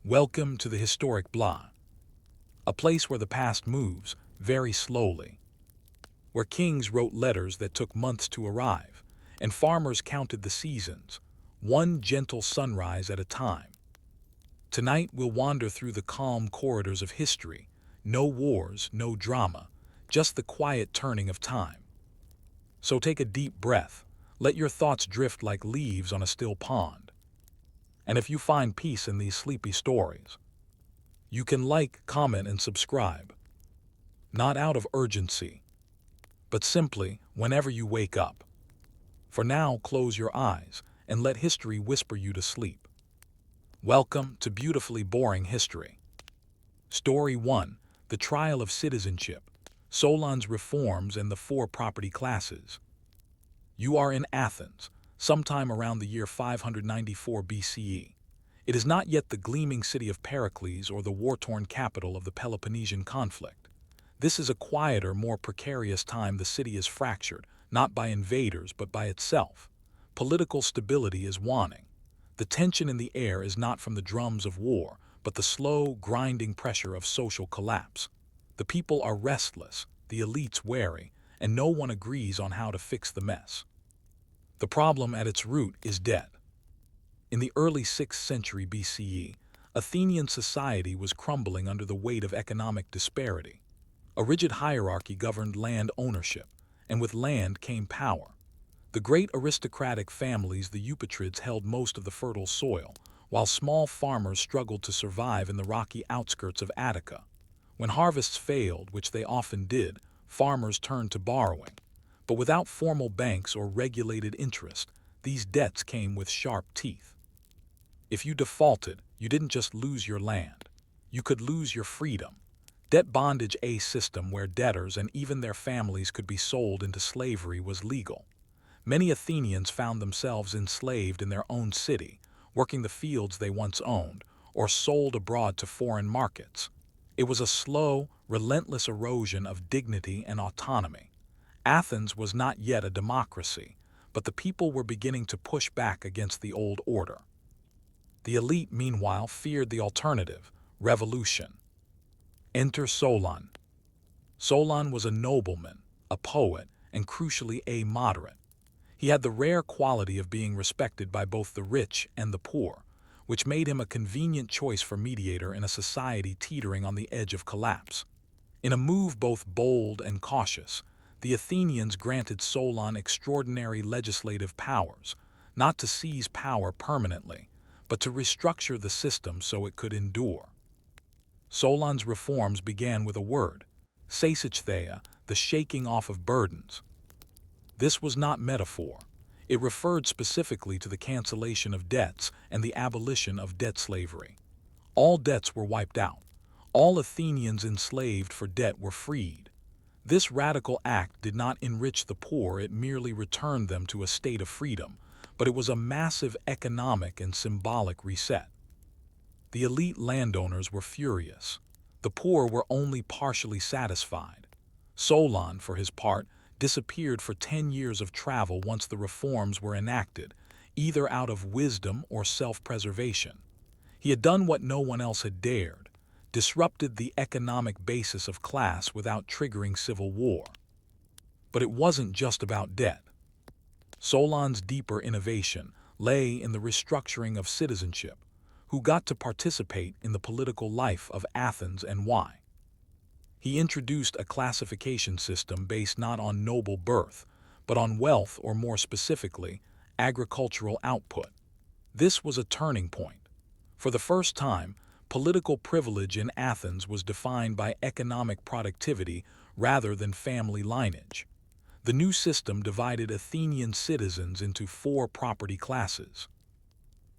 Welcome to the historic blah, a place where the past moves very slowly, where kings wrote letters that took months to arrive, and farmers counted the seasons, one gentle sunrise at a time. Tonight we'll wander through the calm corridors of history, no wars, no drama, just the quiet turning of time. So take a deep breath, let your thoughts drift like leaves on a still pond. And if you find peace in these sleepy stories, you can like, comment, and subscribe. Not out of urgency, but simply whenever you wake up. For now, close your eyes and let history whisper you to sleep. Welcome to Beautifully Boring History. Story 1. The Trial of Citizenship, Solon's Reforms and the Four Property Classes. You are in Athens, sometime around the year 594 BCE. It is not yet the gleaming city of Pericles or the war-torn capital of the Peloponnesian conflict. This is a quieter, more precarious time. The city is fractured, not by invaders but by itself. Political stability is waning. The tension in the air is not from the drums of war, but the slow, grinding pressure of social collapse. The people are restless, the elites wary, and no one agrees on how to fix the mess. The problem at its root is debt. In the early 6th century BCE, Athenian society was crumbling under the weight of economic disparity. A rigid hierarchy governed land ownership, and with land came power. The great aristocratic families, the Eupatrids, held most of the fertile soil, while small farmers struggled to survive in the rocky outskirts of Attica. When harvests failed, which they often did, farmers turned to borrowing. But without formal banks or regulated interest, these debts came with sharp teeth. If you defaulted, you didn't just lose your land. You could lose your freedom. Debt bondage, a system where debtors and even their families could be sold into slavery, was legal. Many Athenians found themselves enslaved in their own city, working the fields they once owned, or sold abroad to foreign markets. It was a slow, relentless erosion of dignity and autonomy. Athens was not yet a democracy, but the people were beginning to push back against the old order. The elite, meanwhile, feared the alternative, revolution. Enter Solon. Solon was a nobleman, a poet, and crucially a moderate. He had the rare quality of being respected by both the rich and the poor, which made him a convenient choice for mediator in a society teetering on the edge of collapse. In a move both bold and cautious, the Athenians granted Solon extraordinary legislative powers, not to seize power permanently, but to restructure the system so it could endure. Solon's reforms began with a word, seisachtheia, the shaking off of burdens. This was not metaphor. It referred specifically to the cancellation of debts and the abolition of debt slavery. All debts were wiped out. All Athenians enslaved for debt were freed. This radical act did not enrich the poor, it merely returned them to a state of freedom, but it was a massive economic and symbolic reset. The elite landowners were furious. The poor were only partially satisfied. Solon, for his part, disappeared for 10 years of travel once the reforms were enacted, either out of wisdom or self-preservation. He had done what no one else had dared, disrupted the economic basis of class without triggering civil war. But it wasn't just about debt. Solon's deeper innovation lay in the restructuring of citizenship, who got to participate in the political life of Athens and why. He introduced a classification system based not on noble birth, but on wealth, or more specifically, agricultural output. This was a turning point. For the first time, political privilege in Athens was defined by economic productivity rather than family lineage. The new system divided Athenian citizens into 4 property classes.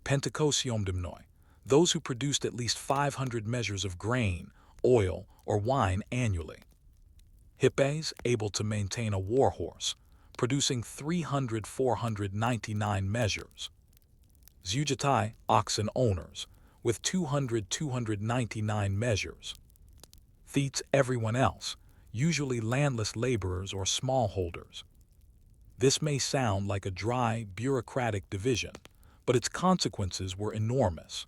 Pentakosiomdimnoi, those who produced at least 500 measures of grain, oil, or wine annually. Hippes, able to maintain a war horse, producing 499 measures. Zeugatai, oxen owners, with 299 measures. Thetes, everyone else, usually landless laborers or smallholders. This may sound like a dry, bureaucratic division, but its consequences were enormous.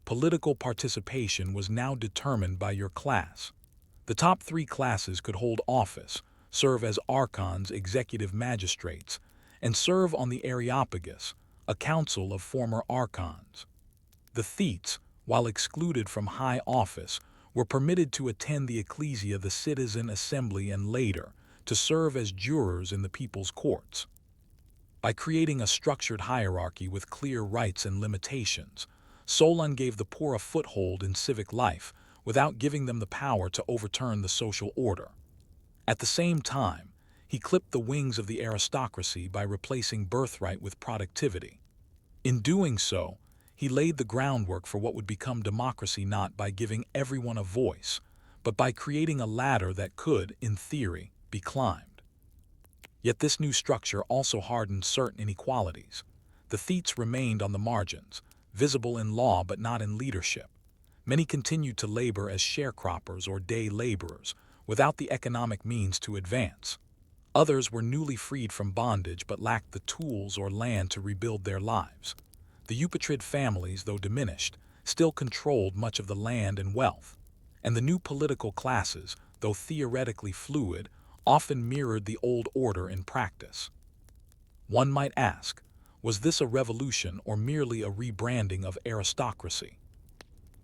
political participation was now determined by your class. The top 3 classes could hold office, serve as archons, executive magistrates, and serve on the Areopagus, a council of former archons. The thetes, while excluded from high office, were permitted to attend the ecclesia, the citizen assembly, and later, to serve as jurors in the people's courts. By creating a structured hierarchy with clear rights and limitations, Solon gave the poor a foothold in civic life without giving them the power to overturn the social order. At the same time, he clipped the wings of the aristocracy by replacing birthright with productivity. In doing so, he laid the groundwork for what would become democracy, not by giving everyone a voice, but by creating a ladder that could, in theory, be climbed. Yet this new structure also hardened certain inequalities. The thetes remained on the margins, visible in law but not in leadership. Many continued to labor as sharecroppers or day laborers, without the economic means to advance. Others were newly freed from bondage but lacked the tools or land to rebuild their lives. The Eupatrid families, though diminished, still controlled much of the land and wealth, and the new political classes, though theoretically fluid, often mirrored the old order in practice. One might ask, was this a revolution or merely a rebranding of aristocracy?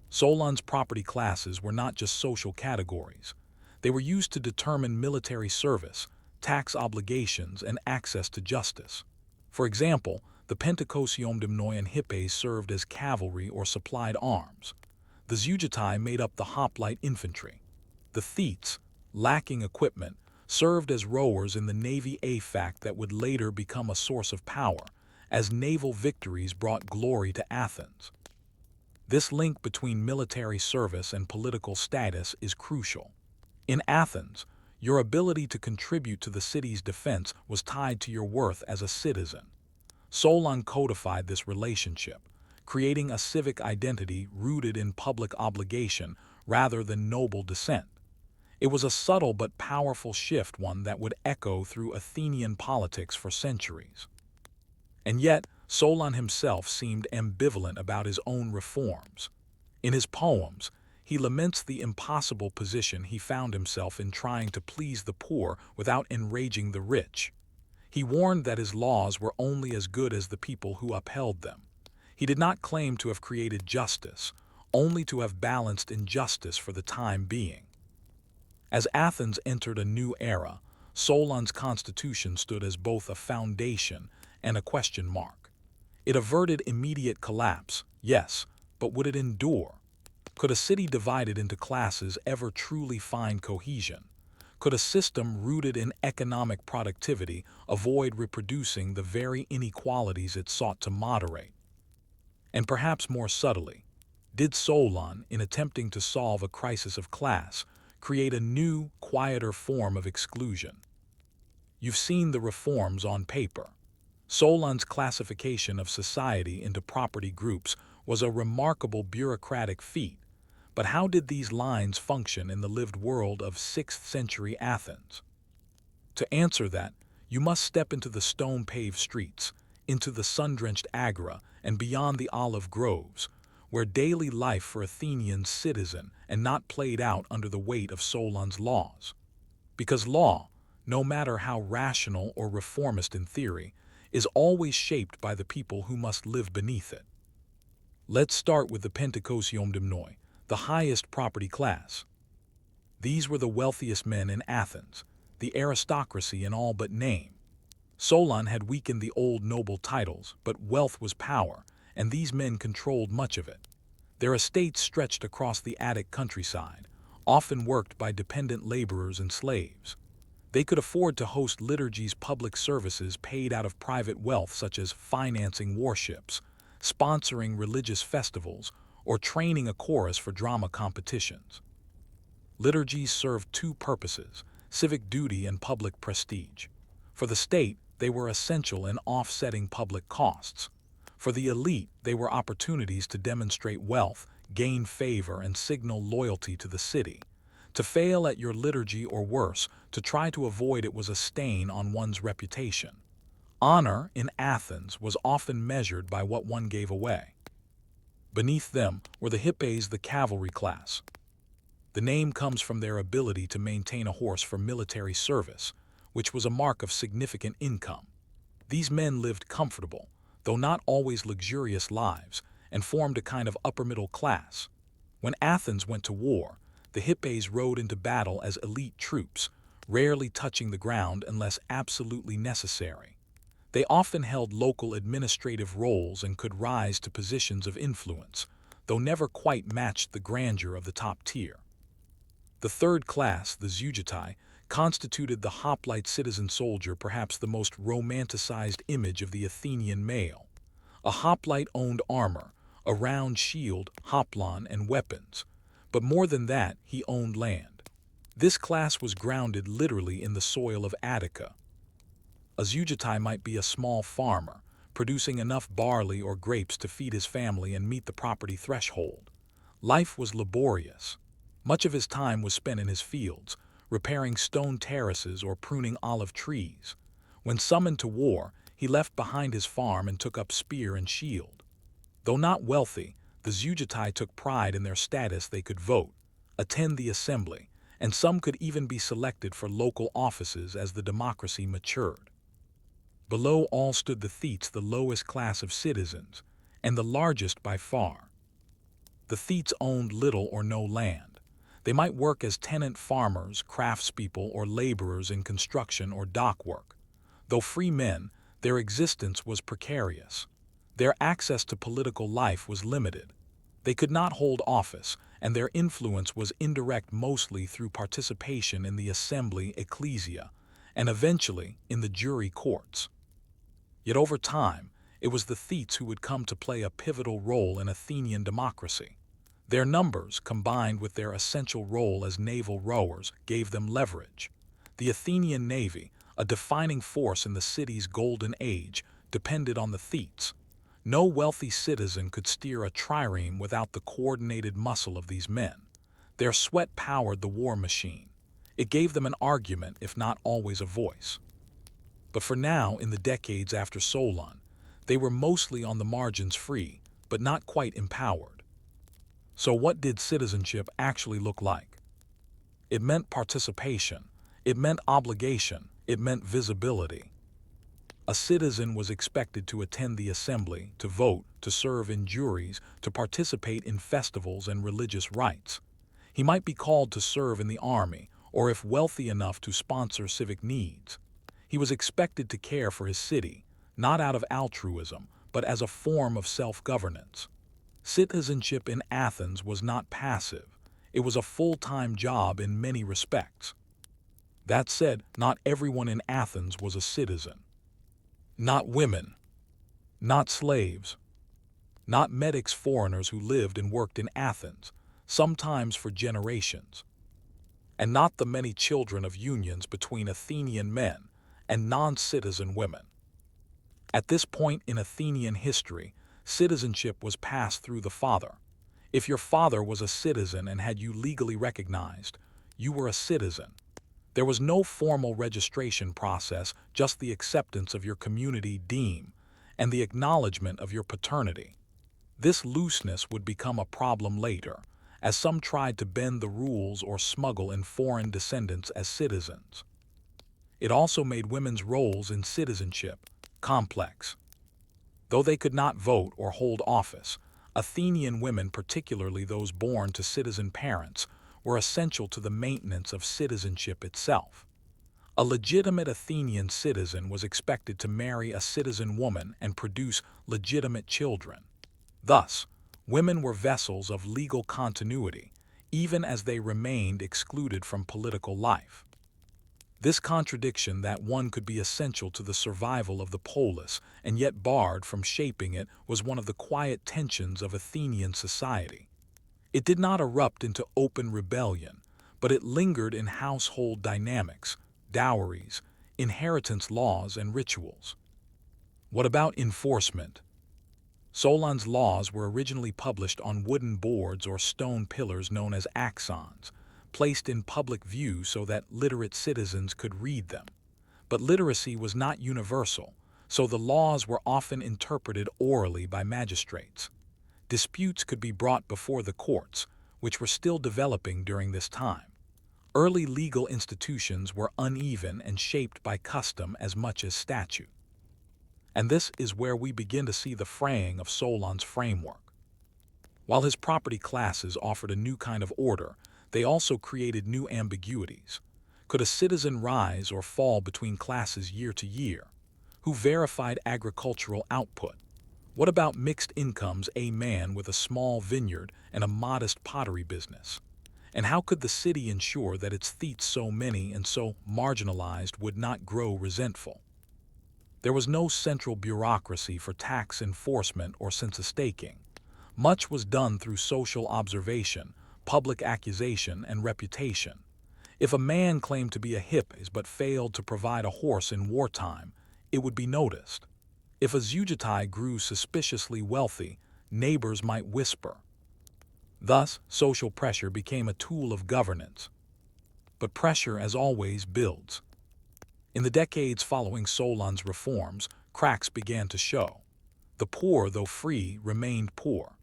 Solon's property classes were not just social categories. They were used to determine military service, tax obligations, and access to justice. For example, the Pentacosiomdimnoi and Hippes served as cavalry or supplied arms. The Zeugatai made up the hoplite infantry. The thetes, lacking equipment, served as rowers in the navy, a fact that would later become a source of power, as naval victories brought glory to Athens. This link between military service and political status is crucial. In Athens, your ability to contribute to the city's defense was tied to your worth as a citizen. Solon codified this relationship, creating a civic identity rooted in public obligation rather than noble descent. It was a subtle but powerful shift, one that would echo through Athenian politics for centuries. And yet, Solon himself seemed ambivalent about his own reforms. In his poems, he laments the impossible position he found himself in trying to please the poor without enraging the rich. He warned that his laws were only as good as the people who upheld them. He did not claim to have created justice, only to have balanced injustice for the time being. As Athens entered a new era, Solon's constitution stood as both a foundation and a question mark. It averted immediate collapse, yes, but would it endure? Could a city divided into classes ever truly find cohesion? Could a system rooted in economic productivity avoid reproducing the very inequalities it sought to moderate? And perhaps more subtly, did Solon, in attempting to solve a crisis of class, create a new, quieter form of exclusion? You've seen the reforms on paper. Solon's classification of society into property groups was a remarkable bureaucratic feat. But how did these lines function in the lived world of 6th century Athens? To answer that, you must step into the stone-paved streets, into the sun-drenched agora, and beyond the olive groves, where daily life for Athenians citizen and not played out under the weight of Solon's laws. Because law, no matter how rational or reformist in theory, is always shaped by the people who must live beneath it. Let's start with the Pentacosiomdimnoi, the highest property class. These were the wealthiest men in Athens, the aristocracy in all but name. Solon had weakened the old noble titles, but wealth was power, and these men controlled much of it. Their estates stretched across the Attic countryside, often worked by dependent laborers and slaves. They could afford to host liturgies, public services paid out of private wealth, such as financing warships, sponsoring religious festivals, or training a chorus for drama competitions. Liturgies served 2 purposes: civic duty and public prestige. For the state, they were essential in offsetting public costs. For the elite, they were opportunities to demonstrate wealth, gain favor, and signal loyalty to the city. To fail at your liturgy, or worse, to try to avoid it, was a stain on one's reputation. Honor in Athens was often measured by what one gave away. Beneath them were the hippes, the cavalry class. The name comes from their ability to maintain a horse for military service, which was a mark of significant income. These men lived comfortable, though not always luxurious lives, and formed a kind of upper middle class. When Athens went to war, the hippes rode into battle as elite troops, rarely touching the ground unless absolutely necessary. They often held local administrative roles and could rise to positions of influence, though never quite matched the grandeur of the top tier. The third class, the zeugetai, constituted the hoplite citizen soldier, perhaps the most romanticized image of the Athenian male. A hoplite owned armor, a round shield, hoplon, and weapons. But more than that, he owned land. This class was grounded literally in the soil of Attica. A zeugetai might be a small farmer, producing enough barley or grapes to feed his family and meet the property threshold. Life was laborious. Much of his time was spent in his fields, repairing stone terraces or pruning olive trees. When summoned to war, he left behind his farm and took up spear and shield. Though not wealthy, the zeugetai took pride in their status. They could vote, attend the assembly, and some could even be selected for local offices as the democracy matured. Below all stood the thetes, the lowest class of citizens, and the largest by far. The thetes owned little or no land. They might work as tenant farmers, craftspeople, or laborers in construction or dock work. Though free men, their existence was precarious. Their access to political life was limited. They could not hold office, and their influence was indirect, mostly through participation in the assembly, ecclesia, and eventually in the jury courts. Yet over time, it was the thetes who would come to play a pivotal role in Athenian democracy. Their numbers, combined with their essential role as naval rowers, gave them leverage. The Athenian navy, a defining force in the city's golden age, depended on the thetes. No wealthy citizen could steer a trireme without the coordinated muscle of these men. Their sweat powered the war machine. It gave them an argument, if not always a voice. But for now, in the decades after Solon, they were mostly on the margins, free, but not quite empowered. So what did citizenship actually look like? It meant participation. It meant obligation. It meant visibility. A citizen was expected to attend the assembly, to vote, to serve in juries, to participate in festivals and religious rites. He might be called to serve in the army, or if wealthy enough, to sponsor civic needs. He was expected to care for his city, not out of altruism, but as a form of self-governance. Citizenship in Athens was not passive. It was a full-time job in many respects. That said, not everyone in Athens was a citizen. Not women. Not slaves. Not medics, foreigners who lived and worked in Athens, sometimes for generations. And not the many children of unions between Athenian men and non-citizen women. At this point in Athenian history, citizenship was passed through the father. If your father was a citizen and had you legally recognized, you were a citizen. There was no formal registration process, just the acceptance of your community deme and the acknowledgement of your paternity. This looseness would become a problem later, as some tried to bend the rules or smuggle in foreign descendants as citizens. It also made women's roles in citizenship complex. Though they could not vote or hold office, Athenian women, particularly those born to citizen parents, were essential to the maintenance of citizenship itself. A legitimate Athenian citizen was expected to marry a citizen woman and produce legitimate children. Thus, women were vessels of legal continuity, even as they remained excluded from political life. This contradiction, that one could be essential to the survival of the polis and yet barred from shaping it, was one of the quiet tensions of Athenian society. It did not erupt into open rebellion, but it lingered in household dynamics, dowries, inheritance laws, and rituals. What about enforcement? Solon's laws were originally published on wooden boards or stone pillars known as axons, placed in public view so that literate citizens could read them. But literacy was not universal, so the laws were often interpreted orally by magistrates. Disputes could be brought before the courts, which were still developing during this time. Early legal institutions were uneven and shaped by custom as much as statute. And this is where we begin to see the fraying of Solon's framework. While his property classes offered a new kind of order, they also created new ambiguities. Could a citizen rise or fall between classes year to year? Who verified agricultural output? What about mixed incomes, a man with a small vineyard and a modest pottery business? And how could the city ensure that its thetes, so many and so marginalized, would not grow resentful? There was no central bureaucracy for tax enforcement or census taking. Much was done through social observation, public accusation, and reputation. If a man claimed to be a hippis but failed to provide a horse in wartime, it would be noticed. If a Zeugitai grew suspiciously wealthy, neighbors might whisper. Thus, social pressure became a tool of governance. But pressure, as always, builds. In the decades following Solon's reforms, cracks began to show. The poor, though free, remained poor.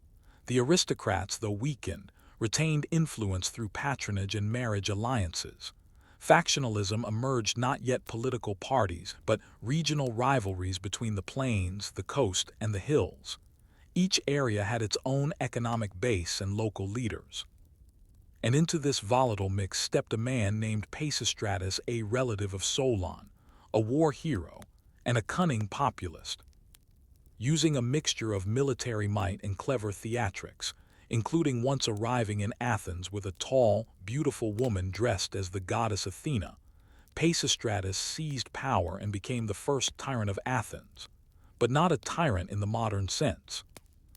The aristocrats, though weakened, retained influence through patronage and marriage alliances. Factionalism emerged, not yet political parties, but regional rivalries between the plains, the coast, and the hills. Each area had its own economic base and local leaders. And into this volatile mix stepped a man named Pisistratus, a relative of Solon, a war hero, and a cunning populist. Using a mixture of military might and clever theatrics, including once arriving in Athens with a tall, beautiful woman dressed as the goddess Athena, Pisistratus seized power and became the first tyrant of Athens, but not a tyrant in the modern sense.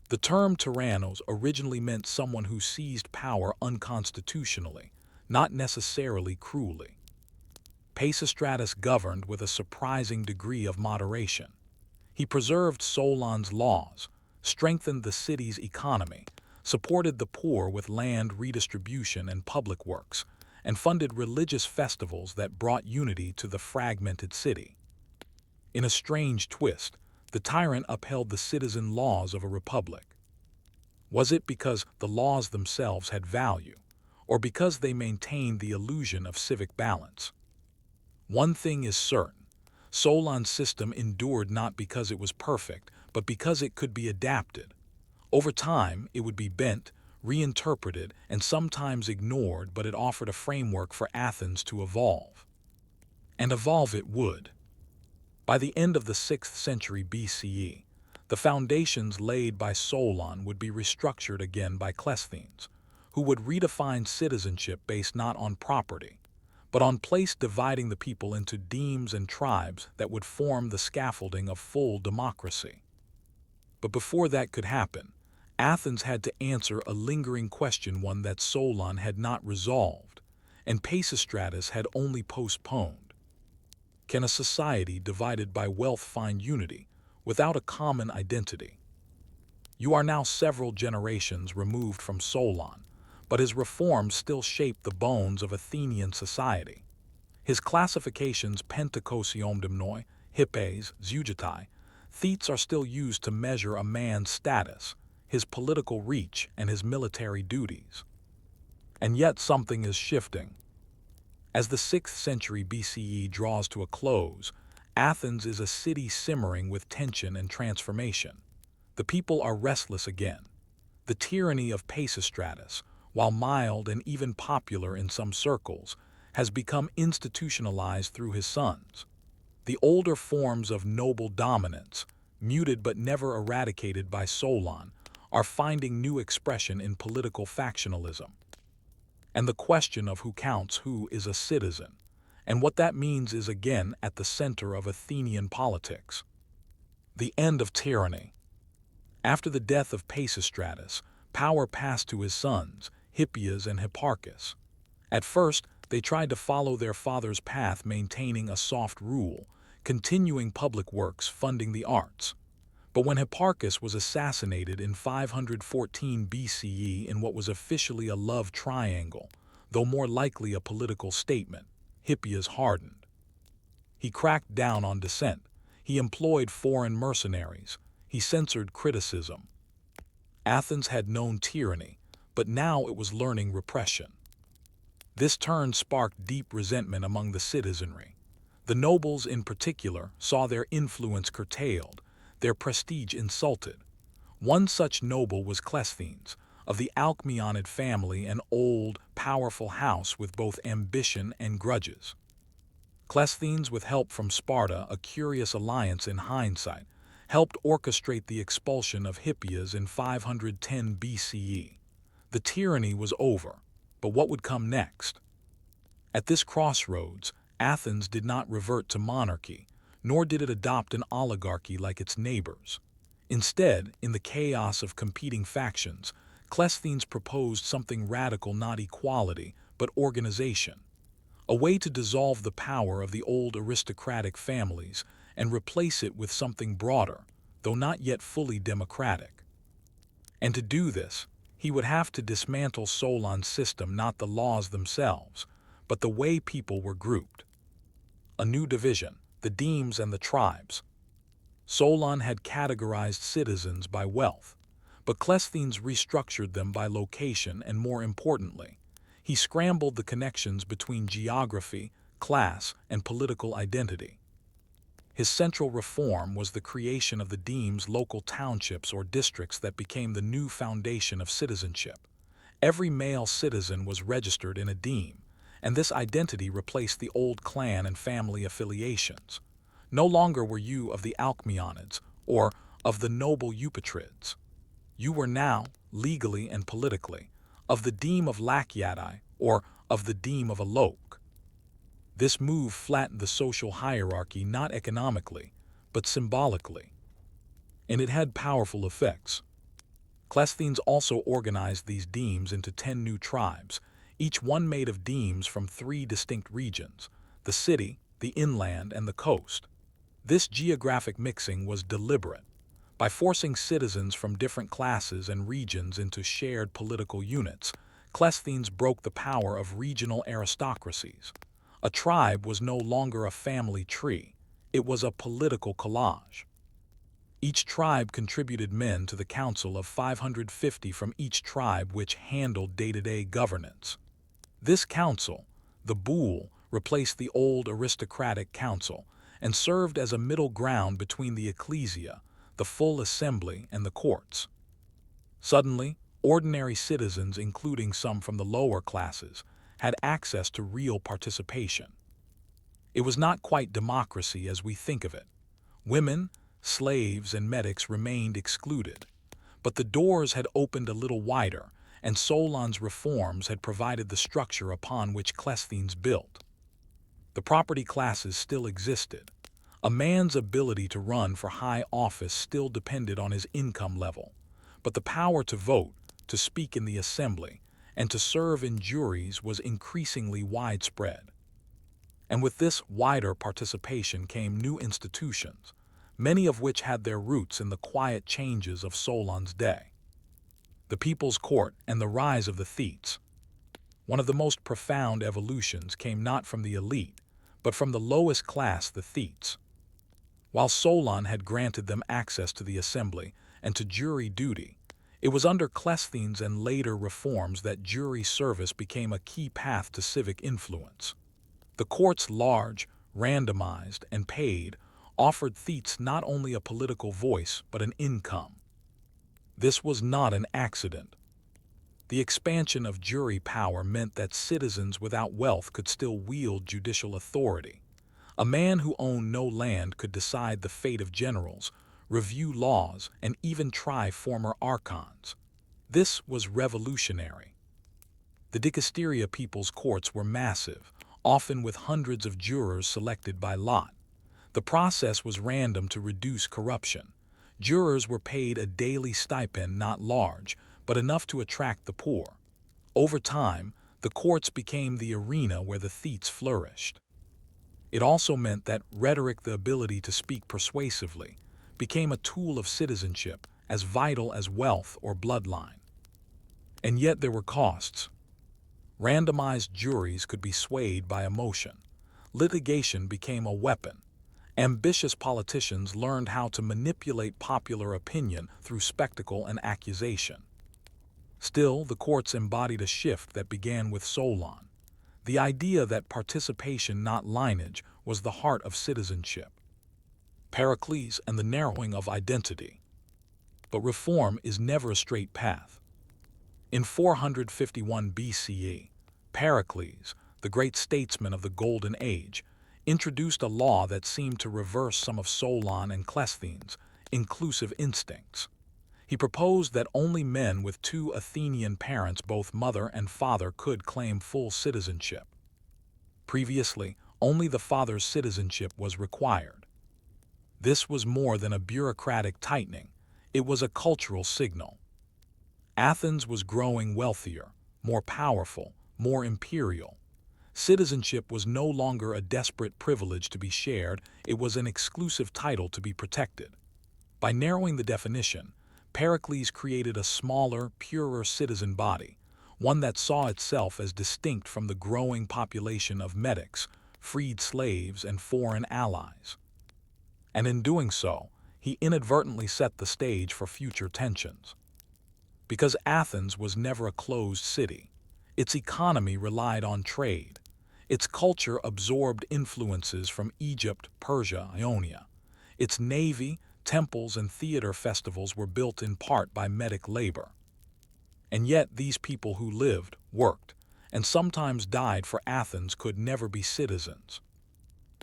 The term tyrannos originally meant someone who seized power unconstitutionally, not necessarily cruelly. Pisistratus governed with a surprising degree of moderation. He preserved Solon's laws, strengthened the city's economy, supported the poor with land redistribution and public works, and funded religious festivals that brought unity to the fragmented city. In a strange twist, the tyrant upheld the citizen laws of a republic. Was it because the laws themselves had value, or because they maintained the illusion of civic balance? One thing is certain: Solon's system endured not because it was perfect, but because it could be adapted. Over time, it would be bent, reinterpreted, and sometimes ignored, but it offered a framework for Athens to evolve. And evolve it would. By the end of the 6th century BCE, the foundations laid by Solon would be restructured again by Cleisthenes, who would redefine citizenship based not on property, but on place, dividing the people into demes and tribes that would form the scaffolding of full democracy. But before that could happen, Athens had to answer a lingering question, one that Solon had not resolved, and Pisistratus had only postponed. Can a society divided by wealth find unity without a common identity? You are now several generations removed from Solon, but his reforms still shape the bones of Athenian society. His classifications, pentakosiomdimnoi, hippes, zeugitai, thetes, are still used to measure a man's status, his political reach, and his military duties. And yet something is shifting. As the 6th century BCE draws to a close, Athens is a city simmering with tension and transformation. The people are restless again. The tyranny of Pisistratus, while mild and even popular in some circles, has become institutionalized through his sons. The older forms of noble dominance, muted but never eradicated by Solon, are finding new expression in political factionalism. And the question of who counts who is a citizen, and what that means, is again at the center of Athenian politics. The end of tyranny. After the death of Pisistratus, power passed to his sons, Hippias and Hipparchus. At first, they tried to follow their father's path, maintaining a soft rule, continuing public works, funding the arts. But when Hipparchus was assassinated in 514 BCE in what was officially a love triangle, though more likely a political statement, Hippias hardened. He cracked down on dissent. He employed foreign mercenaries. He censored criticism. Athens had known tyranny, but now it was learning repression. This turn sparked deep resentment among the citizenry. The nobles in particular saw their influence curtailed, their prestige insulted. One such noble was Cleisthenes, of the Alcmeonid family, an old, powerful house with both ambition and grudges. Cleisthenes, with help from Sparta, a curious alliance in hindsight, helped orchestrate the expulsion of Hippias in 510 BCE. The tyranny was over, but what would come next? At this crossroads, Athens did not revert to monarchy, nor did it adopt an oligarchy like its neighbors. Instead, in the chaos of competing factions, Cleisthenes proposed something radical: not equality, but organization. A way to dissolve the power of the old aristocratic families and replace it with something broader, though not yet fully democratic. And to do this, he would have to dismantle Solon's system, not the laws themselves, but the way people were grouped. A new division, the demes and the tribes. Solon had categorized citizens by wealth, but Cleisthenes restructured them by location, and more importantly, he scrambled the connections between geography, class, and political identity. His central reform was the creation of the demes, local townships or districts that became the new foundation of citizenship. Every male citizen was registered in a deme, and this identity replaced the old clan and family affiliations. No longer were you of the Alcmeonids or of the noble Eupatrids. You were now, legally and politically, of the deme of Lachiadae or of the deme of Aloke. This move flattened the social hierarchy not economically, but symbolically. And it had powerful effects. Cleisthenes also organized these demes into 10 new tribes, each one made of demes from 3 distinct regions: the city, the inland, and the coast. This geographic mixing was deliberate. By forcing citizens from different classes and regions into shared political units, Cleisthenes broke the power of regional aristocracies. A tribe was no longer a family tree, it was a political collage. Each tribe contributed men to the council of 550 from each tribe, which handled day-to-day governance. This council, the boule, replaced the old aristocratic council and served as a middle ground between the ecclesia, the full assembly, and the courts. Suddenly, ordinary citizens, including some from the lower classes, had access to real participation. It was not quite democracy as we think of it. Women, slaves, and medics remained excluded. But the doors had opened a little wider, and Solon's reforms had provided the structure upon which Cleisthenes built. The property classes still existed. A man's ability to run for high office still depended on his income level, but the power to vote, to speak in the assembly, and to serve in juries was increasingly widespread. And with this wider participation came new institutions, many of which had their roots in the quiet changes of Solon's day. The People's Court and the rise of the Thetes. One of the most profound evolutions came not from the elite, but from the lowest class, the Thetes. While Solon had granted them access to the assembly and to jury duty, it was under Cleisthenes and later reforms that jury service became a key path to civic influence. The courts, large, randomized, and paid, offered Thetes not only a political voice but an income. This was not an accident. The expansion of jury power meant that citizens without wealth could still wield judicial authority. A man who owned no land could decide the fate of generals, review laws, and even try former archons. This was revolutionary. The dicasteria people's courts were massive, often with hundreds of jurors selected by lot. The process was random to reduce corruption. Jurors were paid a daily stipend, not large, but enough to attract the poor. Over time, the courts became the arena where the Thetes flourished. It also meant that rhetoric, the ability to speak persuasively, became a tool of citizenship as vital as wealth or bloodline. And yet there were costs. Randomized juries could be swayed by emotion. Litigation became a weapon. Ambitious politicians learned how to manipulate popular opinion through spectacle and accusation. Still, the courts embodied a shift that began with Solon. The idea that participation, not lineage, was the heart of citizenship. Pericles and the narrowing of identity. But reform is never a straight path. In 451 BCE, Pericles, the great statesman of the Golden Age, introduced a law that seemed to reverse some of Solon and Cleisthenes' inclusive instincts. He proposed that only men with two Athenian parents, both mother and father, could claim full citizenship. Previously, only the father's citizenship was required. This was more than a bureaucratic tightening, it was a cultural signal. Athens was growing wealthier, more powerful, more imperial. Citizenship was no longer a desperate privilege to be shared, it was an exclusive title to be protected. By narrowing the definition, Pericles created a smaller, purer citizen body, one that saw itself as distinct from the growing population of metics, freed slaves, and foreign allies. And in doing so, he inadvertently set the stage for future tensions. Because Athens was never a closed city, its economy relied on trade. Its culture absorbed influences from Egypt, Persia, Ionia. Its navy, temples, and theater festivals were built in part by Metic labor. And yet these people who lived, worked, and sometimes died for Athens could never be citizens.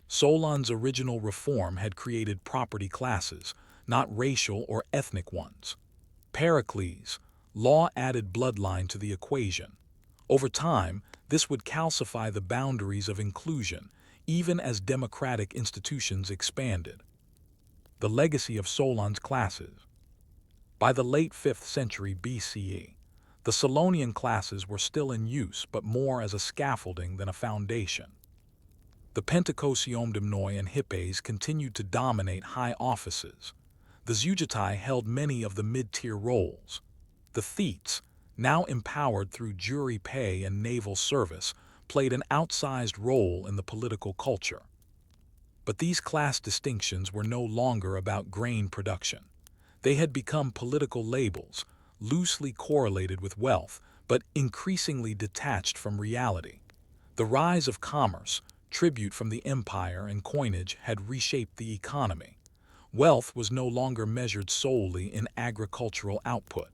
Solon's original reform had created property classes, not racial or ethnic ones. Pericles' law added bloodline to the equation. Over time, this would calcify the boundaries of inclusion, even as democratic institutions expanded. The legacy of Solon's classes. By the late 5th century BCE, the Solonian classes were still in use, but more as a scaffolding than a foundation. The Pentacosiomdimnoi and Hippes continued to dominate high offices. The Zeugatai held many of the mid-tier roles. The Thetes, now empowered through jury pay and naval service, played an outsized role in the political culture. But these class distinctions were no longer about grain production. They had become political labels, loosely correlated with wealth, but increasingly detached from reality. The rise of commerce, tribute from the empire, and coinage had reshaped the economy. Wealth was no longer measured solely in agricultural output.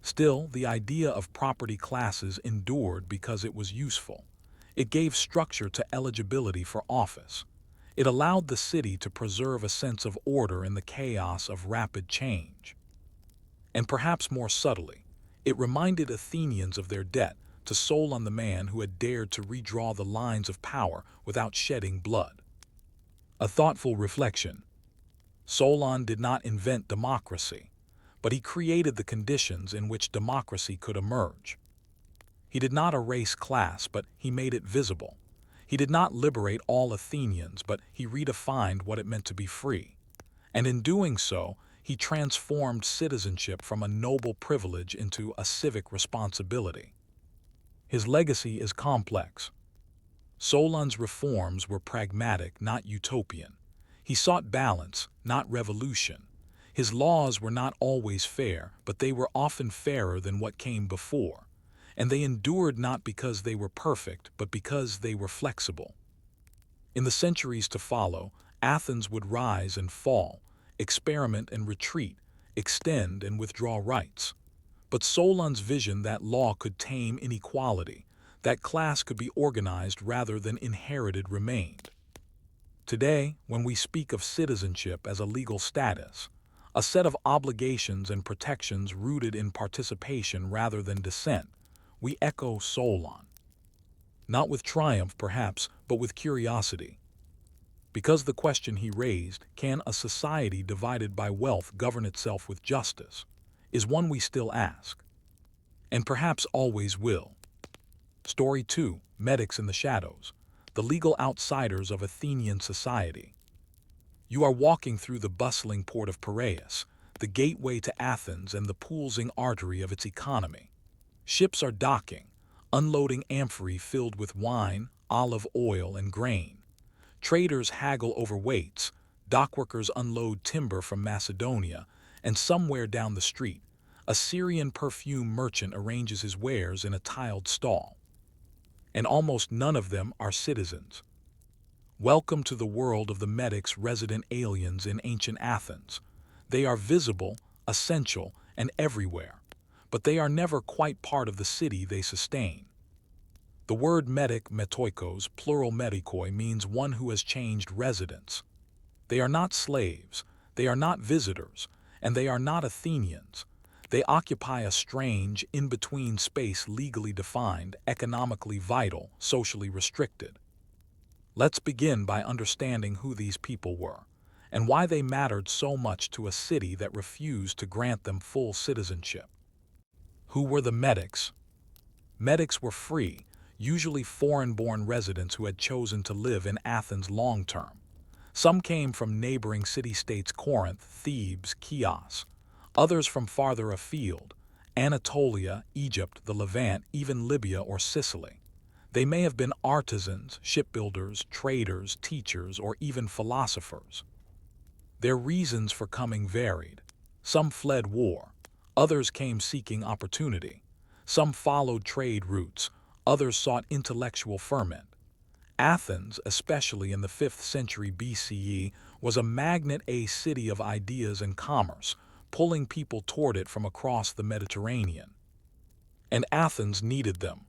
Still, the idea of property classes endured because it was useful. It gave structure to eligibility for office. It allowed the city to preserve a sense of order in the chaos of rapid change. And perhaps more subtly, it reminded Athenians of their debt to Solon, the man who had dared to redraw the lines of power without shedding blood. A thoughtful reflection. Solon did not invent democracy, but he created the conditions in which democracy could emerge. He did not erase class, but he made it visible. He did not liberate all Athenians, but he redefined what it meant to be free. And in doing so, he transformed citizenship from a noble privilege into a civic responsibility. His legacy is complex. Solon's reforms were pragmatic, not utopian. He sought balance, not revolution. His laws were not always fair, but they were often fairer than what came before. And they endured not because they were perfect, but because they were flexible. In the centuries to follow, Athens would rise and fall, experiment and retreat, extend and withdraw rights. But Solon's vision that law could tame inequality, that class could be organized rather than inherited, remained. Today, when we speak of citizenship as a legal status, a set of obligations and protections rooted in participation rather than descent, we echo Solon. Not with triumph, perhaps, but with curiosity. Because the question he raised, can a society divided by wealth govern itself with justice, is one we still ask. And perhaps always will. Story 2, Metics in the Shadows, the legal outsiders of Athenian society. You are walking through the bustling port of Piraeus, the gateway to Athens and the pulsing artery of its economy. Ships are docking, unloading amphorae filled with wine, olive oil, and grain. Traders haggle over weights, dockworkers unload timber from Macedonia, and somewhere down the street, a Syrian perfume merchant arranges his wares in a tiled stall. And almost none of them are citizens. Welcome to the world of the medics, resident aliens in ancient Athens. They are visible, essential, and everywhere, but they are never quite part of the city they sustain. The word medic, metoikos, plural medikoi, means one who has changed residence. They are not slaves, they are not visitors, and they are not Athenians. They occupy a strange, in-between space, legally defined, economically vital, socially restricted. Let's begin by understanding who these people were, and why they mattered so much to a city that refused to grant them full citizenship. Who were the medics? Medics were free, usually foreign-born residents who had chosen to live in Athens long-term. Some came from neighboring city-states Corinth, Thebes, Chios. Others from farther afield, Anatolia, Egypt, the Levant, even Libya or Sicily. They may have been artisans, shipbuilders, traders, teachers, or even philosophers. Their reasons for coming varied. Some fled war, others came seeking opportunity. Some followed trade routes, others sought intellectual ferment. Athens, especially in the 5th century BCE, was a magnet, a city of ideas and commerce, pulling people toward it from across the Mediterranean. And Athens needed them.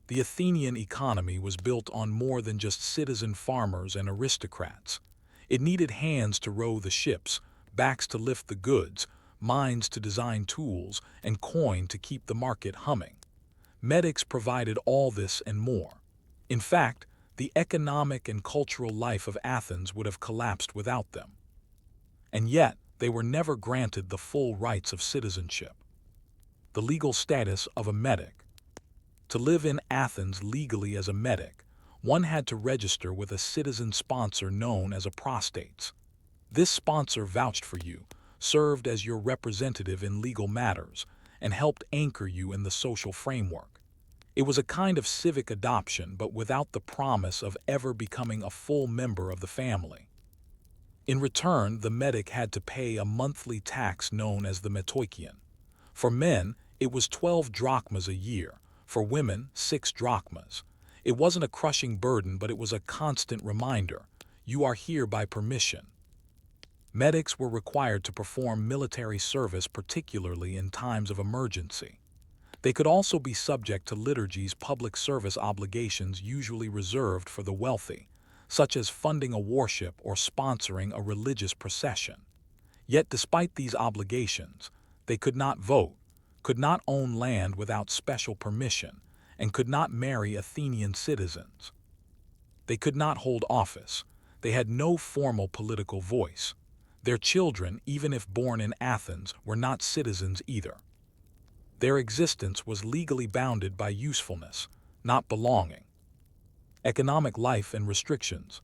The Athenian economy was built on more than just citizen farmers and aristocrats. It needed hands to row the ships, backs to lift the goods, minds to design tools, and coin to keep the market humming. Medics provided all this and more. In fact, the economic and cultural life of Athens would have collapsed without them. And yet, they were never granted the full rights of citizenship. The legal status of a medic. To live in Athens legally as a medic, one had to register with a citizen sponsor known as a prostates. This sponsor vouched for you, served as your representative in legal matters, and helped anchor you in the social framework. It was a kind of civic adoption, but without the promise of ever becoming a full member of the family. In return, the medic had to pay a monthly tax known as the metoikion. For men, it was 12 drachmas a year. For women, 6 drachmas. It wasn't a crushing burden, but it was a constant reminder. You are here by permission. Medics were required to perform military service, particularly in times of emergency. They could also be subject to liturgies, public service obligations usually reserved for the wealthy, such as funding a warship or sponsoring a religious procession. Yet despite these obligations, they could not vote, could not own land without special permission, and could not marry Athenian citizens. They could not hold office. They had no formal political voice. Their children, even if born in Athens, were not citizens either. Their existence was legally bounded by usefulness, not belonging. Economic life and restrictions.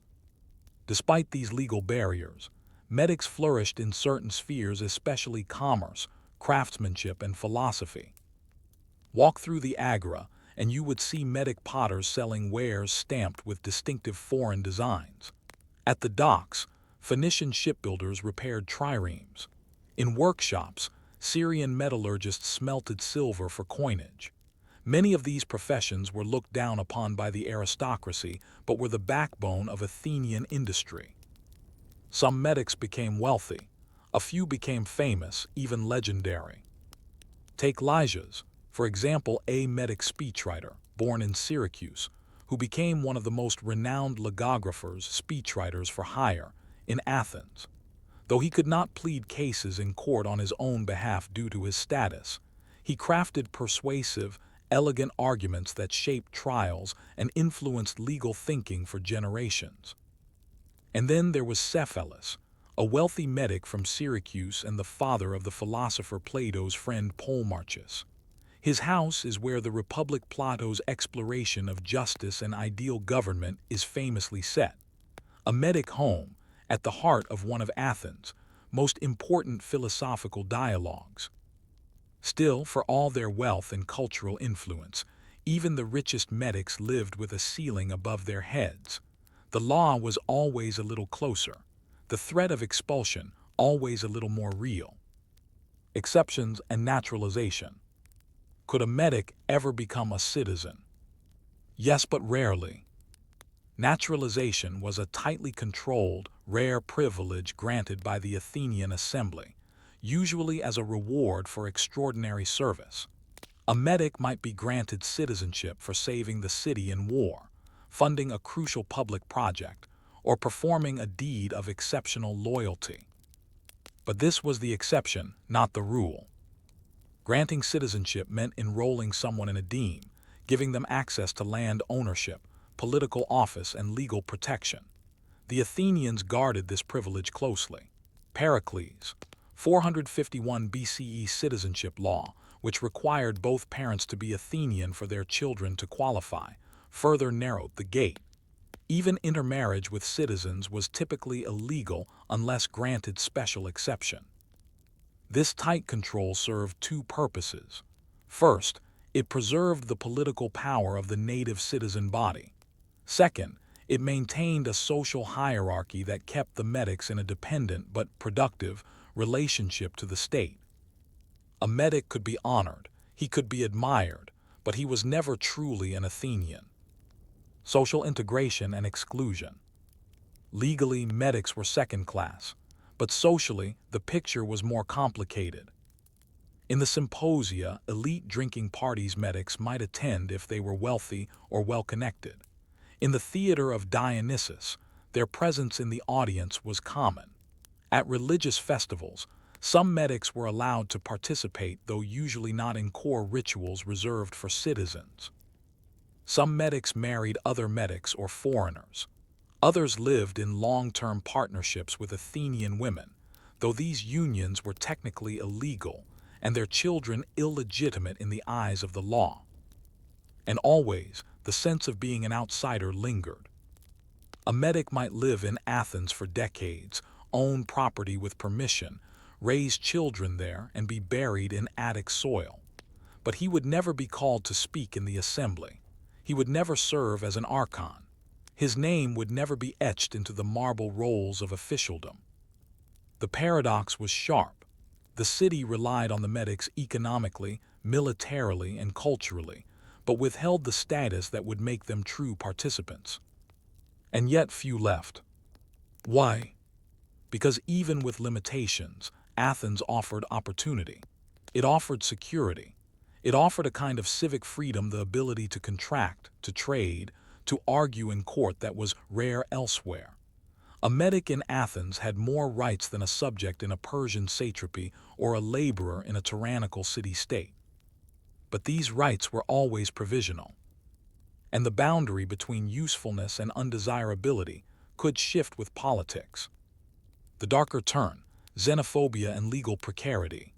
Despite these legal barriers, medics flourished in certain spheres, especially commerce, craftsmanship, and philosophy. Walk through the agora, and you would see medic potters selling wares stamped with distinctive foreign designs. At the docks, Phoenician shipbuilders repaired triremes. In workshops, Syrian metallurgists smelted silver for coinage. Many of these professions were looked down upon by the aristocracy, but were the backbone of Athenian industry. Some medics became wealthy. A few became famous, even legendary. Take Lysias, for example, a medic speechwriter, born in Syracuse, who became one of the most renowned logographers, speechwriters for hire, in Athens. Though he could not plead cases in court on his own behalf due to his status, he crafted persuasive, elegant arguments that shaped trials and influenced legal thinking for generations. And then there was Cephalus, a wealthy medic from Syracuse and the father of the philosopher Plato's friend Polemarchus. His house is where the Republic Plato's exploration of justice and ideal government is famously set. A medic home, at the heart of one of Athens' most important philosophical dialogues. Still, for all their wealth and cultural influence, even the richest medics lived with a ceiling above their heads. The law was always a little closer, the threat of expulsion always a little more real. Exceptions and naturalization. Could a medic ever become a citizen? Yes, but rarely. Naturalization was a tightly controlled, rare privilege granted by the Athenian assembly, usually as a reward for extraordinary service. A medic might be granted citizenship for saving the city in war, funding a crucial public project, or performing a deed of exceptional loyalty. But this was the exception, not the rule. Granting citizenship meant enrolling someone in a deme, giving them access to land ownership, political office, and legal protection. The Athenians guarded this privilege closely. Pericles, 451 BCE citizenship law, which required both parents to be Athenian for their children to qualify, further narrowed the gate. Even intermarriage with citizens was typically illegal unless granted special exception. This tight control served two purposes. First, it preserved the political power of the native citizen body. Second, it maintained a social hierarchy that kept the medics in a dependent but productive relationship to the state. A medic could be honored, he could be admired, but he was never truly an Athenian. Social integration and exclusion. Legally, medics were second class, but socially, the picture was more complicated. In the symposia, elite drinking parties medics might attend if they were wealthy or well-connected. In the theater of Dionysus, their presence in the audience was common. At religious festivals, some medics were allowed to participate, though usually not in core rituals reserved for citizens. Some medics married other medics or foreigners. Others lived in long-term partnerships with Athenian women, though these unions were technically illegal and their children illegitimate in the eyes of the law. And always, the sense of being an outsider lingered. A medic might live in Athens for decades, own property with permission, raise children there, and be buried in Attic soil. But he would never be called to speak in the assembly. He would never serve as an archon. His name would never be etched into the marble rolls of officialdom. The paradox was sharp. The city relied on the medics economically, militarily, and culturally, but withheld the status that would make them true participants. And yet few left. Why? Because even with limitations, Athens offered opportunity. It offered security. It offered a kind of civic freedom, the ability to contract, to trade, to argue in court that was rare elsewhere. A medic in Athens had more rights than a subject in a Persian satrapy or a laborer in a tyrannical city-state. But these rights were always provisional, and the boundary between usefulness and undesirability could shift with politics. The darker turn, xenophobia and legal precarity.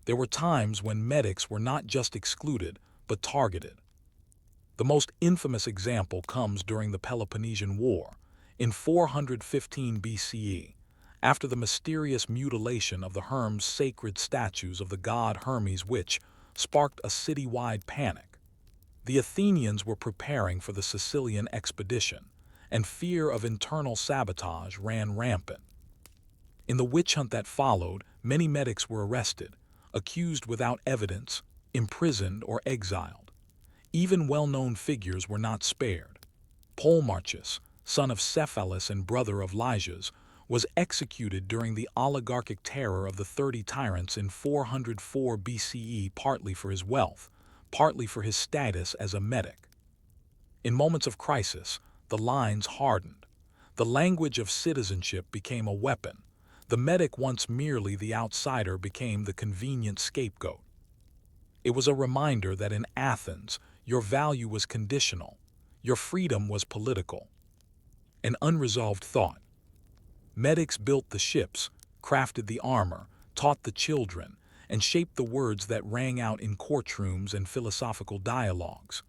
There were times when medics were not just excluded, but targeted. The most infamous example comes during the Peloponnesian War, in 415 BCE, after the mysterious mutilation of the Hermes sacred statues of the god Hermes, which sparked a citywide panic. The Athenians were preparing for the Sicilian expedition, and fear of internal sabotage ran rampant. In the witch hunt that followed, many medics were arrested, accused without evidence, imprisoned, or exiled. Even well-known figures were not spared. Polemarchus, son of Cephalus and brother of Lysias, was executed during the oligarchic terror of the 30 tyrants in 404 BCE, partly for his wealth, partly for his status as a medic. In moments of crisis, the lines hardened. The language of citizenship became a weapon. The medic, once merely the outsider, became the convenient scapegoat. It was a reminder that in Athens, your value was conditional, your freedom was political. An unresolved thought. Medics built the ships, crafted the armor, taught the children, and shaped the words that rang out in courtrooms and philosophical dialogues.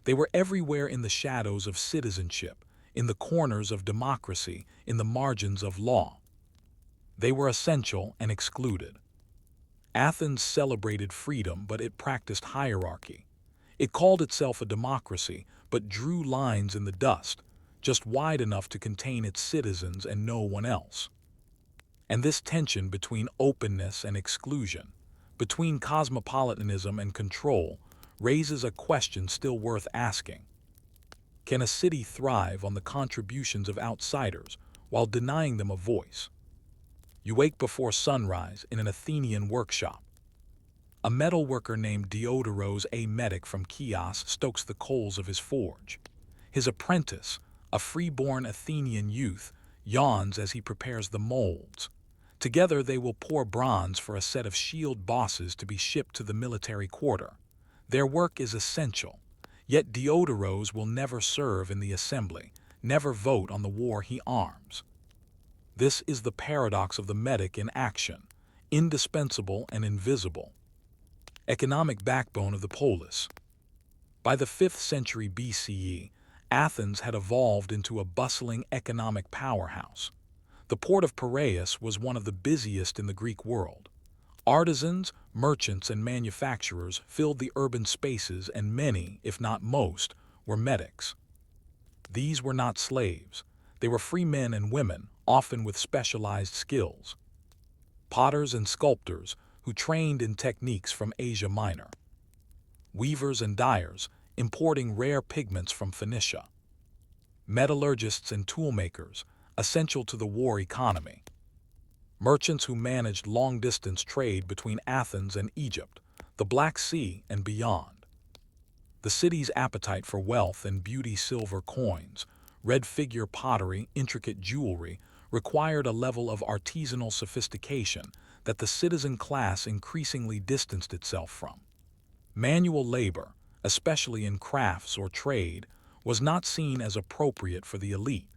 They were everywhere, in the shadows of citizenship, in the corners of democracy, in the margins of law. They were essential and excluded. Athens celebrated freedom, but it practiced hierarchy. It called itself a democracy, but drew lines in the dust, just wide enough to contain its citizens and no one else. And this tension between openness and exclusion, between cosmopolitanism and control, raises a question still worth asking. Can a city thrive on the contributions of outsiders while denying them a voice? You wake before sunrise in an Athenian workshop. A metalworker named Diodorus a Metic from Chios stokes the coals of his forge. His apprentice, a free-born Athenian youth, yawns as he prepares the molds. Together they will pour bronze for a set of shield bosses to be shipped to the military quarter. Their work is essential, yet Diodorus will never serve in the assembly, never vote on the war he arms. This is the paradox of the Metic in action, indispensable and invisible. Economic backbone of the polis. By the 5th century BCE, Athens had evolved into a bustling economic powerhouse. The port of Piraeus was one of the busiest in the Greek world. Artisans, merchants, and manufacturers filled the urban spaces, and many, if not most, were metics. These were not slaves. They were free men and women, often with specialized skills. Potters and sculptors, who trained in techniques from Asia Minor. Weavers and dyers, importing rare pigments from Phoenicia. Metallurgists and toolmakers, essential to the war economy. Merchants who managed long-distance trade between Athens and Egypt, the Black Sea, and beyond. The city's appetite for wealth and beauty, silver coins, red figure pottery, intricate jewelry, required a level of artisanal sophistication that the citizen class increasingly distanced itself from. Manual labor, especially in crafts or trade, was not seen as appropriate for the elite.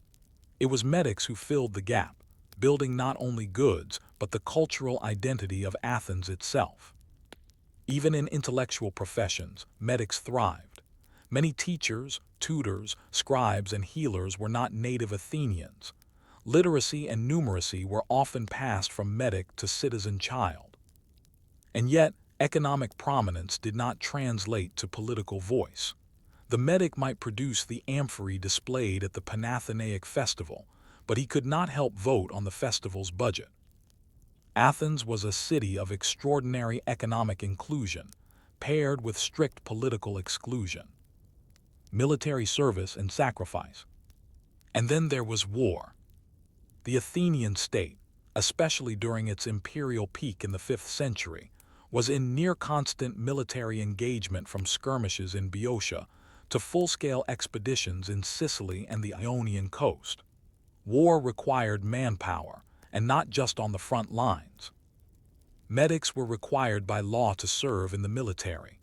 It was metics who filled the gap, building not only goods but the cultural identity of Athens itself. Even in intellectual professions, metics thrived. Many teachers, tutors, scribes, and healers were not native Athenians. Literacy and numeracy were often passed from metic to citizen child. And yet, economic prominence did not translate to political voice. The metic might produce the amphory displayed at the Panathenaic festival, but he could not help vote on the festival's budget. Athens was a city of extraordinary economic inclusion, paired with strict political exclusion. Military service and sacrifice. And then there was war. The Athenian state, especially during its imperial peak in the 5th century, was in near-constant military engagement, from skirmishes in Boeotia to full-scale expeditions in Sicily and the Ionian coast. War required manpower, and not just on the front lines. Metics were required by law to serve in the military.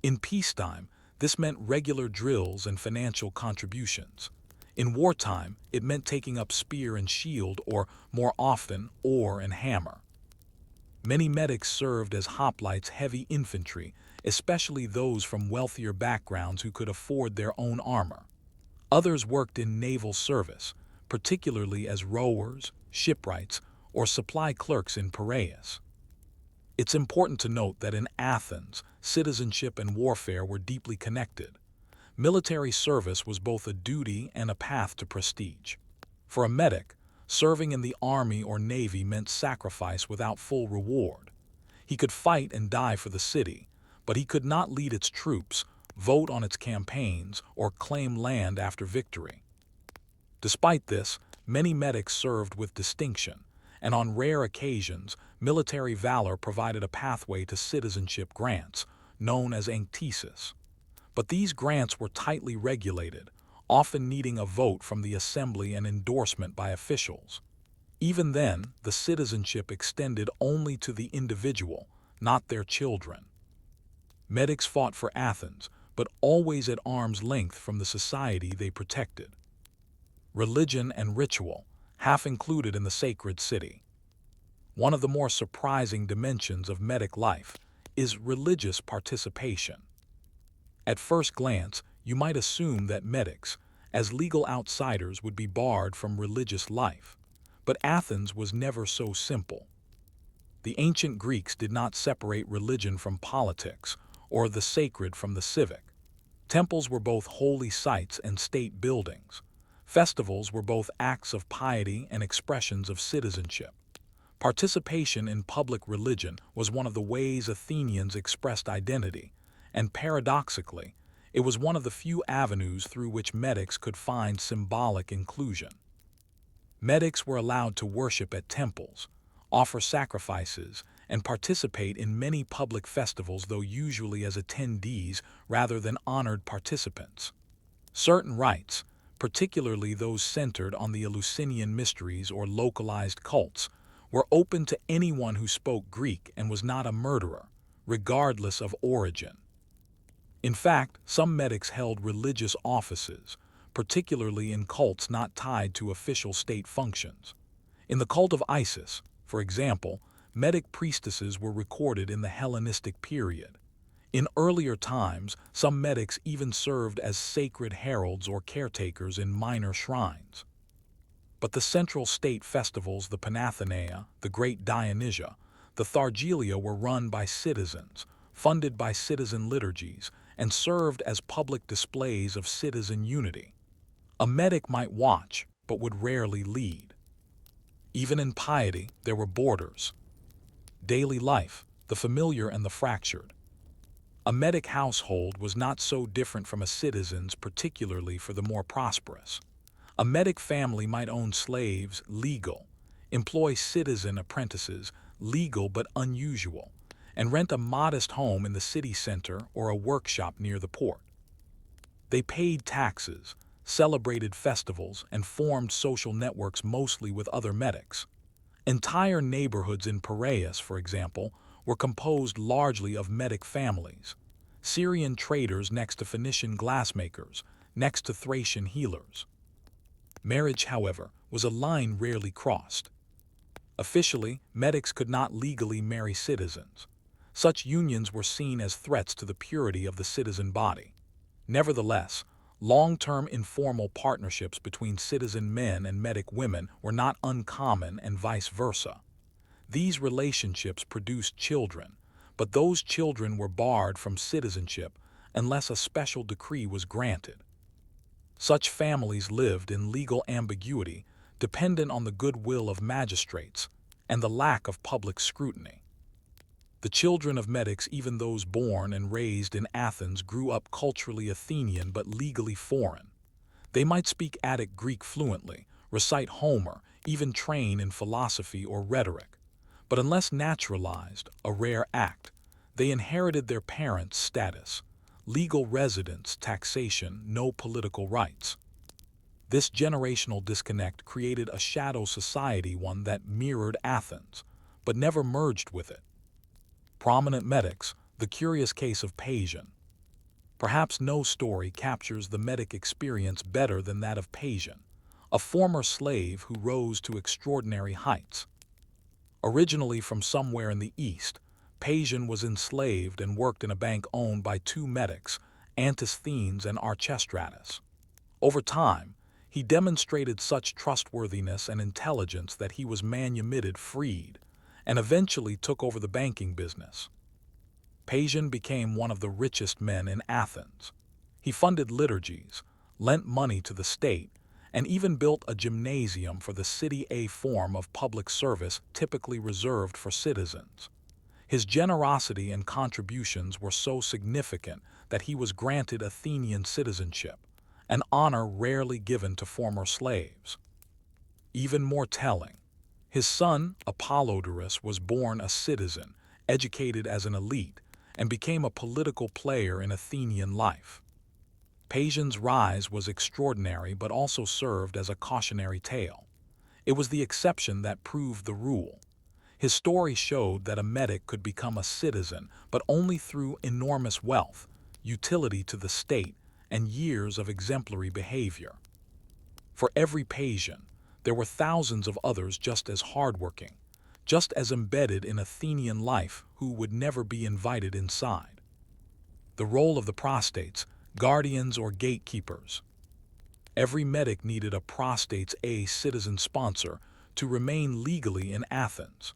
In peacetime, this meant regular drills and financial contributions. In wartime, it meant taking up spear and shield, or, more often, oar and hammer. Many metics served as hoplites, heavy infantry, especially those from wealthier backgrounds who could afford their own armor. Others worked in naval service, particularly as rowers, shipwrights, or supply clerks in Piraeus. It's important to note that in Athens, citizenship and warfare were deeply connected. Military service was both a duty and a path to prestige. For a metic, serving in the army or navy meant sacrifice without full reward. He could fight and die for the city, but he could not lead its troops, vote on its campaigns, or claim land after victory. Despite this, many metics served with distinction, and on rare occasions, military valor provided a pathway to citizenship grants, known as anctesis. But these grants were tightly regulated, often needing a vote from the assembly and endorsement by officials. Even then, the citizenship extended only to the individual, not their children. Metics fought for Athens, but always at arm's length from the society they protected. Religion and ritual, half included in the sacred city. One of the more surprising dimensions of metic life is religious participation. At first glance, you might assume that metics, as legal outsiders, would be barred from religious life. But Athens was never so simple. The ancient Greeks did not separate religion from politics, or the sacred from the civic. Temples were both holy sites and state buildings. Festivals were both acts of piety and expressions of citizenship. Participation in public religion was one of the ways Athenians expressed identity, and paradoxically, it was one of the few avenues through which metics could find symbolic inclusion. Metics were allowed to worship at temples, offer sacrifices, and participate in many public festivals, though usually as attendees rather than honored participants. Certain rites, particularly those centered on the Eleusinian mysteries or localized cults, were open to anyone who spoke Greek and was not a murderer, regardless of origin. In fact, some metics held religious offices, particularly in cults not tied to official state functions. In the cult of Isis, for example, metic priestesses were recorded in the Hellenistic period. In earlier times, some metics even served as sacred heralds or caretakers in minor shrines. But the central state festivals, the Panathenaea, the Great Dionysia, the Thargelia, were run by citizens, funded by citizen liturgies, and served as public displays of citizen unity. A metic might watch, but would rarely lead. Even in piety, there were borders. Daily life, the familiar and the fractured. A metic household was not so different from a citizen's, particularly for the more prosperous. A metic family might own slaves, legal, employ citizen apprentices, legal but unusual, and rent a modest home in the city center or a workshop near the port. They paid taxes, celebrated festivals, and formed social networks mostly with other metics. Entire neighborhoods in Piraeus, for example, were composed largely of metic families. Syrian traders next to Phoenician glassmakers, next to Thracian healers. Marriage, however, was a line rarely crossed. Officially, metics could not legally marry citizens. Such unions were seen as threats to the purity of the citizen body. Nevertheless, long-term informal partnerships between citizen men and metic women were not uncommon, and vice versa. These relationships produced children, but those children were barred from citizenship unless a special decree was granted. Such families lived in legal ambiguity, dependent on the goodwill of magistrates and the lack of public scrutiny. The children of metics, even those born and raised in Athens, grew up culturally Athenian but legally foreign. They might speak Attic Greek fluently, recite Homer, even train in philosophy or rhetoric. But unless naturalized, a rare act, they inherited their parents' status, legal residence, taxation, no political rights. This generational disconnect created a shadow society, one that mirrored Athens, but never merged with it. Prominent metics, the curious case of Paesion. Perhaps no story captures the metic experience better than that of Paesion, a former slave who rose to extraordinary heights. Originally from somewhere in the East, Paesion was enslaved and worked in a bank owned by two metics, Antisthenes and Archestratus. Over time, he demonstrated such trustworthiness and intelligence that he was manumitted, freed, and eventually took over the banking business. Paesion became one of the richest men in Athens. He funded liturgies, lent money to the state, and even built a gymnasium for the city, a form of public service typically reserved for citizens. His generosity and contributions were so significant that he was granted Athenian citizenship, an honor rarely given to former slaves. Even more telling, his son, Apollodorus, was born a citizen, educated as an elite, and became a political player in Athenian life. Paesion's rise was extraordinary but also served as a cautionary tale. It was the exception that proved the rule. His story showed that a metic could become a citizen, but only through enormous wealth, utility to the state, and years of exemplary behavior. For every Paesion, there were thousands of others just as hardworking, just as embedded in Athenian life, who would never be invited inside. The role of the prostates, guardians or gatekeepers. Every metic needed a prostates, a citizen sponsor, to remain legally in Athens.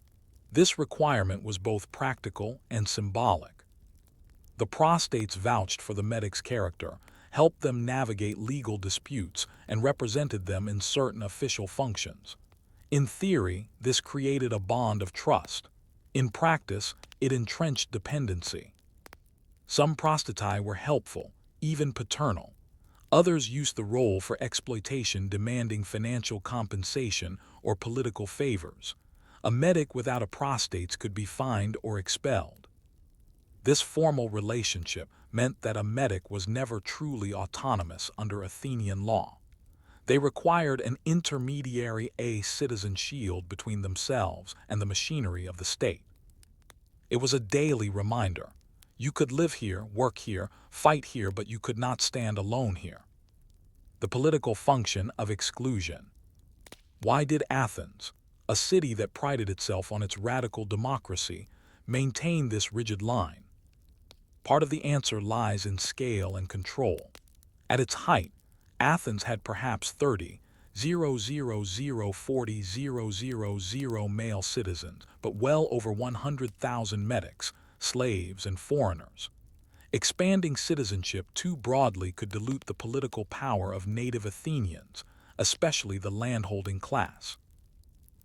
This requirement was both practical and symbolic. The prostates vouched for the metic's character, helped them navigate legal disputes, and represented them in certain official functions. In theory, this created a bond of trust. In practice, it entrenched dependency. Some prostatae were helpful, even paternal. Others used the role for exploitation, demanding financial compensation or political favors. A medic without a prostate could be fined or expelled. This formal relationship meant that a medic was never truly autonomous under Athenian law. They required an intermediary, a citizen shield between themselves and the machinery of the state. It was a daily reminder. You could live here, work here, fight here, but you could not stand alone here. The political function of exclusion. Why did Athens, a city that prided itself on its radical democracy, maintain this rigid line? Part of the answer lies in scale and control. At its height, Athens had perhaps 30,000 male citizens, but well over 100,000 medics, slaves, and foreigners. Expanding citizenship too broadly could dilute the political power of native Athenians, especially the landholding class.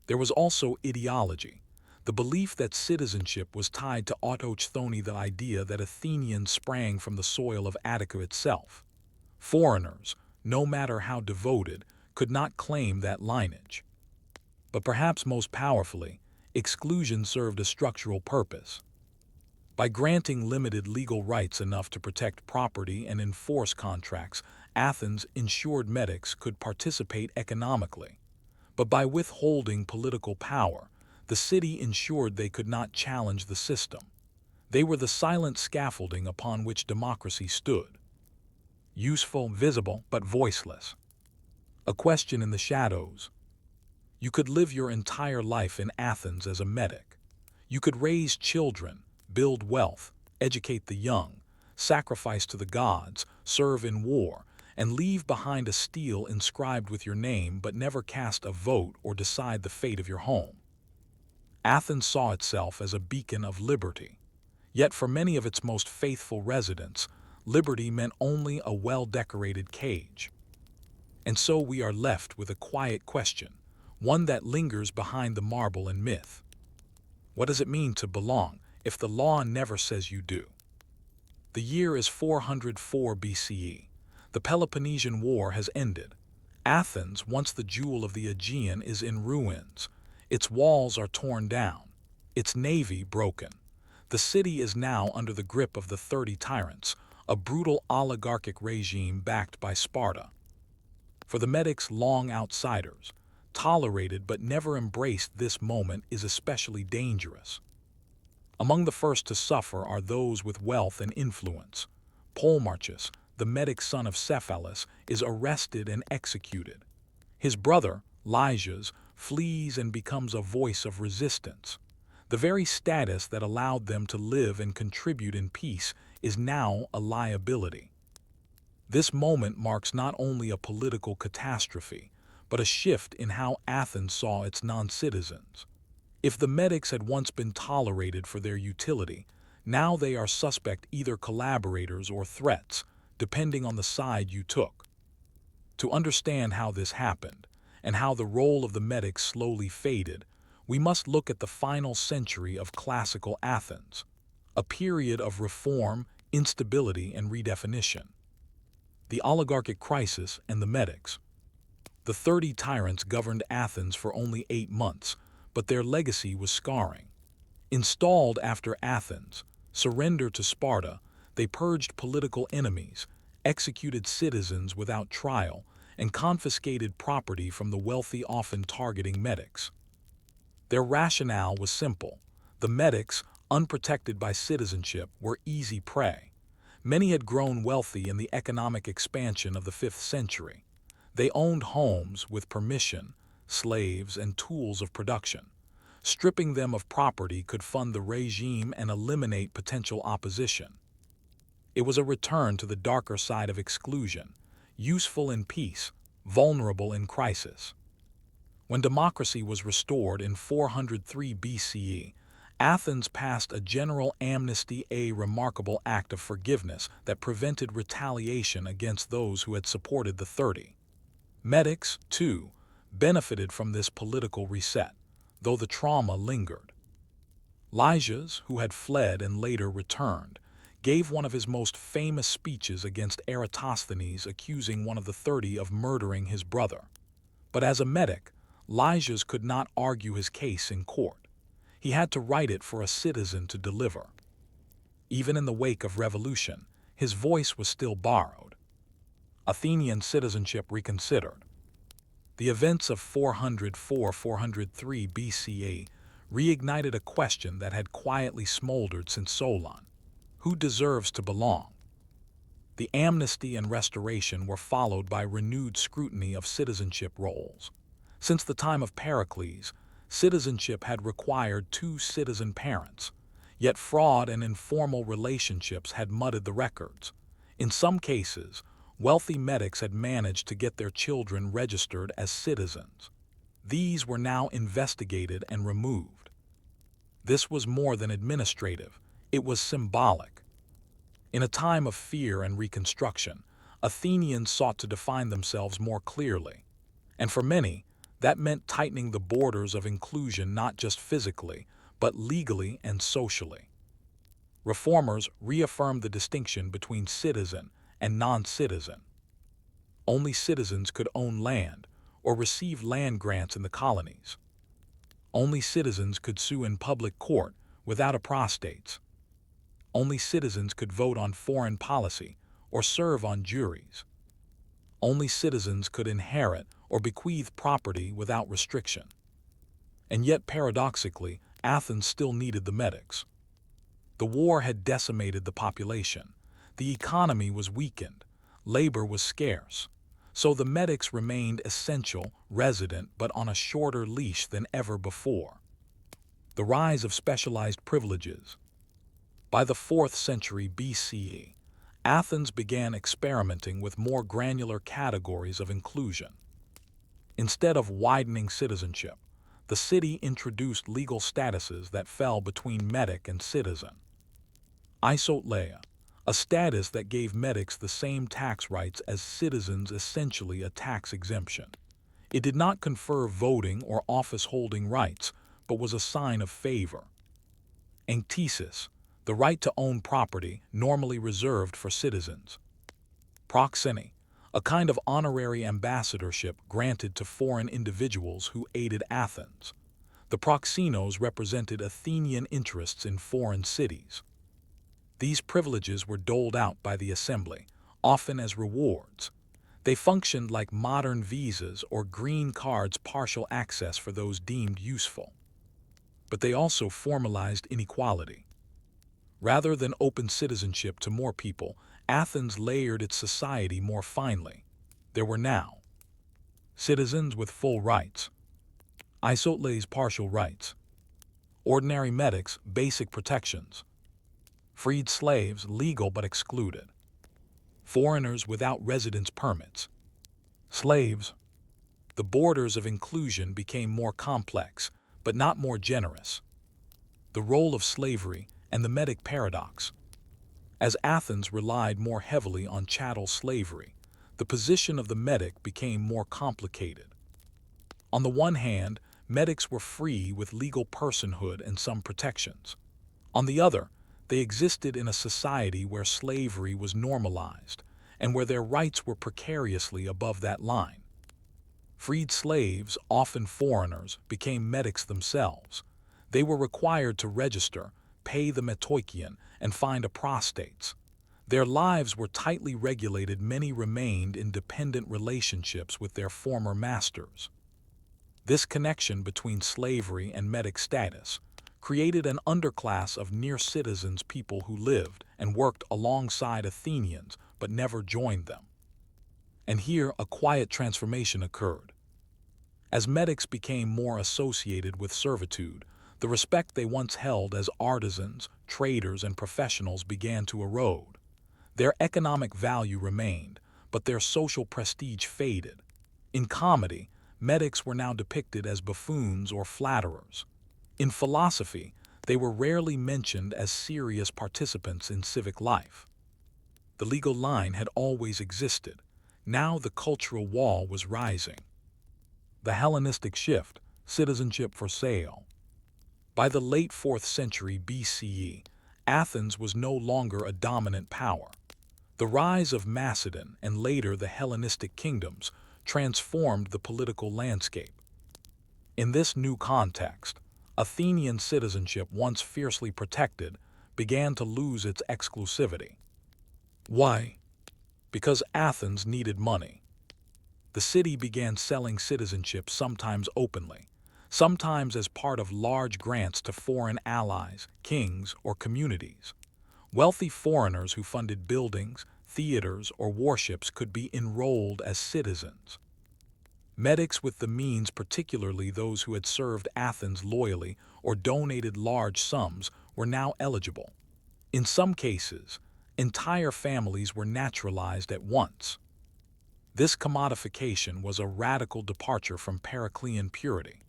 There was also ideology, the belief that citizenship was tied to autochthony, the idea that Athenians sprang from the soil of Attica itself. Foreigners, no matter how devoted, could not claim that lineage. But perhaps most powerfully, exclusion served a structural purpose. By granting limited legal rights enough to protect property and enforce contracts, Athens ensured medics could participate economically. But by withholding political power, the city ensured they could not challenge the system. They were the silent scaffolding upon which democracy stood. Useful, visible, but voiceless. A question in the shadows. You could live your entire life in Athens as a medic. You could raise children, build wealth, educate the young, sacrifice to the gods, serve in war, and leave behind a stele inscribed with your name but never cast a vote or decide the fate of your home. Athens saw itself as a beacon of liberty. Yet for many of its most faithful residents, liberty meant only a well-decorated cage. And so we are left with a quiet question, one that lingers behind the marble and myth. What does it mean to belong if the law never says you do? The year is 404 BCE. The Peloponnesian War has ended. Athens, once the jewel of the Aegean, is in ruins. Its walls are torn down, its navy broken. The city is now under the grip of the 30 tyrants, a brutal oligarchic regime backed by Sparta. For the medics, long outsiders, tolerated but never embraced, this moment is especially dangerous. Among the first to suffer are those with wealth and influence. Polemarchus, the medic son of Cephalus, is arrested and executed. His brother, Lysias, flees and becomes a voice of resistance. The very status that allowed them to live and contribute in peace is now a liability. This moment marks not only a political catastrophe, but a shift in how Athens saw its non-citizens. If the medics had once been tolerated for their utility, now they are suspect, either collaborators or threats, depending on the side you took. To understand how this happened, and how the role of the medics slowly faded, we must look at the final century of classical Athens, a period of reform, instability, and redefinition. The oligarchic crisis and the medics. The 30 tyrants governed Athens for only 8 months, but their legacy was scarring. Installed after Athens' surrender to Sparta, they purged political enemies, executed citizens without trial, and confiscated property from the wealthy, often targeting medics. Their rationale was simple. The medics, unprotected by citizenship, were easy prey. Many had grown wealthy in the economic expansion of the 5th century. They owned homes with permission, slaves, and tools of production. Stripping them of property could fund the regime and eliminate potential opposition. It was a return to the darker side of exclusion, useful in peace, vulnerable in crisis. When democracy was restored in 403 BCE, Athens passed a general amnesty, a remarkable act of forgiveness that prevented retaliation against those who had supported the 30. Medics, too, benefited from this political reset, though the trauma lingered. Lysias, who had fled and later returned, gave one of his most famous speeches against Eratosthenes, accusing one of the 30 of murdering his brother. But as a medic, Lysias could not argue his case in court. He had to write it for a citizen to deliver. Even in the wake of revolution, his voice was still borrowed. Athenian citizenship reconsidered. The events of 404-403 BCE reignited a question that had quietly smoldered since Solon: who deserves to belong? The amnesty and restoration were followed by renewed scrutiny of citizenship roles. Since the time of Pericles, citizenship had required 2 citizen parents, yet fraud and informal relationships had muddied the records. In some cases, wealthy medics had managed to get their children registered as citizens. These were now investigated and removed. This was more than administrative, it was symbolic. In a time of fear and reconstruction, Athenians sought to define themselves more clearly. And for many, that meant tightening the borders of inclusion not just physically, but legally and socially. Reformers reaffirmed the distinction between citizen and non-citizen. Only citizens could own land or receive land grants in the colonies. Only citizens could sue in public court without apostates. Only citizens could vote on foreign policy or serve on juries. Only citizens could inherit or bequeath property without restriction. And yet, paradoxically, Athens still needed the medics. The war had decimated the population. The economy was weakened. Labor was scarce. So the medics remained essential, resident, but on a shorter leash than ever before. The rise of specialized privileges. By the 4th century BCE, Athens began experimenting with more granular categories of inclusion. Instead of widening citizenship, the city introduced legal statuses that fell between medic and citizen. Isotleia, a status that gave medics the same tax rights as citizens, essentially a tax exemption. It did not confer voting or office-holding rights, but was a sign of favor. Enctesis, the right to own property normally reserved for citizens. Proxeny, a kind of honorary ambassadorship granted to foreign individuals who aided Athens. The proxenos represented Athenian interests in foreign cities. These privileges were doled out by the assembly, often as rewards. They functioned like modern visas or green cards, partial access for those deemed useful. But they also formalized inequality. Rather than open citizenship to more people, Athens layered its society more finely. There were now citizens with full rights, isotles partial rights, ordinary medics basic protections, freed slaves legal but excluded, foreigners without residence permits, slaves. The borders of inclusion became more complex, but not more generous. The role of slavery and the medic paradox. As Athens relied more heavily on chattel slavery, the position of the medic became more complicated. On the one hand, medics were free with legal personhood and some protections. On the other, they existed in a society where slavery was normalized and where their rights were precariously above that line. Freed slaves, often foreigners, became medics themselves. They were required to register, pay the metoikion, and find apostates. Their lives were tightly regulated. Many remained in dependent relationships with their former masters. This connection between slavery and medic status created an underclass of near-citizens, people who lived and worked alongside Athenians but never joined them. And here a quiet transformation occurred. As medics became more associated with servitude, the respect they once held as artisans, traders, and professionals began to erode. Their economic value remained, but their social prestige faded. In comedy, medics were now depicted as buffoons or flatterers. In philosophy, They were rarely mentioned as serious participants in civic life. The legal line had always existed. Now the cultural wall was rising. The Hellenistic shift, citizenship for sale. By the late 4th century BCE, Athens was no longer a dominant power. The rise of Macedon and later the Hellenistic kingdoms transformed the political landscape. In this new context, Athenian citizenship, once fiercely protected, began to lose its exclusivity. Why? Because Athens needed money. The city began selling citizenship, sometimes openly, sometimes as part of large grants to foreign allies, kings, or communities. Wealthy foreigners who funded buildings, theaters, or warships could be enrolled as citizens. Medics with the means, particularly those who had served Athens loyally or donated large sums, were now eligible. In some cases, entire families were naturalized at once. This commodification was a radical departure from Periclean purity.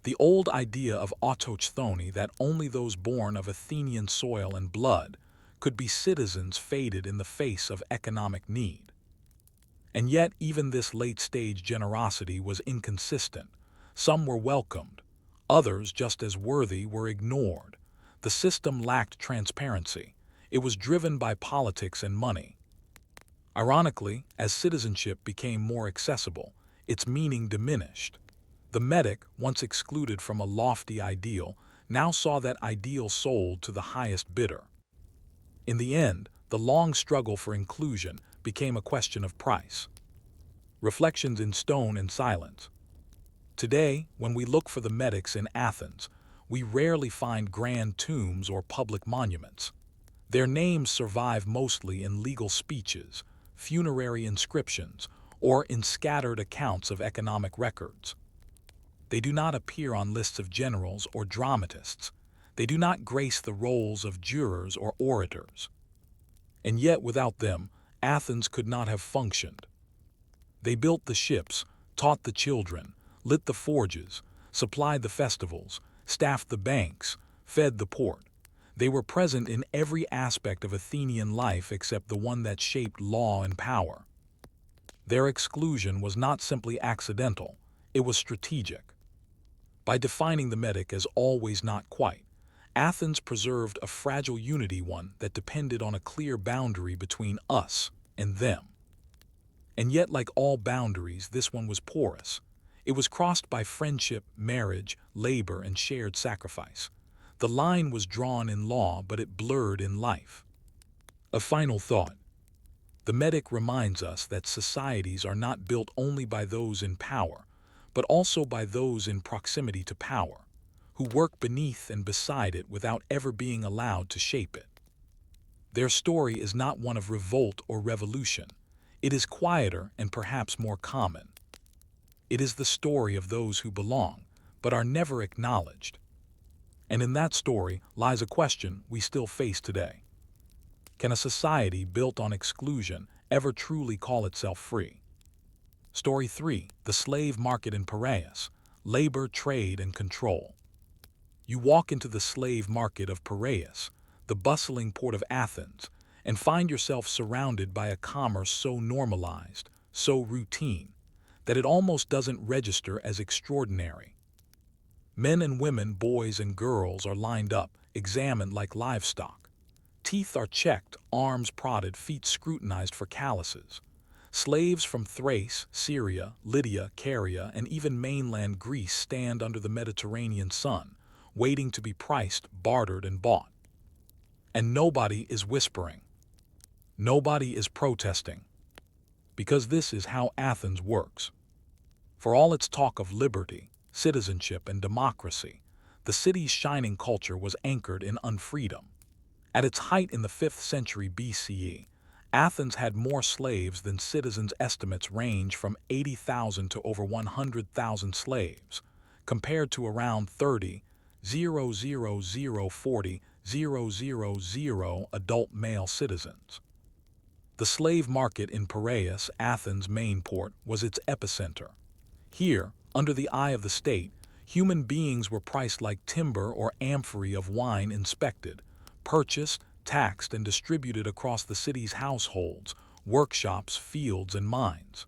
The old idea of autochthony, that only those born of Athenian soil and blood could be citizens, faded in the face of economic need. And yet even this late-stage generosity was inconsistent. Some were welcomed, others, just as worthy, were ignored. The system lacked transparency. It was driven by politics and money. Ironically, as citizenship became more accessible, its meaning diminished. The medic, once excluded from a lofty ideal, now saw that ideal sold to the highest bidder. In the end, the long struggle for inclusion became a question of price. Reflections in Stone and Silence. Today, when we look for the medics in Athens, we rarely find grand tombs or public monuments. Their names survive mostly in legal speeches, funerary inscriptions, or in scattered accounts of economic records. They do not appear on lists of generals or dramatists. They do not grace the roles of jurors or orators. And yet without them, Athens could not have functioned. They built the ships, taught the children, lit the forges, supplied the festivals, staffed the banks, fed the port. They were present in every aspect of Athenian life except the one that shaped law and power. Their exclusion was not simply accidental, it was strategic. By defining the medic as always not quite, Athens preserved a fragile unity, one that depended on a clear boundary between us and them. And yet, like all boundaries, this one was porous. It was crossed by friendship, marriage, labor, and shared sacrifice. The line was drawn in law, but it blurred in life. A final thought. The medic reminds us that societies are not built only by those in power, but also by those in proximity to power, who work beneath and beside it without ever being allowed to shape it. Their story is not one of revolt or revolution. It is quieter and perhaps more common. It is the story of those who belong, but are never acknowledged. And in that story lies a question we still face today. Can a society built on exclusion ever truly call itself free? Story 3. The Slave Market in Piraeus. Labor, Trade, and Control. You walk into the slave market of Piraeus, the bustling port of Athens, and find yourself surrounded by a commerce so normalized, so routine, that it almost doesn't register as extraordinary. Men and women, boys and girls are lined up, examined like livestock. Teeth are checked, arms prodded, feet scrutinized for calluses. Slaves from Thrace, Syria, Lydia, Caria, and even mainland Greece stand under the Mediterranean sun, waiting to be priced, bartered, and bought. And nobody is whispering. Nobody is protesting. Because this is how Athens works. For all its talk of liberty, citizenship, and democracy, the city's shining culture was anchored in unfreedom. At its height in the 5th century BCE, Athens had more slaves than citizens. Estimates range from 80,000 to over 100,000 slaves, compared to around 30,000 adult male citizens. The slave market in Piraeus, Athens' main port, was its epicenter. Here, under the eye of the state, Human beings were priced like timber or amphorae of wine inspected, purchased, taxed, and distributed across the city's households, workshops, fields, and mines.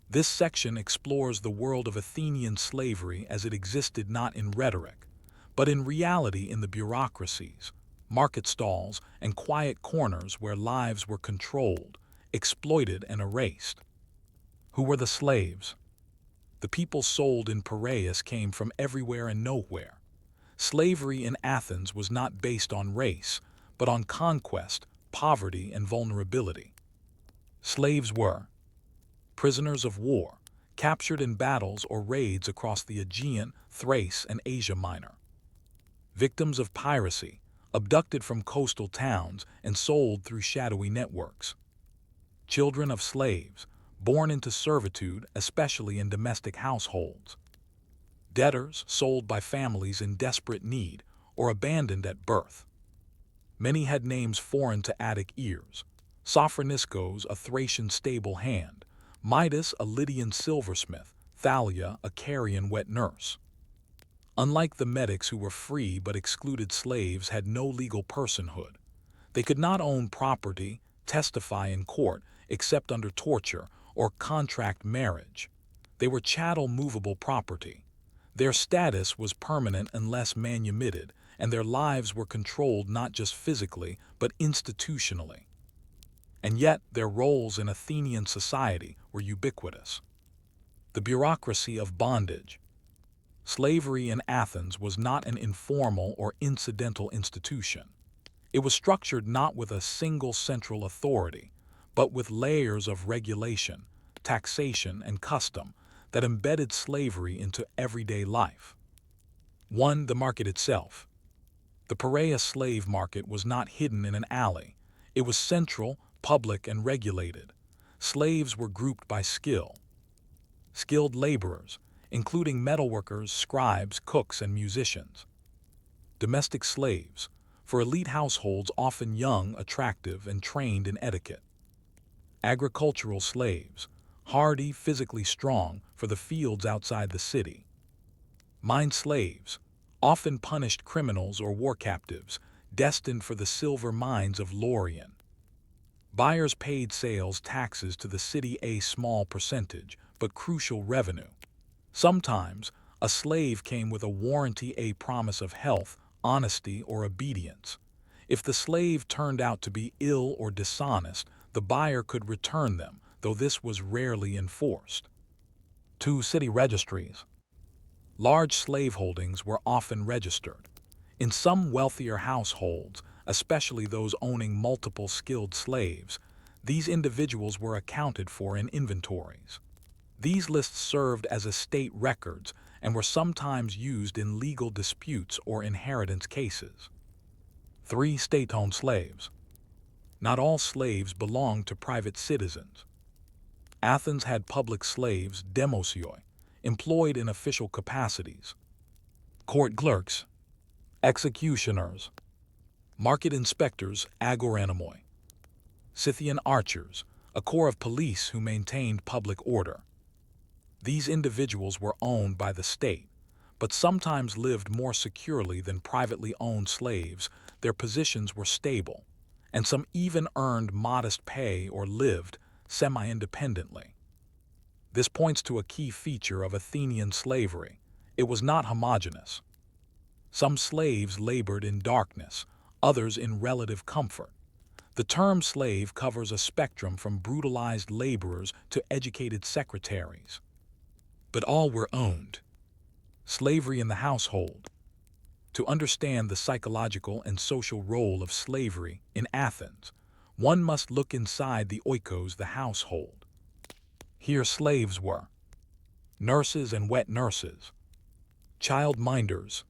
This section explores the world of Athenian slavery as it existed not in rhetoric, but in reality in the bureaucracies, market stalls, and quiet corners where lives were controlled, exploited, and erased. Who were the slaves? The people sold in Piraeus came from everywhere and nowhere. Slavery in Athens was not based on race, but on conquest, poverty, and vulnerability. Slaves were prisoners of war, captured in battles or raids across the Aegean, Thrace, and Asia Minor. Victims of piracy, abducted from coastal towns and sold through shadowy networks. Children of slaves, born into servitude, especially in domestic households. Debtors sold by families in desperate need or abandoned at birth. Many had names foreign to Attic ears: Sophroniscos, a Thracian stable hand; Midas, a Lydian silversmith; Thalia, a Carian wet nurse. Unlike the medics, who were free but excluded slaves, had no legal personhood. They could not own property, testify in court, except under torture, or contract marriage. They were chattel movable property. Their status was permanent unless manumitted, and their lives were controlled not just physically, but institutionally. And yet their roles in Athenian society were ubiquitous. The bureaucracy of bondage. Slavery in Athens was not an informal or incidental institution. It was structured not with a single central authority, but with layers of regulation, taxation, and custom that embedded slavery into everyday life. 1. The market itself. The Piraeus slave market was not hidden in an alley. It was central, public, and regulated. Slaves were grouped by skill. Skilled laborers, including metalworkers, scribes, cooks, and musicians. Domestic slaves, for elite households often young, attractive, and trained in etiquette. Agricultural slaves, hardy, physically strong, for the fields outside the city. Mine slaves, often punished criminals or war captives, destined for the silver mines of Laurion. Buyers paid sales taxes to the city, a small percentage, but crucial revenue. Sometimes, a slave came with a warranty, a promise of health, honesty, or obedience. If the slave turned out to be ill or dishonest, the buyer could return them, though this was rarely enforced. 2. City registries. Large slaveholdings were often registered. In some wealthier households, especially those owning multiple skilled slaves, these individuals were accounted for in inventories. These lists served as estate records and were sometimes used in legal disputes or inheritance cases. 3. State-owned slaves. Not all slaves belonged to private citizens. Athens had public slaves, demosioi, employed in official capacities. Court clerks, executioners, market inspectors, agoranomoi. Scythian archers, a corps of police who maintained public order. These individuals were owned by the state, but sometimes lived more securely than privately owned slaves. Their positions were stable, and some even earned modest pay or lived semi-independently. This points to a key feature of Athenian slavery: it was not homogeneous. Some slaves labored in darkness, others in relative comfort. The term slave covers a spectrum from brutalized laborers to educated secretaries. But all were owned. Slavery in the household. To understand the psychological and social role of slavery in Athens, one must look inside the oikos, the household. Here slaves were: nurses and wet nurses, child minders,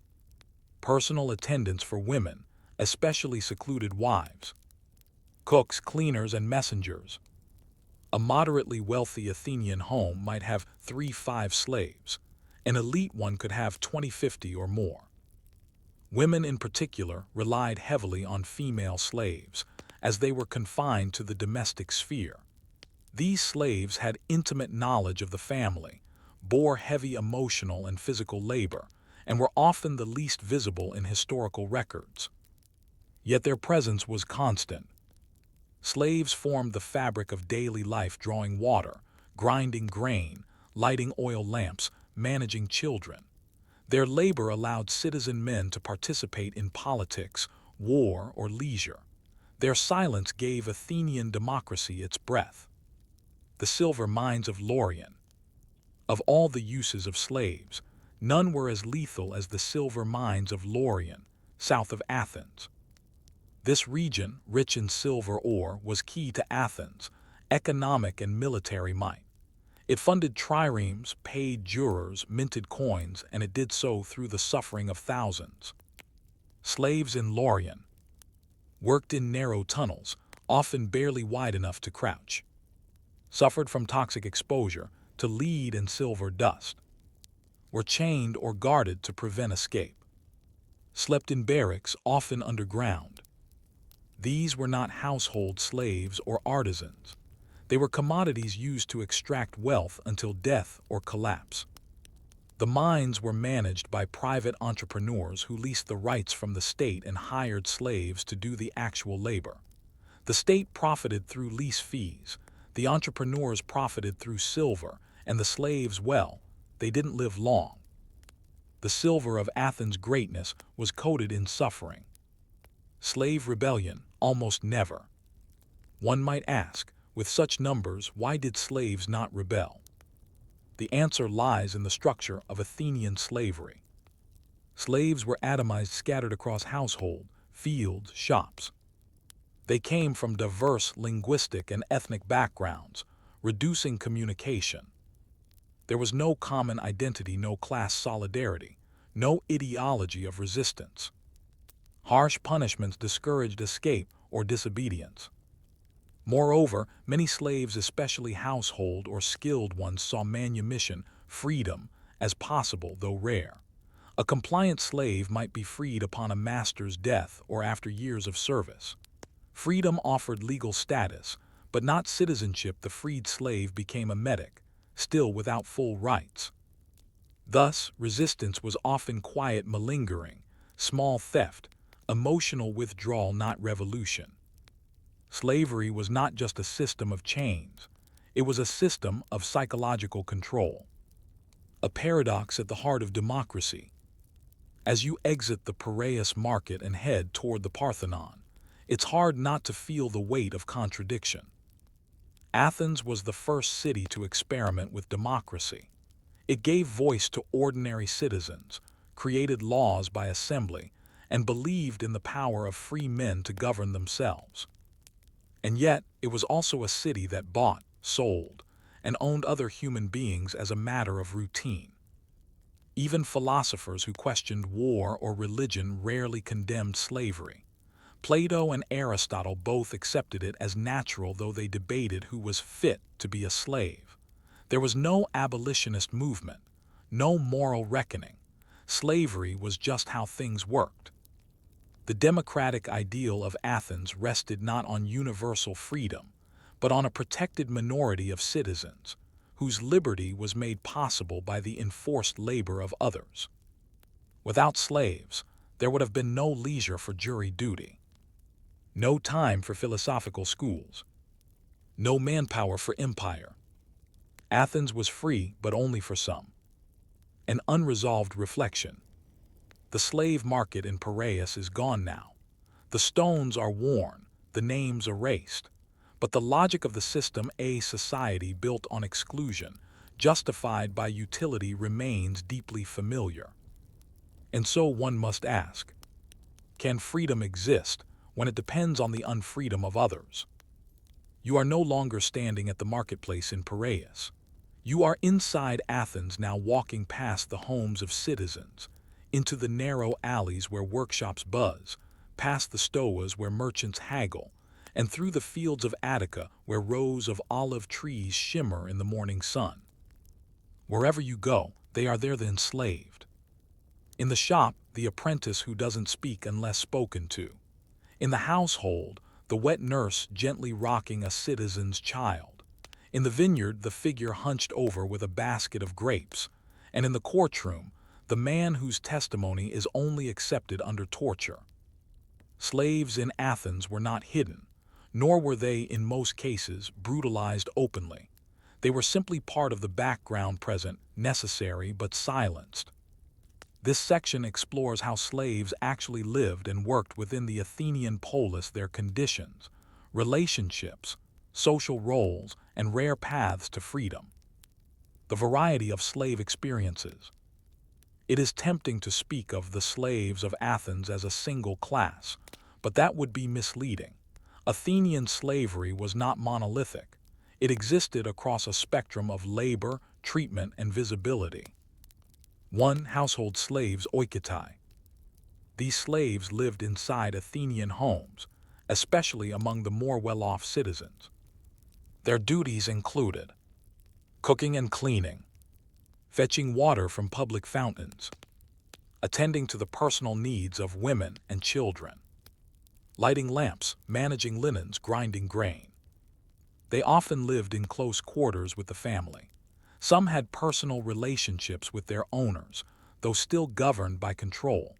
personal attendants for women, especially secluded wives, cooks, cleaners, and messengers. A moderately wealthy Athenian home might have 3-5 slaves. An elite one could have 20-50 or more. Women in particular relied heavily on female slaves, as they were confined to the domestic sphere. These slaves had intimate knowledge of the family, bore heavy emotional and physical labor, and were often the least visible in historical records. Yet their presence was constant. Slaves formed the fabric of daily life, drawing water, grinding grain, lighting oil lamps, managing children. Their labor allowed citizen men to participate in politics, war, or leisure. Their silence gave Athenian democracy its breath. The silver mines of Laurion. Of all the uses of slaves, none were as lethal as the silver mines of Laurion, south of Athens. This region, rich in silver ore, was key to Athens' economic and military might. It funded triremes, paid jurors, minted coins, and it did so through the suffering of thousands. Slaves in Laurion worked in narrow tunnels, often barely wide enough to crouch, suffered from toxic exposure to lead and silver dust, were chained or guarded to prevent escape, slept in barracks, often underground. These were not household slaves or artisans. They were commodities used to extract wealth until death or collapse. The mines were managed by private entrepreneurs who leased the rights from the state and hired slaves to do the actual labor. The state profited through lease fees, the entrepreneurs profited through silver, and the slaves, well, they didn't live long. The silver of Athens' greatness was coated in suffering. Slave rebellion, almost never. One might ask, with such numbers, why did slaves not rebel? The answer lies in the structure of Athenian slavery. Slaves were atomized, scattered across household, fields, shops. They came from diverse linguistic and ethnic backgrounds, reducing communication. There was no common identity, no class solidarity, no ideology of resistance. Harsh punishments discouraged escape or disobedience. Moreover, many slaves, especially household or skilled ones, saw manumission, freedom, as possible, though rare. A compliant slave might be freed upon a master's death or after years of service. Freedom offered legal status, but not citizenship. The freed slave became a metic, still without full rights. Thus, resistance was often quiet malingering, small theft, emotional withdrawal, not revolution. Slavery was not just a system of chains, it was a system of psychological control. A paradox at the heart of democracy. As you exit the Piraeus market and head toward the Parthenon, it's hard not to feel the weight of contradiction. Athens was the first city to experiment with democracy. It gave voice to ordinary citizens, created laws by assembly, and believed in the power of free men to govern themselves. And yet, it was also a city that bought, sold, and owned other human beings as a matter of routine. Even philosophers who questioned war or religion rarely condemned slavery. Plato and Aristotle both accepted it as natural, though they debated who was fit to be a slave. There was no abolitionist movement, no moral reckoning. Slavery was just how things worked. The democratic ideal of Athens rested not on universal freedom, but on a protected minority of citizens, whose liberty was made possible by the enforced labor of others. Without slaves, there would have been no leisure for jury duty, no time for philosophical schools, no manpower for empire. Athens was free, but only for some. An unresolved reflection. The slave market in Piraeus is gone now. The stones are worn, the names erased. But the logic of the system, a society built on exclusion, justified by utility, remains deeply familiar. And so one must ask, can freedom exist when it depends on the unfreedom of others? You are no longer standing at the marketplace in Piraeus. You are inside Athens now, walking past the homes of citizens, into the narrow alleys where workshops buzz, past the stoas where merchants haggle, and through the fields of Attica where rows of olive trees shimmer in the morning sun. Wherever you go, they are there, the enslaved. In the shop, the apprentice who doesn't speak unless spoken to. In the household, the wet nurse gently rocking a citizen's child. In the vineyard, the figure hunched over with a basket of grapes, and in the courtroom, the man whose testimony is only accepted under torture. Slaves in Athens were not hidden, nor were they, in most cases, brutalized openly. They were simply part of the background present, necessary but silenced. This section explores how slaves actually lived and worked within the Athenian polis, their conditions, relationships, social roles, and rare paths to freedom. The variety of slave experiences. It is tempting to speak of the slaves of Athens as a single class, but that would be misleading. Athenian slavery was not monolithic. It existed across a spectrum of labor, treatment, and visibility. 1. Household slaves, oikotai. These slaves lived inside Athenian homes, especially among the more well-off citizens. Their duties included cooking and cleaning, fetching water from public fountains, attending to the personal needs of women and children, lighting lamps, managing linens, grinding grain. They often lived in close quarters with the family. Some had personal relationships with their owners, though still governed by control.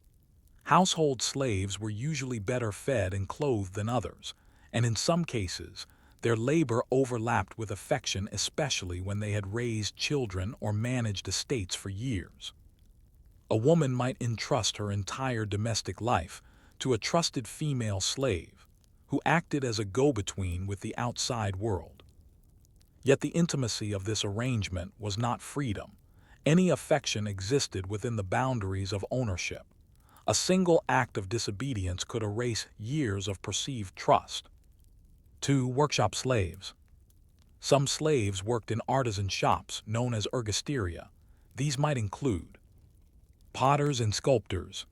Household slaves were usually better fed and clothed than others, and in some cases, their labor overlapped with affection, especially when they had raised children or managed estates for years. A woman might entrust her entire domestic life to a trusted female slave, who acted as a go-between with the outside world. Yet the intimacy of this arrangement was not freedom. Any affection existed within the boundaries of ownership. A single act of disobedience could erase years of perceived trust. 2. Workshop slaves. Some slaves worked in artisan shops known as ergasteria. These might include potters and sculptors,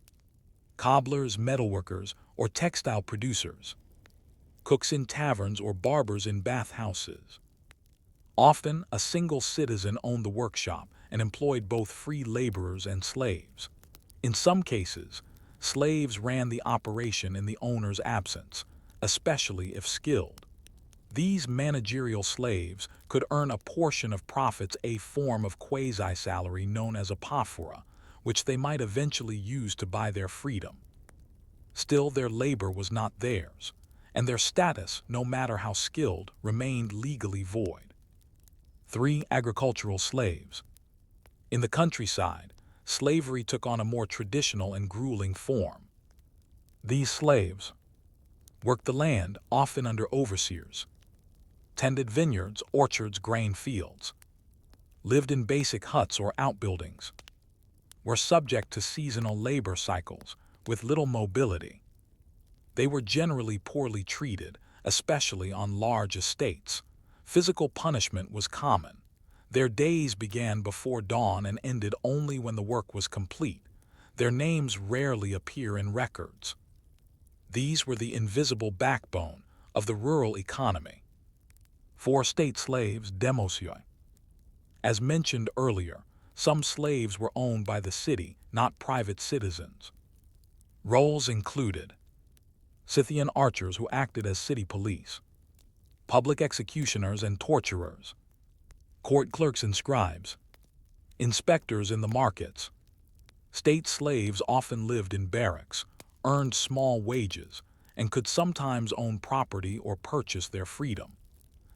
cobblers, metalworkers, or textile producers, cooks in taverns or barbers in bathhouses. Often, a single citizen owned the workshop and employed both free laborers and slaves. In some cases, slaves ran the operation in the owner's absence, especially if skilled. These managerial slaves could earn a portion of profits, a form of quasi-salary known as apophora, which they might eventually use to buy their freedom. Still, their labor was not theirs, and their status, no matter how skilled, remained legally void. 3. Agricultural slaves. In the countryside, slavery took on a more traditional and grueling form. These slaves worked the land, often under overseers, tended vineyards, orchards, grain fields, lived in basic huts or outbuildings, were subject to seasonal labor cycles with little mobility. They were generally poorly treated, especially on large estates. Physical punishment was common. Their days began before dawn and ended only when the work was complete. Their names rarely appear in records. These were the invisible backbone of the rural economy. 4. State slaves, demosioi. As mentioned earlier, some slaves were owned by the city, not private citizens. Roles included Scythian archers who acted as city police, public executioners and torturers, court clerks and scribes, inspectors in the markets. State slaves often lived in barracks, earned small wages, and could sometimes own property or purchase their freedom.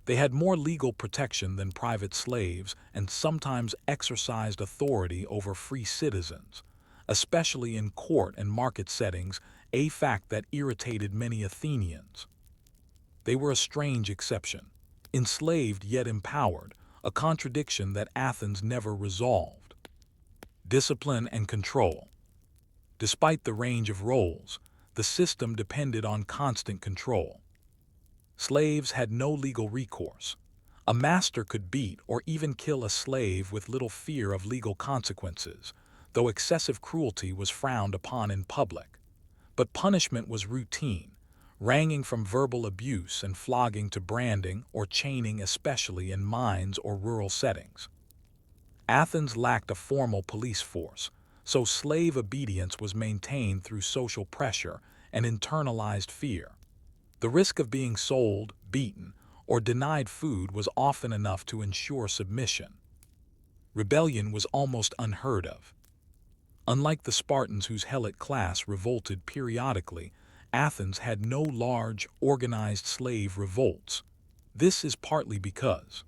They had more legal protection than private slaves and sometimes exercised authority over free citizens, especially in court and market settings, a fact that irritated many Athenians. They were a strange exception, enslaved yet empowered, a contradiction that Athens never resolved. Discipline and control. Despite the range of roles, the system depended on constant control. Slaves had no legal recourse. A master could beat or even kill a slave with little fear of legal consequences, though excessive cruelty was frowned upon in public. But punishment was routine, ranging from verbal abuse and flogging to branding or chaining, especially in mines or rural settings. Athens lacked a formal police force, so slave obedience was maintained through social pressure and internalized fear. The risk of being sold, beaten, or denied food was often enough to ensure submission. Rebellion was almost unheard of. Unlike the Spartans whose helot class revolted periodically, Athens had no large, organized slave revolts. This is partly because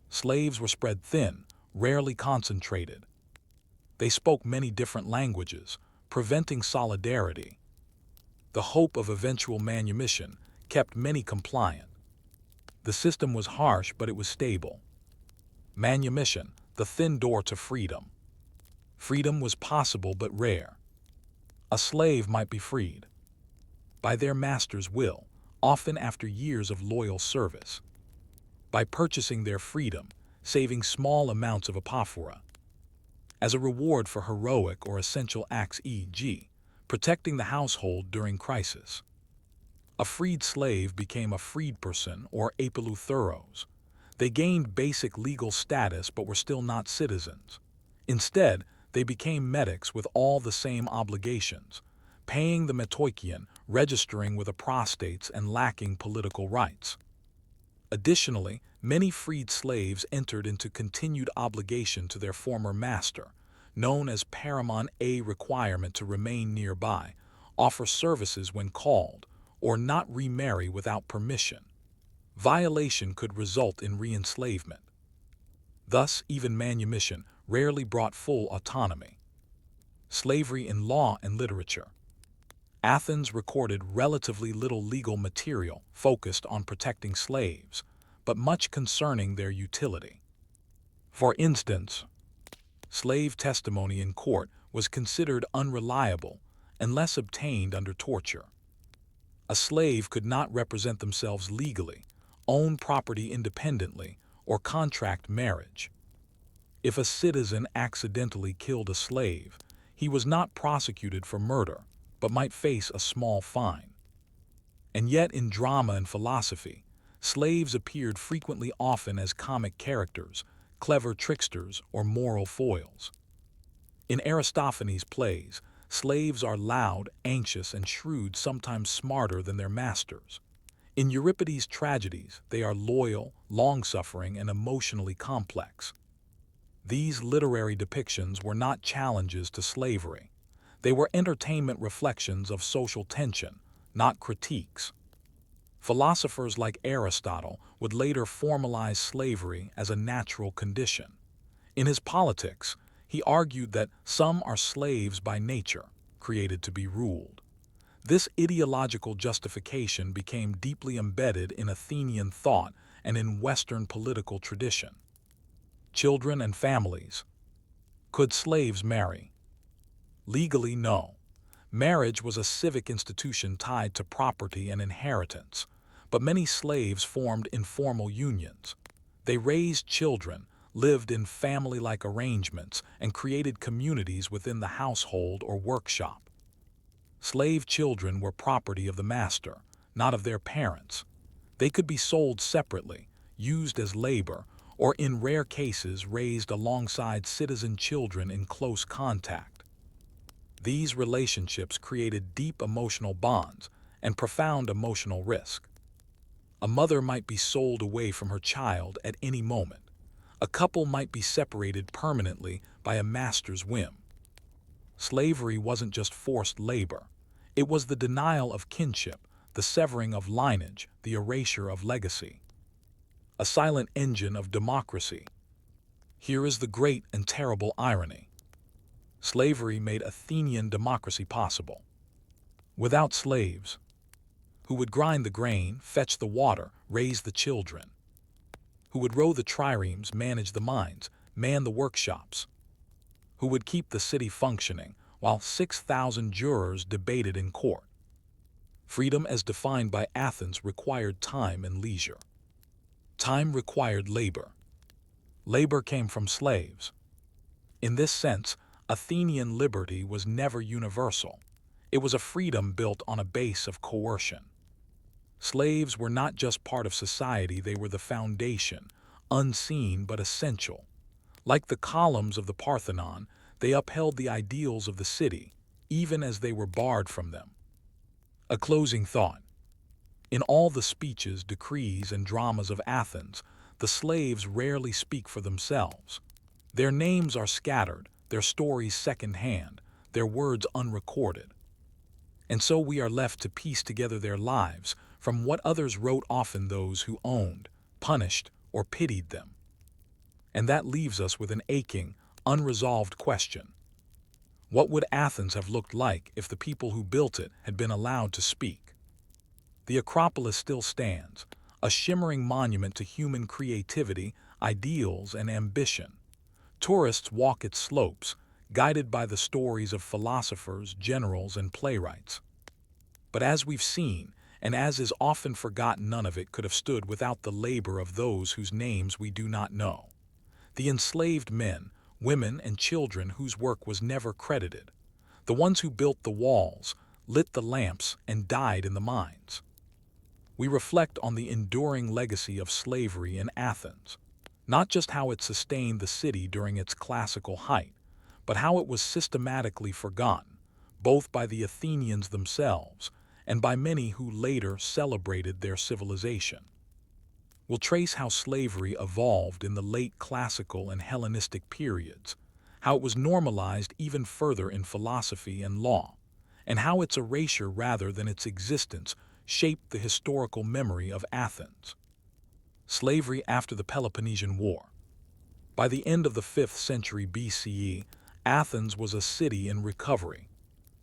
slaves were spread thin, rarely concentrated. They spoke many different languages, preventing solidarity. The hope of eventual manumission kept many compliant. The system was harsh, but it was stable. Manumission, the thin door to freedom. Freedom was possible but rare. A slave might be freed by their master's will, often after years of loyal service. By purchasing their freedom, saving small amounts of apophora. As a reward for heroic or essential acts, e.g., protecting the household during crisis. A freed slave became a freedperson or apeleutheros. They gained basic legal status but were still not citizens. Instead, they became metics with all the same obligations, paying the metoikion, registering with apostates, and lacking political rights. Additionally, many freed slaves entered into continued obligation to their former master, known as paramon, a requirement to remain nearby, offer services when called, or not remarry without permission. Violation could result in re-enslavement. Thus, even manumission rarely brought full autonomy. Slavery in law and literature. Athens recorded relatively little legal material focused on protecting slaves, but much concerning their utility. For instance, slave testimony in court was considered unreliable unless obtained under torture. A slave could not represent themselves legally, own property independently, or contract marriage. If a citizen accidentally killed a slave, he was not prosecuted for murder, but might face a small fine. And yet in drama and philosophy, slaves appeared frequently, often as comic characters, clever tricksters, or moral foils. In Aristophanes' plays, slaves are loud, anxious, and shrewd, sometimes smarter than their masters. In Euripides' tragedies, they are loyal, long-suffering, and emotionally complex. These literary depictions were not challenges to slavery. They were entertainment reflections of social tension, not critiques. Philosophers like Aristotle would later formalize slavery as a natural condition. In his Politics, he argued that some are slaves by nature, created to be ruled. This ideological justification became deeply embedded in Athenian thought and in Western political tradition. Children and families. Could slaves marry? Legally, no. Marriage was a civic institution tied to property and inheritance, but many slaves formed informal unions. They raised children, lived in family-like arrangements, and created communities within the household or workshop. Slave children were property of the master, not of their parents. They could be sold separately, used as labor, or in rare cases raised alongside citizen children in close contact. These relationships created deep emotional bonds and profound emotional risk. A mother might be sold away from her child at any moment. A couple might be separated permanently by a master's whim. Slavery wasn't just forced labor. It was the denial of kinship, the severing of lineage, the erasure of legacy. A silent engine of democracy. Here is the great and terrible irony. Slavery made Athenian democracy possible. Without slaves, who would grind the grain, fetch the water, raise the children? Who would row the triremes, manage the mines, man the workshops? Who would keep the city functioning while 6,000 jurors debated in court? Freedom as defined by Athens required time and leisure. Time required labor. Labor came from slaves. In this sense, Athenian liberty was never universal. It was a freedom built on a base of coercion. Slaves were not just part of society, they were the foundation, unseen but essential. Like the columns of the Parthenon, they upheld the ideals of the city, even as they were barred from them. A closing thought. In all the speeches, decrees, and dramas of Athens, the slaves rarely speak for themselves. Their names are scattered, their stories second-hand, their words unrecorded. And so we are left to piece together their lives from what others wrote, often those who owned, punished, or pitied them. And that leaves us with an aching, unresolved question. What would Athens have looked like if the people who built it had been allowed to speak? The Acropolis still stands, a shimmering monument to human creativity, ideals, and ambition. Tourists walk its slopes, guided by the stories of philosophers, generals, and playwrights. But as we've seen, and as is often forgotten, none of it could have stood without the labor of those whose names we do not know. The enslaved men, women, and children whose work was never credited. The ones who built the walls, lit the lamps, and died in the mines. We reflect on the enduring legacy of slavery in Athens, not just how it sustained the city during its classical height, but how it was systematically forgotten, both by the Athenians themselves and by many who later celebrated their civilization. We'll trace how slavery evolved in the late classical and Hellenistic periods, how it was normalized even further in philosophy and law, and how its erasure rather than its existence shaped the historical memory of Athens. Slavery after the Peloponnesian War. By the end of the 5th century BCE, Athens was a city in recovery.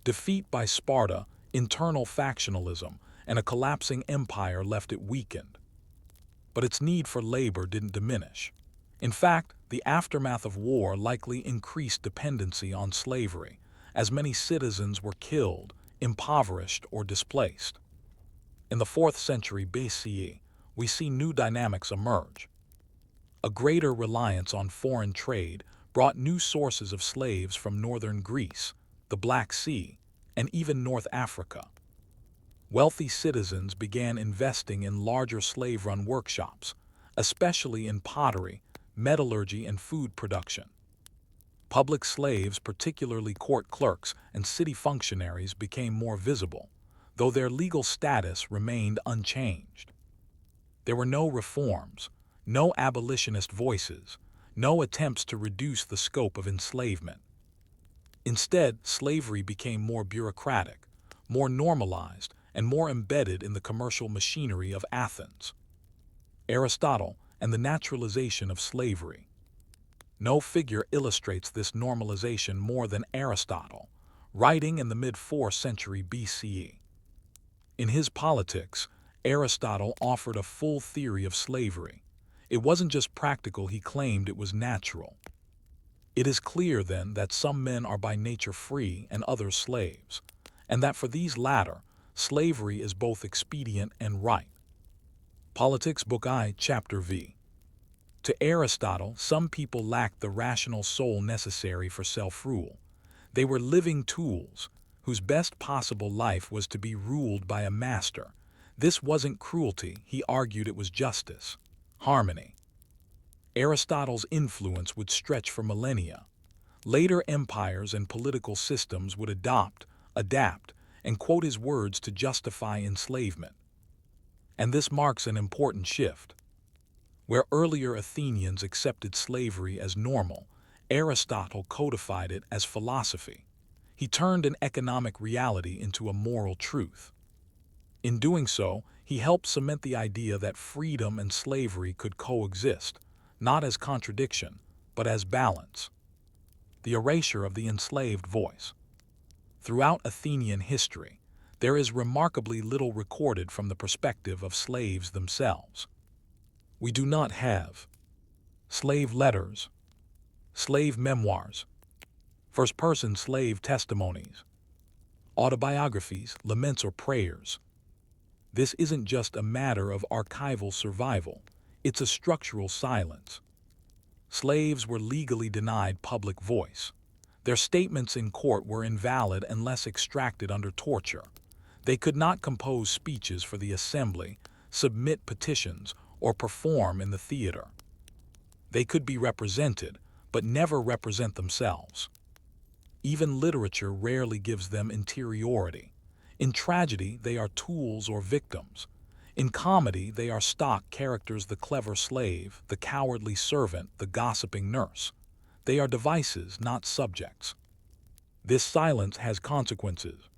Defeat by Sparta, internal factionalism, and a collapsing empire left it weakened. But its need for labor didn't diminish. In fact, the aftermath of war likely increased dependency on slavery, as many citizens were killed, impoverished, or displaced. In the 4th century BCE, we see new dynamics emerge. A greater reliance on foreign trade brought new sources of slaves from northern Greece, the Black Sea, and even North Africa. Wealthy citizens began investing in larger slave-run workshops, especially in pottery, metallurgy, and food production. Public slaves, particularly court clerks and city functionaries, became more visible, though their legal status remained unchanged. There were no reforms, no abolitionist voices, no attempts to reduce the scope of enslavement. Instead, slavery became more bureaucratic, more normalized, and more embedded in the commercial machinery of Athens. Aristotle and the naturalization of slavery. No figure illustrates this normalization more than Aristotle, writing in the mid-4th century BCE. In his Politics, Aristotle offered a full theory of slavery. It wasn't just practical, he claimed it was natural. It is clear, then, that some men are by nature free and others slaves, and that for these latter, slavery is both expedient and right. Politics, Book I, Chapter V. To Aristotle, some people lacked the rational soul necessary for self-rule. They were living tools, whose best possible life was to be ruled by a master. This wasn't cruelty, he argued, it was justice, harmony. Aristotle's influence would stretch for millennia. Later empires and political systems would adapt, and quote his words to justify enslavement. And this marks an important shift. Where earlier Athenians accepted slavery as normal, Aristotle codified it as philosophy. He turned an economic reality into a moral truth. In doing so, he helped cement the idea that freedom and slavery could coexist, not as contradiction, but as balance. The erasure of the enslaved voice. Throughout Athenian history, there is remarkably little recorded from the perspective of slaves themselves. We do not have slave letters, slave memoirs, first-person slave testimonies, autobiographies, laments, or prayers. This isn't just a matter of archival survival, it's a structural silence. Slaves were legally denied public voice. Their statements in court were invalid unless extracted under torture. They could not compose speeches for the assembly, submit petitions, or perform in the theater. They could be represented, but never represent themselves. Even literature rarely gives them interiority. In tragedy, they are tools or victims. In comedy, they are stock characters: the clever slave, the cowardly servant, the gossiping nurse. They are devices, not subjects. This silence has consequences,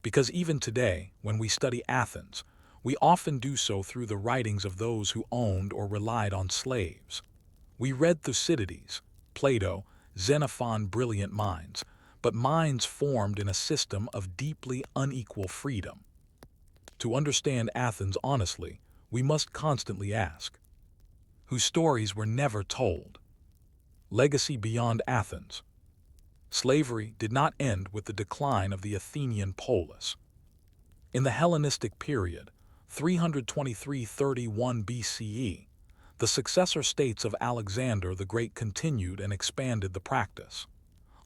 because even today, when we study Athens, we often do so through the writings of those who owned or relied on slaves. We read Thucydides, Plato, Xenophon, brilliant minds, but minds formed in a system of deeply unequal freedom. To understand Athens honestly, we must constantly ask, whose stories were never told? Legacy beyond Athens. Slavery did not end with the decline of the Athenian polis. In the Hellenistic period, 323–31 BCE, the successor states of Alexander the Great continued and expanded the practice.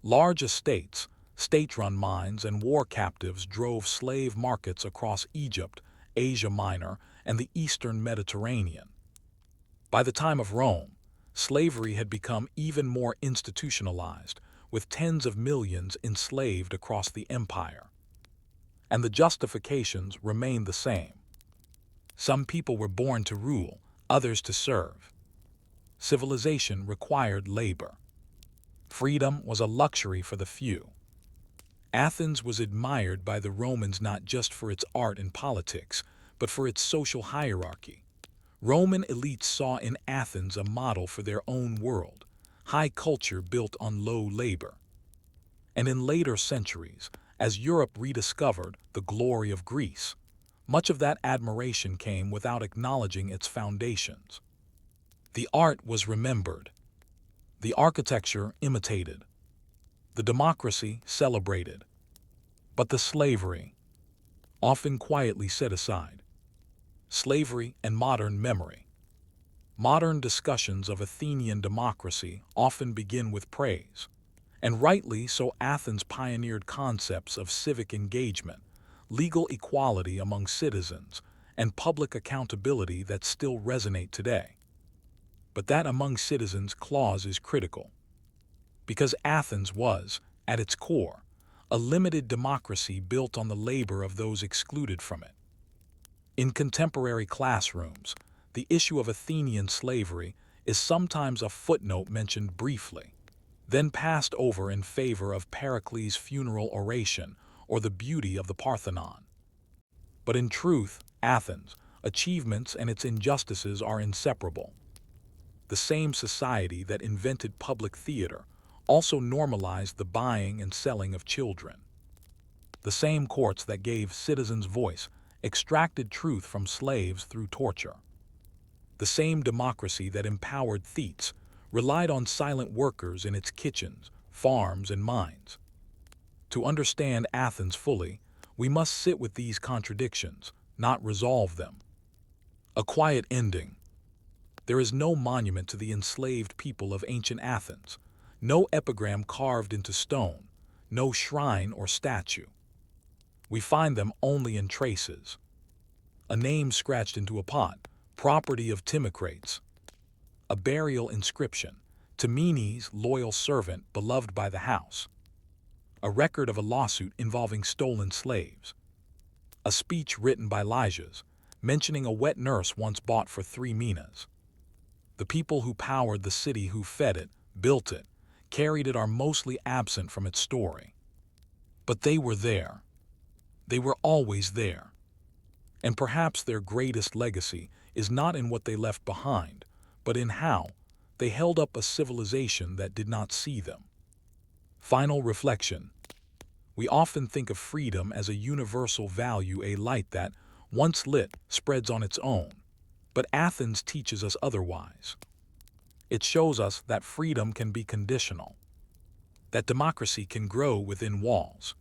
Large estates, state-run mines, and war captives drove slave markets across Egypt, Asia Minor, and the eastern Mediterranean. By the time of Rome, slavery had become even more institutionalized, with tens of millions enslaved across the empire. And the justifications remained the same. Some people were born to rule, others to serve. Civilization required labor. Freedom was a luxury for the few. Athens was admired by the Romans not just for its art and politics, but for its social hierarchy. Roman elites saw in Athens a model for their own world, high culture built on low labor. And in later centuries, as Europe rediscovered the glory of Greece, much of that admiration came without acknowledging its foundations. The art was remembered, the architecture imitated, the democracy celebrated, but the slavery, often quietly set aside. Slavery and modern memory. Modern discussions of Athenian democracy often begin with praise, and rightly so. Athens pioneered concepts of civic engagement, legal equality among citizens, and public accountability that still resonate today. But that "among citizens" clause is critical, because Athens was, at its core, a limited democracy built on the labor of those excluded from it. In contemporary classrooms, the issue of Athenian slavery is sometimes a footnote mentioned briefly, then passed over in favor of Pericles' funeral oration or the beauty of the Parthenon. But in truth, Athens' achievements and its injustices are inseparable. The same society that invented public theater also normalized the buying and selling of children. The same courts that gave citizens voice extracted truth from slaves through torture. The same democracy that empowered thetes relied on silent workers in its kitchens, farms, and mines. To understand Athens fully, we must sit with these contradictions, not resolve them. A quiet ending. There is no monument to the enslaved people of ancient Athens, no epigram carved into stone, no shrine or statue. We find them only in traces. A name scratched into a pot, property of Timocrates. A burial inscription, Timines, loyal servant, beloved by the house. A record of a lawsuit involving stolen slaves. A speech written by Lysias, mentioning a wet nurse once bought for 3 minas. The people who powered the city, who fed it, built it, carried it, are mostly absent from its story. But they were there. They were always there. And perhaps their greatest legacy is not in what they left behind, but in how they held up a civilization that did not see them. Final reflection. We often think of freedom as a universal value, a light that, once lit, spreads on its own. But Athens teaches us otherwise. It shows us that freedom can be conditional, that democracy can grow within walls,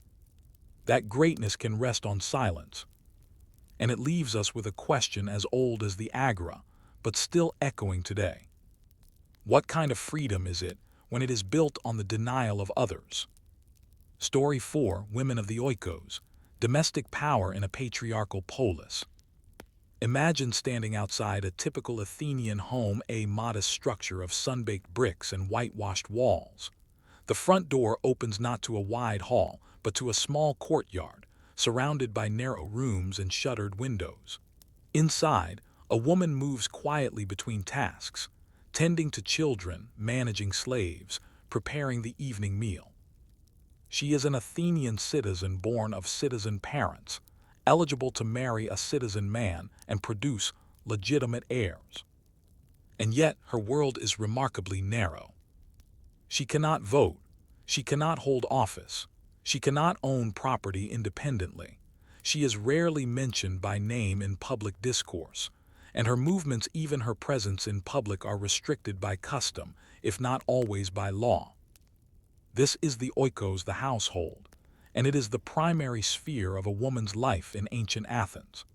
that greatness can rest on silence. And it leaves us with a question as old as the agora, but still echoing today. What kind of freedom is it when it is built on the denial of others? Story 4, Women of the Oikos, domestic power in a patriarchal polis. Imagine standing outside a typical Athenian home, a modest structure of sun-baked bricks and whitewashed walls. The front door opens not to a wide hall, but to a small courtyard, surrounded by narrow rooms and shuttered windows. Inside, a woman moves quietly between tasks, tending to children, managing slaves, preparing the evening meal. She is an Athenian citizen born of citizen parents, eligible to marry a citizen man and produce legitimate heirs. And yet her world is remarkably narrow. She cannot vote, she cannot hold office, she cannot own property independently. She is rarely mentioned by name in public discourse, and her movements, even her presence in public, are restricted by custom, if not always by law. This is the oikos, the household, and it is the primary sphere of a woman's life in ancient Athens.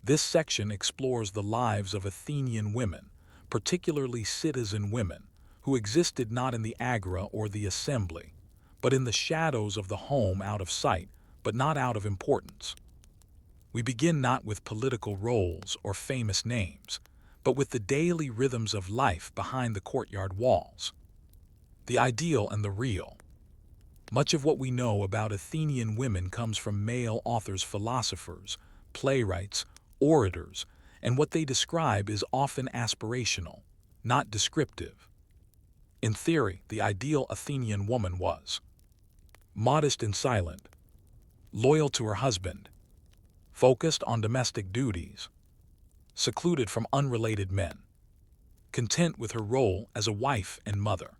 This section explores the lives of Athenian women, particularly citizen women, who existed not in the agora or the assembly, but in the shadows of the home, out of sight, but not out of importance. We begin not with political roles or famous names, but with the daily rhythms of life behind the courtyard walls. The ideal and the real. Much of what we know about Athenian women comes from male authors, philosophers, playwrights, orators, and what they describe is often aspirational, not descriptive. In theory, the ideal Athenian woman was modest and silent, loyal to her husband, focused on domestic duties, secluded from unrelated men, content with her role as a wife and mother.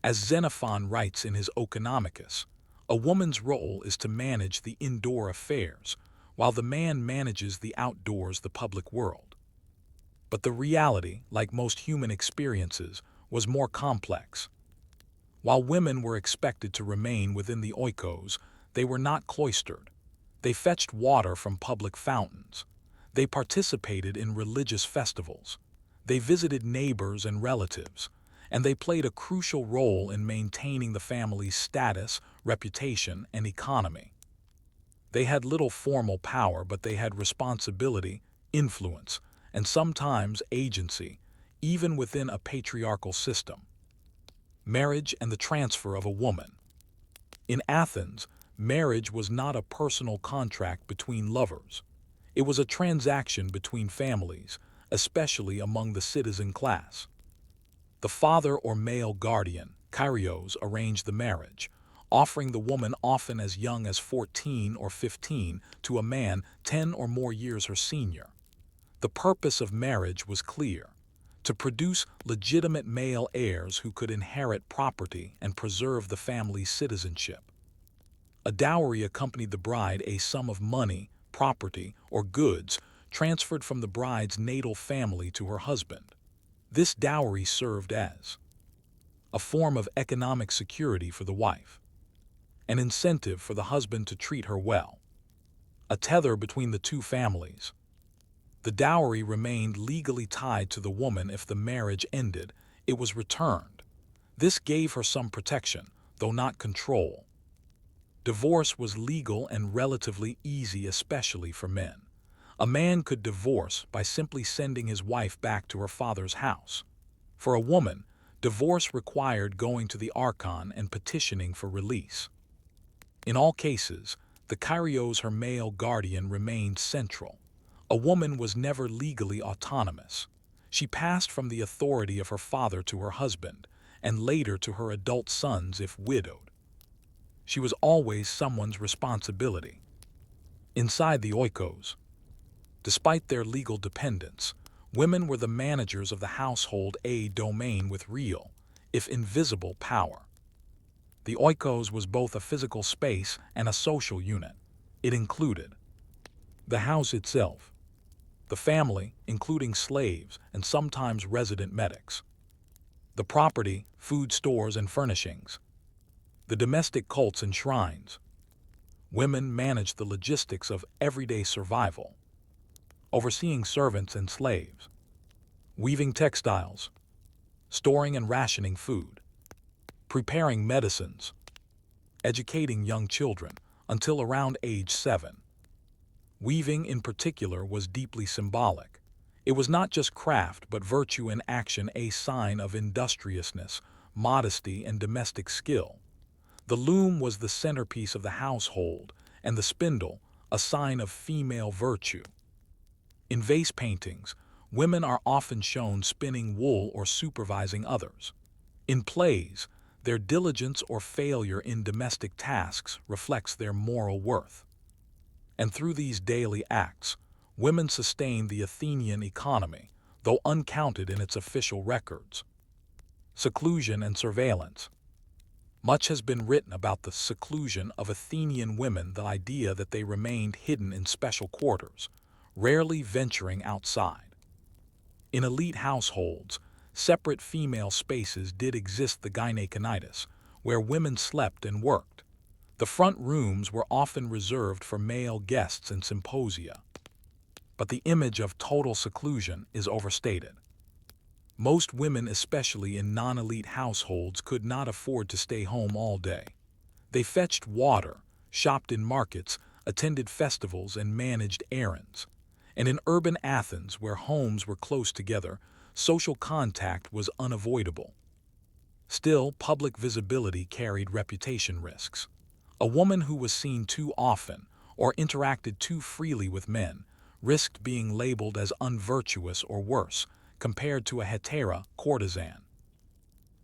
As Xenophon writes in his Oeconomicus, a woman's role is to manage the indoor affairs, while the man manages the outdoors, the public world. But the reality, like most human experiences, was more complex. While women were expected to remain within the oikos, they were not cloistered. They fetched water from public fountains. They participated in religious festivals. They visited neighbors and relatives, and they played a crucial role in maintaining the family's status, reputation, and economy. They had little formal power, but they had responsibility, influence, and sometimes agency, even within a patriarchal system. Marriage and the transfer of a woman. In Athens, marriage was not a personal contract between lovers. It was a transaction between families, especially among the citizen class. The father or male guardian, kyrios, arranged the marriage, offering the woman often as young as 14 or 15 to a man 10 or more years her senior. The purpose of marriage was clear: to produce legitimate male heirs who could inherit property and preserve the family's citizenship. A dowry accompanied the bride, a sum of money, property, or goods transferred from the bride's natal family to her husband. This dowry served as a form of economic security for the wife, an incentive for the husband to treat her well, a tether between the two families. The dowry remained legally tied to the woman. If the marriage ended, it was returned. This gave her some protection, though not control. Divorce was legal and relatively easy, especially for men. A man could divorce by simply sending his wife back to her father's house. For a woman, divorce required going to the archon and petitioning for release. In all cases, the kyrios, her male guardian, remained central. A woman was never legally autonomous. She passed from the authority of her father to her husband, and later to her adult sons if widowed. She was always someone's responsibility. Inside the oikos, despite their legal dependence, women were the managers of the household, a domain with real, if invisible, power. The oikos was both a physical space and a social unit. It included the house itself, the family, including slaves and sometimes resident medics, the property, food stores and furnishings, the domestic cults and shrines. Women managed the logistics of everyday survival, overseeing servants and slaves, weaving textiles, storing and rationing food, preparing medicines, educating young children until around age 7. Weaving in particular was deeply symbolic. It was not just craft but virtue in action, a sign of industriousness, modesty, and domestic skill. The loom was the centerpiece of the household, and the spindle, a sign of female virtue. In vase paintings, women are often shown spinning wool or supervising others. In plays, their diligence or failure in domestic tasks reflects their moral worth. And through these daily acts, women sustained the Athenian economy, though uncounted in its official records. Seclusion and surveillance. Much has been written about the seclusion of Athenian women, the idea that they remained hidden in special quarters, rarely venturing outside. In elite households, separate female spaces did exist, the gynekonitis, where women slept and worked. The front rooms were often reserved for male guests and symposia. But the image of total seclusion is overstated. Most women, especially in non-elite households, could not afford to stay home all day. They fetched water, shopped in markets, attended festivals, and managed errands. And in urban Athens, where homes were close together, social contact was unavoidable. Still, public visibility carried reputation risks. A woman who was seen too often or interacted too freely with men risked being labeled as unvirtuous or worse, compared to a hetera courtesan.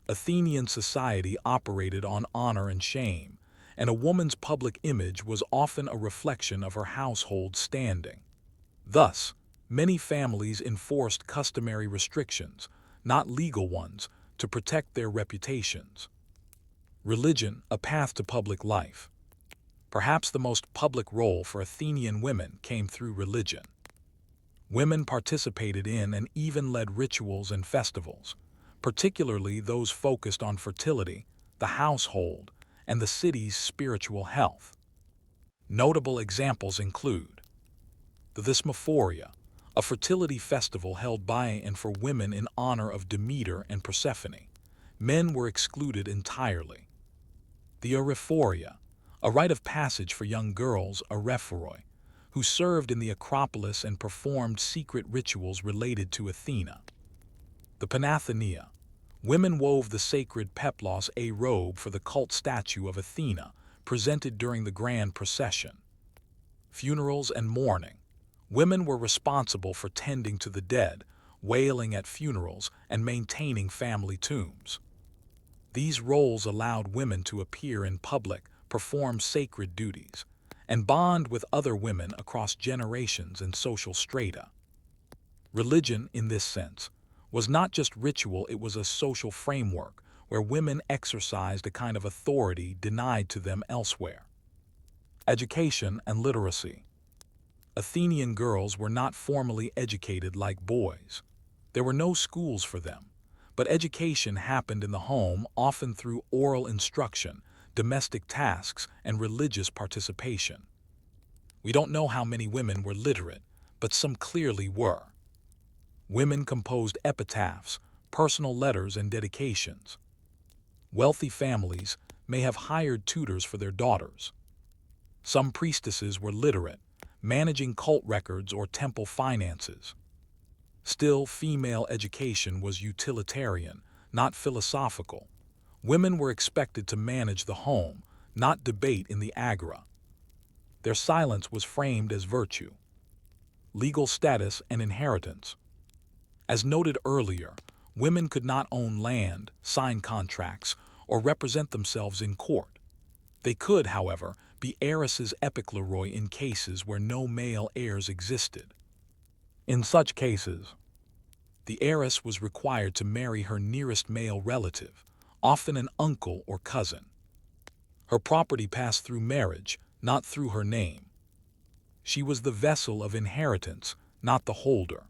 Athenian society operated on honor and shame, and a woman's public image was often a reflection of her household standing. Thus, many families enforced customary restrictions, not legal ones, to protect their reputations. Religion, a path to public life. Perhaps the most public role for Athenian women came through religion. Women participated in and even led rituals and festivals, particularly those focused on fertility, the household, and the city's spiritual health. Notable examples include the Thesmophoria, a fertility festival held by and for women in honor of Demeter and Persephone. Men were excluded entirely. The Aurephoria, a rite of passage for young girls, Arephoroi, who served in the Acropolis and performed secret rituals related to Athena. The Panathenaea. Women wove the sacred peplos, a robe for the cult statue of Athena, presented during the grand procession. Funerals and mourning. Women were responsible for tending to the dead, wailing at funerals, and maintaining family tombs. These roles allowed women to appear in public, perform sacred duties, and bond with other women across generations and social strata. Religion, in this sense, was not just ritual, it was a social framework where women exercised a kind of authority denied to them elsewhere. Education and literacy. Athenian girls were not formally educated like boys. There were no schools for them, but education happened in the home, often through oral instruction, domestic tasks, and religious participation. We don't know how many women were literate, but some clearly were. Women composed epitaphs, personal letters, and dedications. Wealthy families may have hired tutors for their daughters. Some priestesses were literate, managing cult records or temple finances. Still, female education was utilitarian, not philosophical. Women were expected to manage the home, not debate in the agora. Their silence was framed as virtue. Legal status and inheritance. As noted earlier, women could not own land, sign contracts, or represent themselves in court. They could, however, be heiresses epikleroi in cases where no male heirs existed. In such cases, the heiress was required to marry her nearest male relative, often an uncle or cousin. Her property passed through marriage, not through her name. She was the vessel of inheritance, not the holder.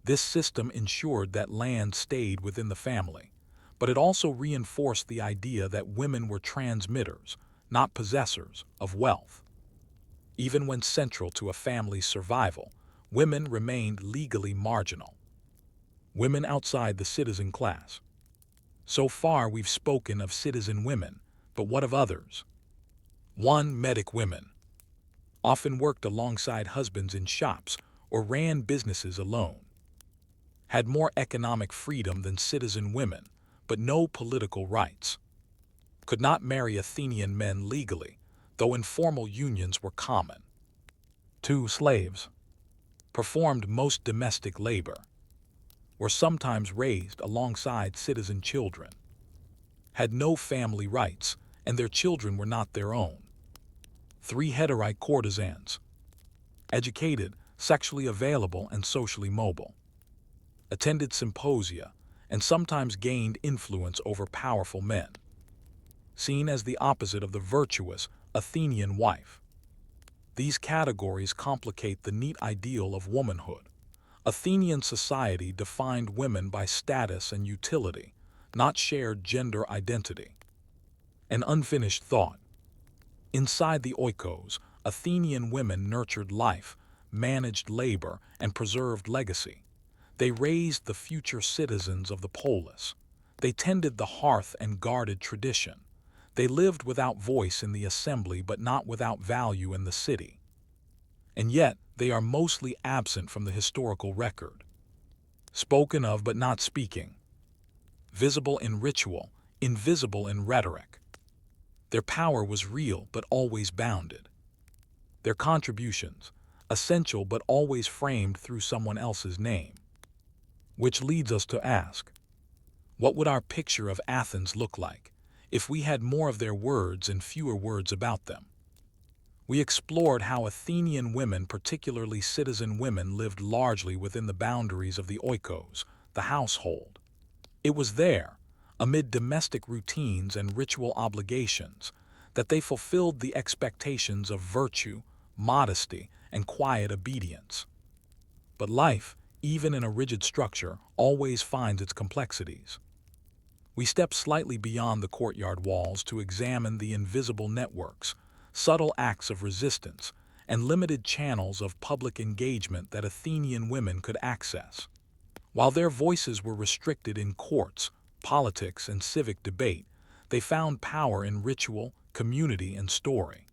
This system ensured that land stayed within the family, but it also reinforced the idea that women were transmitters, not possessors, of wealth. Even when central to a family's survival, women remained legally marginal. Women outside the citizen class. So far we've spoken of citizen women, but what of others? 1. Medic women. Often worked alongside husbands in shops or ran businesses alone. Had more economic freedom than citizen women, but no political rights. Could not marry Athenian men legally, though informal unions were common. 2. Slaves. performed most domestic labor, were sometimes raised alongside citizen children, had no family rights, and their children were not their own. 3 heterite courtesans, educated, sexually available, and socially mobile, attended symposia, and sometimes gained influence over powerful men, seen as the opposite of the virtuous Athenian wife. These categories complicate the neat ideal of womanhood. Athenian society defined women by status and utility, not shared gender identity. An unfinished thought. Inside the oikos, Athenian women nurtured life, managed labor, and preserved legacy. They raised the future citizens of the polis. They tended the hearth and guarded tradition. They lived without voice in the assembly but not without value in the city. And yet, they are mostly absent from the historical record. Spoken of but not speaking. Visible in ritual, invisible in rhetoric. Their power was real but always bounded. Their contributions, essential but always framed through someone else's name. Which leads us to ask, what would our picture of Athens look like if we had more of their words and fewer words about them? We explored how Athenian women, particularly citizen women, lived largely within the boundaries of the oikos, the household. It was there, amid domestic routines and ritual obligations, that they fulfilled the expectations of virtue, modesty, and quiet obedience. But life, even in a rigid structure, always finds its complexities. We step slightly beyond the courtyard walls to examine the invisible networks, subtle acts of resistance, and limited channels of public engagement that Athenian women could access. While their voices were restricted in courts, politics, and civic debate, they found power in ritual, community, and story.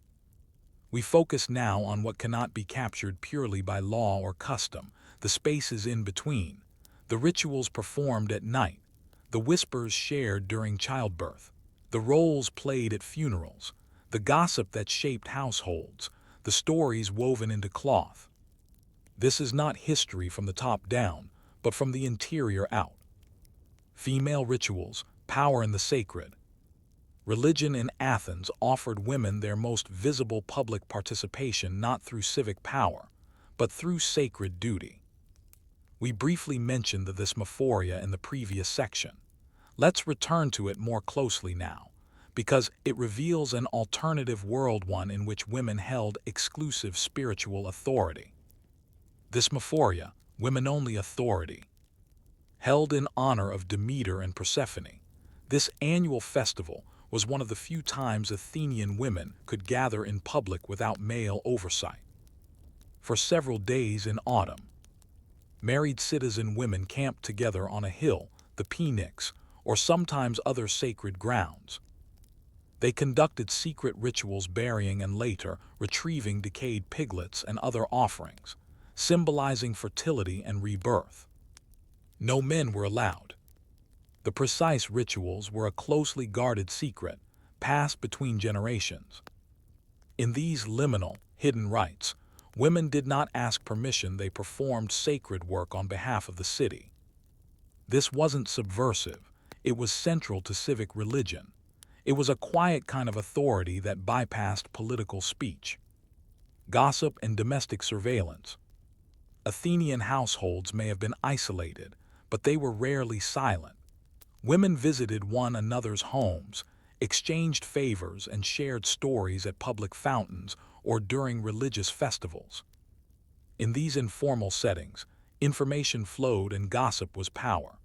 We focus now on what cannot be captured purely by law or custom, the spaces in between, the rituals performed at night, the whispers shared during childbirth, the roles played at funerals, the gossip that shaped households, the stories woven into cloth. This is not history from the top down, but from the interior out. Female rituals, power in the sacred. Religion in Athens offered women their most visible public participation not through civic power, but through sacred duty. We briefly mentioned the thesmophoria in the previous section. Let's return to it more closely now, because it reveals an alternative world, one in which women held exclusive spiritual authority. Thesmophoria, women-only authority. Held in honor of Demeter and Persephone, this annual festival was one of the few times Athenian women could gather in public without male oversight. For several days in autumn, married citizen women camped together on a hill, the Pnyx, or sometimes other sacred grounds. They conducted secret rituals, burying and later retrieving decayed piglets and other offerings, symbolizing fertility and rebirth. No men were allowed. The precise rituals were a closely guarded secret, passed between generations. In these liminal, hidden rites, women did not ask permission, they performed sacred work on behalf of the city. This wasn't subversive, it was central to civic religion. It was a quiet kind of authority that bypassed political speech. Gossip and domestic surveillance. Athenian households may have been isolated, but they were rarely silent. Women visited one another's homes, exchanged favors, and shared stories at public fountains or during religious festivals. In these informal settings, information flowed and gossip was power.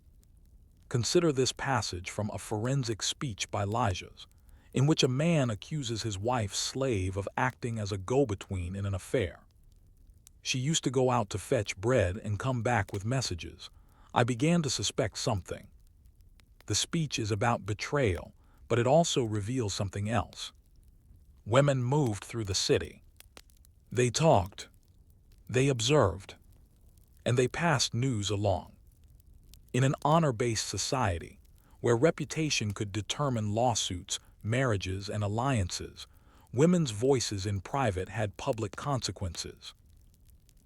Consider this passage from a forensic speech by Lysias, in which a man accuses his wife's slave of acting as a go-between in an affair. She used to go out to fetch bread and come back with messages. I began to suspect something. The speech is about betrayal, but it also reveals something else. Women moved through the city. They talked, they observed, and they passed news along. In an honor-based society, where reputation could determine lawsuits, marriages, and alliances, women's voices in private had public consequences.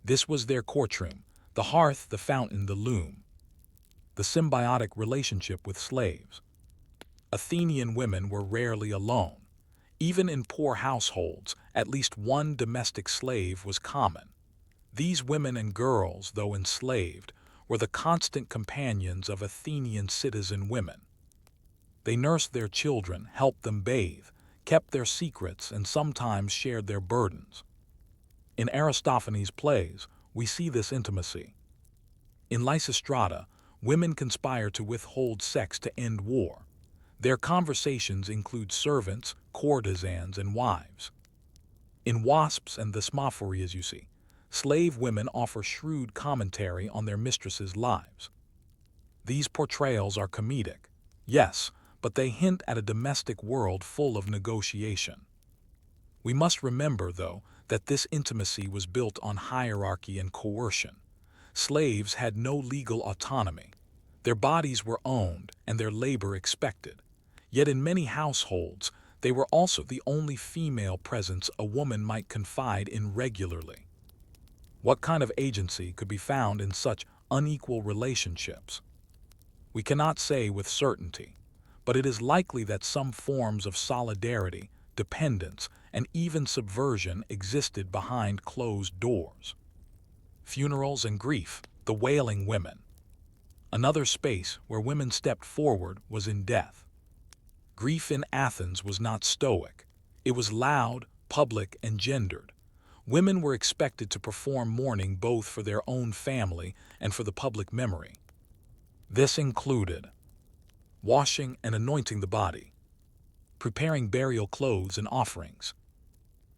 This was their courtroom, the hearth, the fountain, the loom, the symbiotic relationship with slaves. Athenian women were rarely alone. Even in poor households, at least one domestic slave was common. These women and girls, though enslaved, were the constant companions of Athenian citizen women. They nursed their children, helped them bathe, kept their secrets, and sometimes shared their burdens. In Aristophanes' plays, we see this intimacy. In Lysistrata, women conspire to withhold sex to end war. Their conversations include servants, courtesans, and wives. In Wasps and the Thesmophori, as you see, slave women offer shrewd commentary on their mistresses' lives. These portrayals are comedic, yes, but they hint at a domestic world full of negotiation. We must remember, though, that this intimacy was built on hierarchy and coercion. Slaves had no legal autonomy. Their bodies were owned and their labor expected. Yet in many households, they were also the only female presence a woman might confide in regularly. What kind of agency could be found in such unequal relationships? We cannot say with certainty, but it is likely that some forms of solidarity, dependence, and even subversion existed behind closed doors. Funerals and grief, the wailing women. Another space where women stepped forward was in death. Grief in Athens was not stoic. It was loud, public, and gendered. Women were expected to perform mourning both for their own family and for the public memory. This included washing and anointing the body, preparing burial clothes and offerings,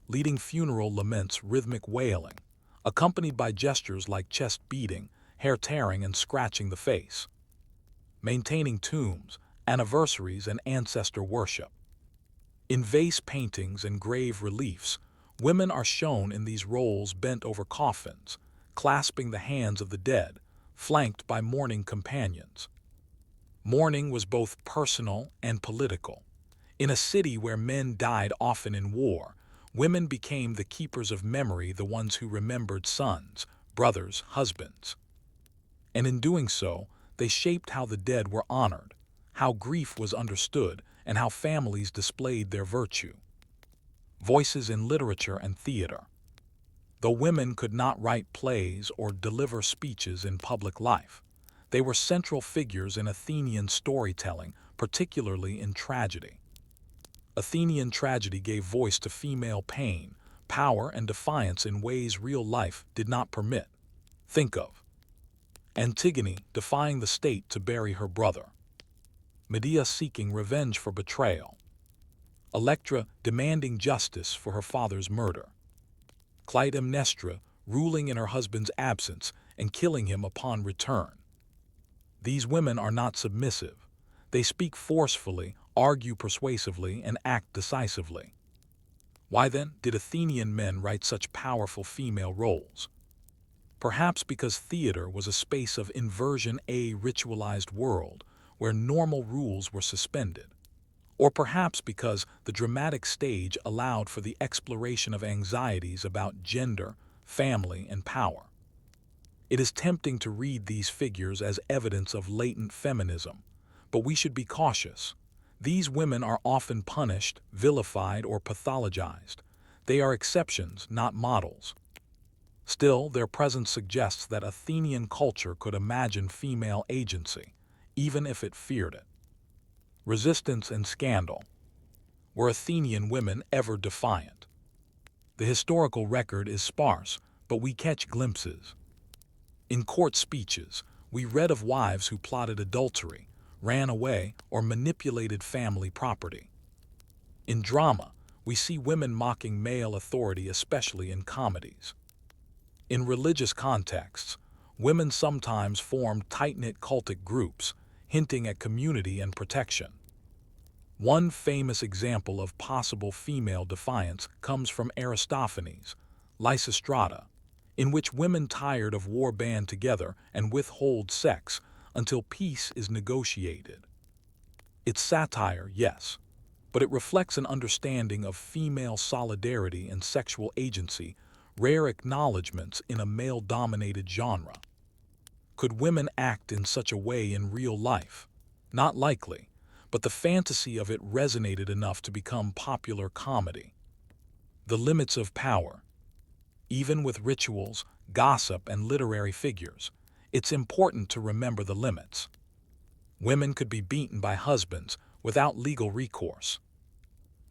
leading funeral laments, rhythmic wailing, accompanied by gestures like chest beating, hair tearing, and scratching the face, maintaining tombs, anniversaries, and ancestor worship. In vase paintings and grave reliefs, women are shown in these roles bent over coffins, clasping the hands of the dead, flanked by mourning companions. Mourning was both personal and political. In a city where men died often in war, women became the keepers of memory, the ones who remembered sons, brothers, husbands. And in doing so, they shaped how the dead were honored, how grief was understood, and how families displayed their virtue. Voices in literature and theater. Though women could not write plays or deliver speeches in public life, they were central figures in Athenian storytelling, particularly in tragedy. Athenian tragedy gave voice to female pain, power, and defiance in ways real life did not permit. Think of Antigone defying the state to bury her brother, Medea seeking revenge for betrayal, Electra demanding justice for her father's murder, Clytemnestra ruling in her husband's absence and killing him upon return. These women are not submissive. They speak forcefully, argue persuasively, and act decisively. Why then did Athenian men write such powerful female roles? Perhaps because theater was a space of inversion, a ritualized world where normal rules were suspended. Or perhaps because the dramatic stage allowed for the exploration of anxieties about gender, family, and power. It is tempting to read these figures as evidence of latent feminism, but we should be cautious. These women are often punished, vilified, or pathologized. They are exceptions, not models. Still, their presence suggests that Athenian culture could imagine female agency, even if it feared it. Resistance and scandal. Were Athenian women ever defiant? The historical record is sparse, but we catch glimpses. In court speeches, we read of wives who plotted adultery, ran away, or manipulated family property. In drama, we see women mocking male authority, especially in comedies. In religious contexts, women sometimes formed tight-knit cultic groups, hinting at community and protection. One famous example of possible female defiance comes from Aristophanes' Lysistrata, in which women tired of war band together and withhold sex until peace is negotiated. It's satire, yes, but it reflects an understanding of female solidarity and sexual agency rare acknowledgments in a male-dominated genre. Could women act in such a way in real life? Not likely, but the fantasy of it resonated enough to become popular comedy. The limits of power. Even with rituals, gossip, and literary figures, it's important to remember the limits. Women could be beaten by husbands without legal recourse.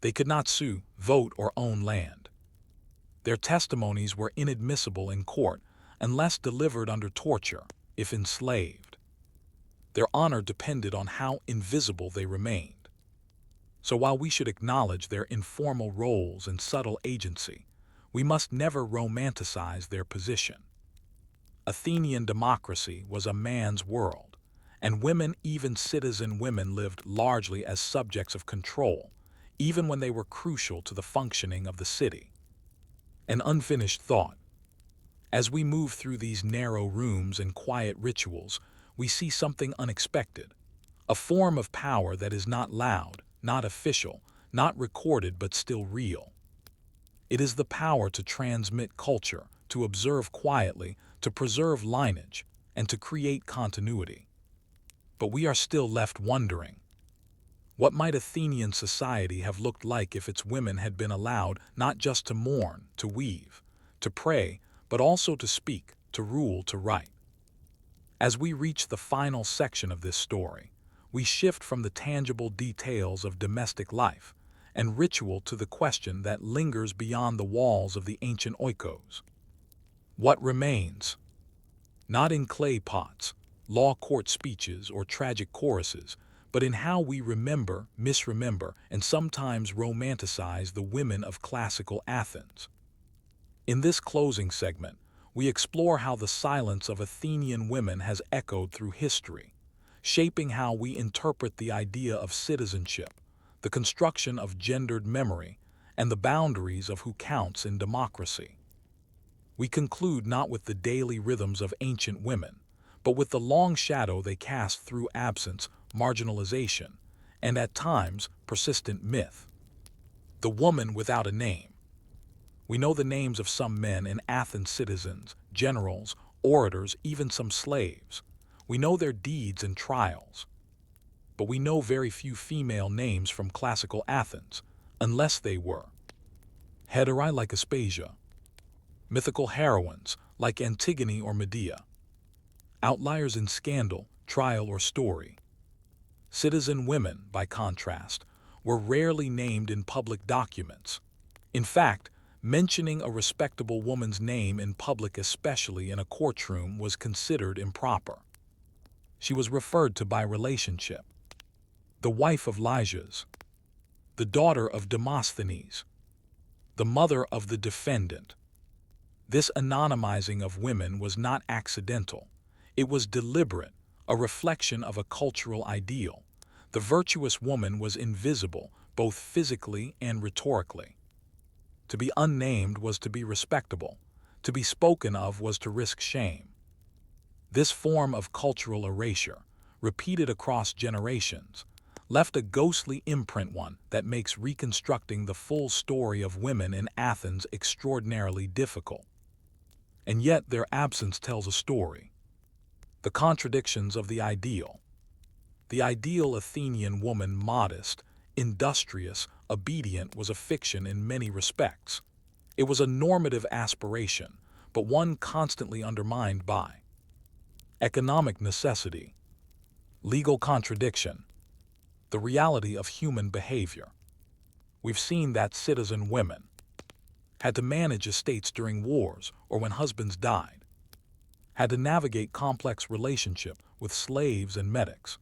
They could not sue, vote, or own land. Their testimonies were inadmissible in court unless delivered under torture, if enslaved. Their honor depended on how invisible they remained. So while we should acknowledge their informal roles and subtle agency, we must never romanticize their position. Athenian democracy was a man's world, and women, even citizen women, lived largely as subjects of control, even when they were crucial to the functioning of the city. An unfinished thought. As we move through these narrow rooms and quiet rituals, we see something unexpected, a form of power that is not loud, not official, not recorded, but still real. It is the power to transmit culture, to observe quietly, to preserve lineage, and to create continuity. But we are still left wondering, what might Athenian society have looked like if its women had been allowed not just to mourn, to weave, to pray, but also to speak, to rule, to write? As we reach the final section of this story, we shift from the tangible details of domestic life and ritual to the question that lingers beyond the walls of the ancient oikos. What remains? Not in clay pots, law court speeches, or tragic choruses, but in how we remember, misremember, and sometimes romanticize the women of classical Athens. In this closing segment, we explore how the silence of Athenian women has echoed through history, shaping how we interpret the idea of citizenship, the construction of gendered memory, and the boundaries of who counts in democracy. We conclude not with the daily rhythms of ancient women, but with the long shadow they cast through absence, marginalization, and at times persistent myth. The woman without a name. We know the names of some men and Athens citizens, generals, orators, even some slaves. We know their deeds and trials. But we know very few female names from classical Athens, unless they were heterae like Aspasia, mythical heroines like Antigone or Medea, outliers in scandal, trial, or story. Citizen women, by contrast, were rarely named in public documents. In fact, mentioning a respectable woman's name in public, especially in a courtroom, was considered improper. She was referred to by relationship. The wife of Lysias, the daughter of Demosthenes, the mother of the defendant. This anonymizing of women was not accidental. It was deliberate, a reflection of a cultural ideal. The virtuous woman was invisible, both physically and rhetorically. To be unnamed was to be respectable. To be spoken of was to risk shame. This form of cultural erasure, repeated across generations, left a ghostly imprint, one that makes reconstructing the full story of women in Athens extraordinarily difficult. And yet their absence tells a story. The contradictions of the ideal. The ideal Athenian woman, modest, industrious, obedient, was a fiction in many respects. It was a normative aspiration, but one constantly undermined by economic necessity, legal contradiction, the reality of human behavior. We've seen that citizen women had to manage estates during wars or when husbands died, had to navigate complex relationships with slaves and medics,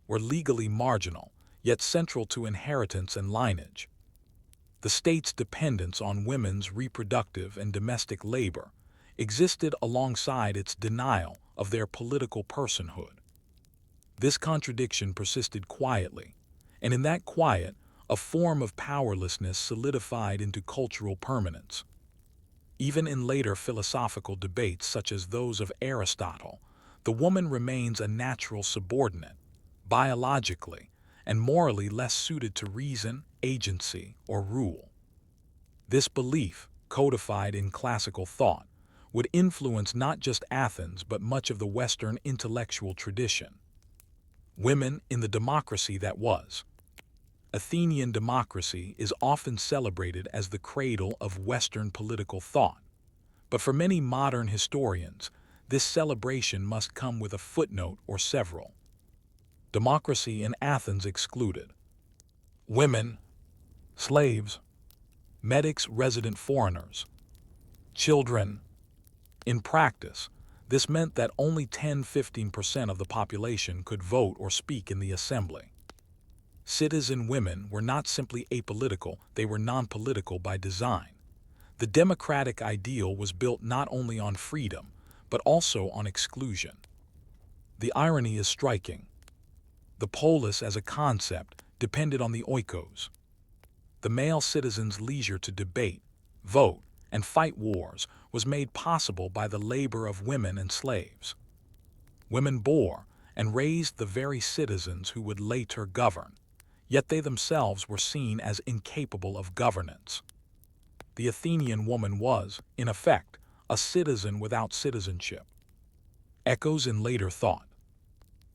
were legally marginal, yet central to inheritance and lineage. The state's dependence on women's reproductive and domestic labor existed alongside its denial of their political personhood. This contradiction persisted quietly, and in that quiet, a form of powerlessness solidified into cultural permanence. Even in later philosophical debates such as those of Aristotle, the woman remains a natural subordinate, biologically and morally less suited to reason, agency, or rule. This belief, codified in classical thought, would influence not just Athens but much of the Western intellectual tradition. Women in the democracy that was. Athenian democracy is often celebrated as the cradle of Western political thought, but for many modern historians, this celebration must come with a footnote or several. Democracy in Athens excluded women, slaves, medics, resident foreigners, children. In practice, this meant that only 10–15% of the population could vote or speak in the assembly. Citizen women were not simply apolitical, they were non-political by design. The democratic ideal was built not only on freedom, but also on exclusion. The irony is striking. The polis as a concept depended on the oikos. The male citizen's leisure to debate, vote, and fight wars was made possible by the labor of women and slaves. Women bore and raised the very citizens who would later govern, yet they themselves were seen as incapable of governance. The Athenian woman was, in effect, a citizen without citizenship. Echoes in later thought.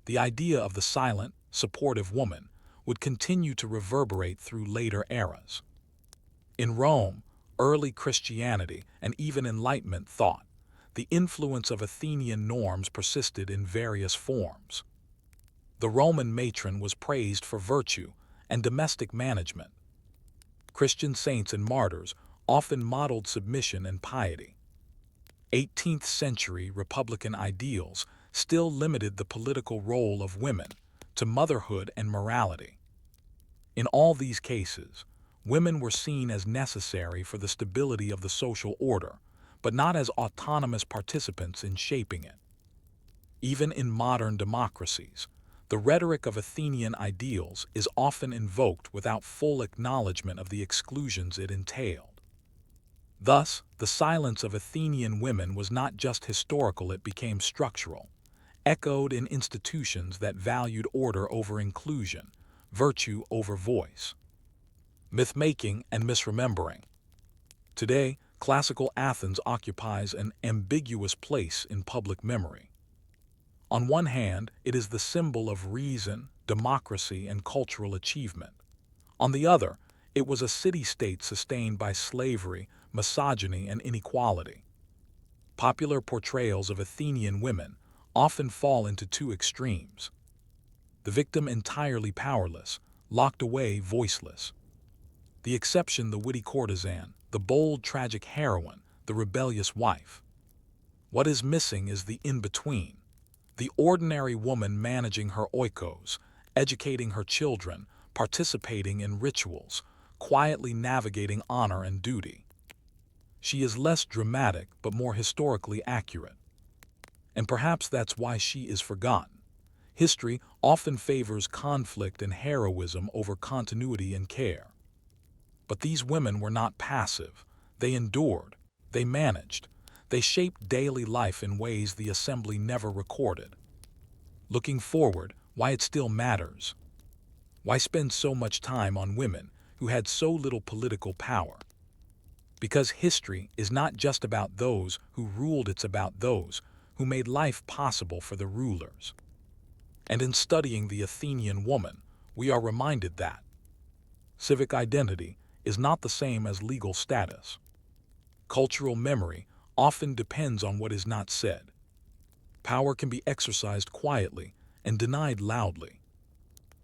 The idea of the silent, supportive woman would continue to reverberate through later eras. In Rome, early Christianity, and even Enlightenment thought, the influence of Athenian norms persisted in various forms. The Roman matron was praised for virtue and domestic management. Christian saints and martyrs often modeled submission and piety. 18th century Republican ideals still limited the political role of women to motherhood and morality. In all these cases, women were seen as necessary for the stability of the social order, but not as autonomous participants in shaping it. Even in modern democracies, the rhetoric of Athenian ideals is often invoked without full acknowledgement of the exclusions it entailed. Thus, the silence of Athenian women was not just historical, it became structural, echoed in institutions that valued order over inclusion, virtue over voice. Myth-making and misremembering. Today, classical Athens occupies an ambiguous place in public memory. On one hand, it is the symbol of reason, democracy, and cultural achievement. On the other, it was a city-state sustained by slavery, misogyny, and inequality. Popular portrayals of Athenian women often fall into two extremes. The victim entirely powerless, locked away voiceless. The exception the witty courtesan, the bold tragic heroine, the rebellious wife. What is missing is the in-between. The ordinary woman managing her oikos, educating her children, participating in rituals, quietly navigating honor and duty. She is less dramatic but more historically accurate. And perhaps that's why she is forgotten. History often favors conflict and heroism over continuity and care. But these women were not passive. They endured, they managed, they shaped daily life in ways the assembly never recorded. Looking forward, why it still matters. Why spend so much time on women who had so little political power? Because history is not just about those who ruled, it's about those who made life possible for the rulers. And in studying the Athenian woman, we are reminded that civic identity is not the same as legal status. Cultural memory often depends on what is not said. Power can be exercised quietly and denied loudly.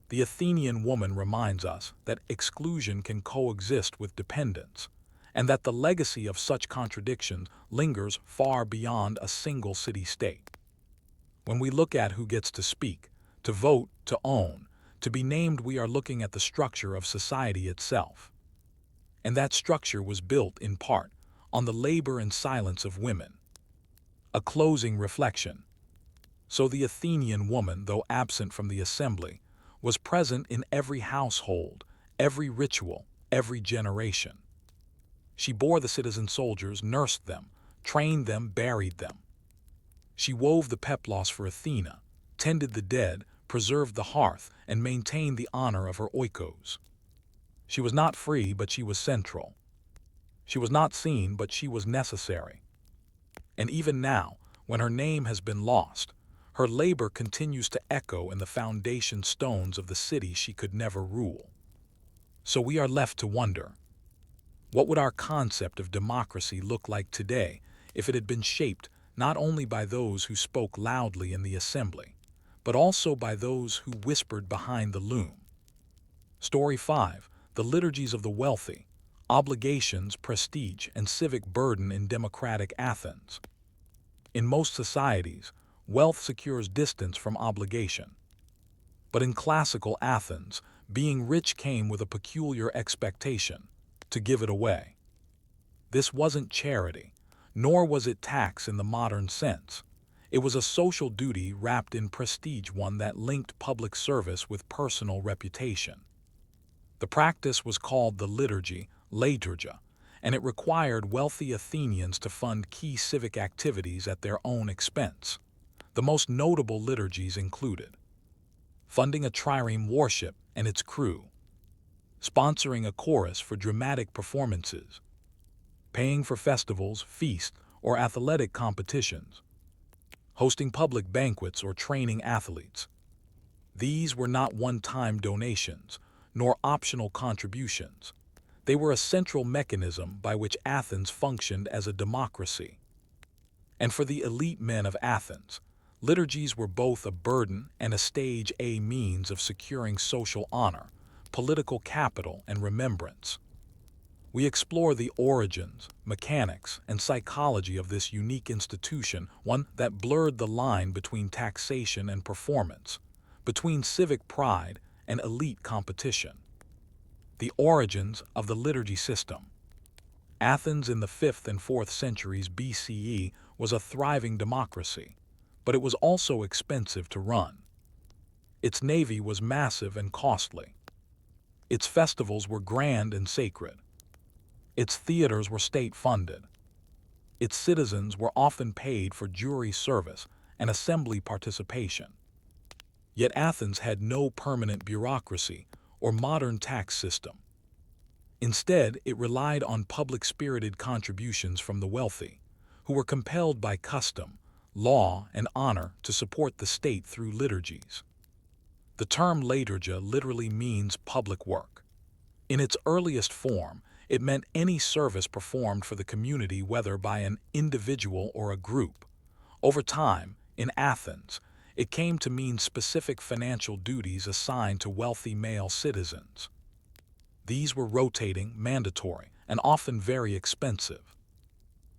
The Athenian woman reminds us that exclusion can coexist with dependence, and that the legacy of such contradictions lingers far beyond a single city-state. When we look at who gets to speak, to vote, to own, to be named, we are looking at the structure of society itself. And that structure was built, in part, on the labor and silence of women. A closing reflection. So the Athenian woman, though absent from the assembly, was present in every household, every ritual, every generation. She bore the citizen soldiers, nursed them, trained them, buried them. She wove the peplos for Athena, tended the dead, preserved the hearth, and maintained the honor of her oikos. She was not free, but she was central. She was not seen, but she was necessary. And even now, when her name has been lost, her labor continues to echo in the foundation stones of the city she could never rule. So we are left to wonder, what would our concept of democracy look like today if it had been shaped not only by those who spoke loudly in the assembly, but also by those who whispered behind the loom? Story 5. The Liturgies of the Wealthy: Obligations, Prestige, and Civic Burden in Democratic Athens. In most societies, wealth secures distance from obligation. But in classical Athens, being rich came with a peculiar expectation: to give it away. This wasn't charity, nor was it tax in the modern sense. It was a social duty wrapped in prestige, one that linked public service with personal reputation. The practice was called the liturgy, liturgia, and it required wealthy Athenians to fund key civic activities at their own expense. The most notable liturgies included funding a trireme warship and its crew, sponsoring a chorus for dramatic performances, paying for festivals, feasts, or athletic competitions, hosting public banquets or training athletes. These were not one-time donations, nor optional contributions. They were a central mechanism by which Athens functioned as a democracy. And for the elite men of Athens, liturgies were both a burden and a means of securing social honor, political capital, and remembrance. We explore the origins, mechanics, and psychology of this unique institution, one that blurred the line between taxation and performance, between civic pride and elite competition. The origins of the liturgy system. Athens in the 5th and 4th centuries BCE was a thriving democracy, but it was also expensive to run. Its navy was massive and costly. Its festivals were grand and sacred. Its theaters were state-funded. Its citizens were often paid for jury service and assembly participation. Yet Athens had no permanent bureaucracy or modern tax system. Instead, it relied on public-spirited contributions from the wealthy, who were compelled by custom, law, and honor to support the state through liturgies. The term liturgia literally means public work. In its earliest form, it meant any service performed for the community, whether by an individual or a group. Over time, in Athens, it came to mean specific financial duties assigned to wealthy male citizens. These were rotating, mandatory, and often very expensive.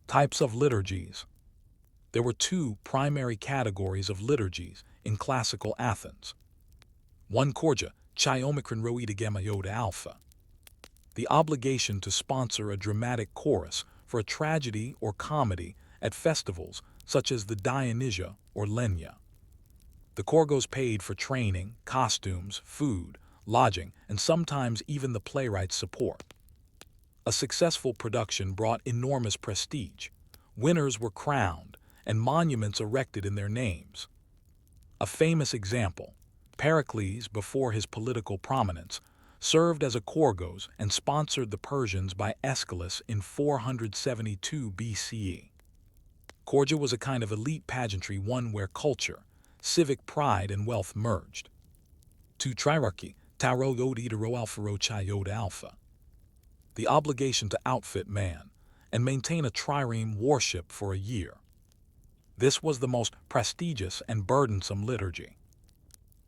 Types of liturgies. There were two primary categories of liturgies in classical Athens. 1. Chorgia, chi omicron roida gamma iota alpha. The obligation to sponsor a dramatic chorus for a tragedy or comedy at festivals such as the Dionysia or Lenya. The chorgos paid for training, costumes, food, lodging, and sometimes even the playwright's support. A successful production brought enormous prestige. Winners were crowned, and monuments erected in their names. A famous example, Pericles, before his political prominence, served as a chorgos and sponsored the Persians by Aeschylus in 472 BCE. Chorgia was a kind of elite pageantry, one where culture, civic pride, and wealth merged. 2. Triarchy, taro yodi de ro alpha ro chi yoda alpha. The obligation to outfit man and maintain a trireme warship for a year. This was the most prestigious and burdensome liturgy.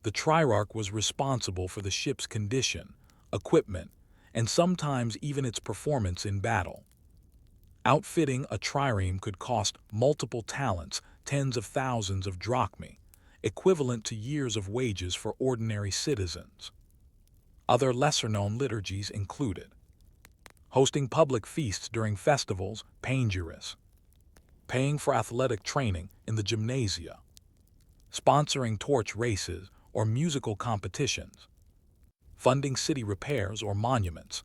The triarch was responsible for the ship's condition, equipment, and sometimes even its performance in battle. Outfitting a trireme could cost multiple talents, tens of thousands of drachmae, equivalent to years of wages for ordinary citizens. Other lesser-known liturgies included hosting public feasts during festivals, panegyris, paying for athletic training in the gymnasia, sponsoring torch races or musical competitions, funding city repairs or monuments.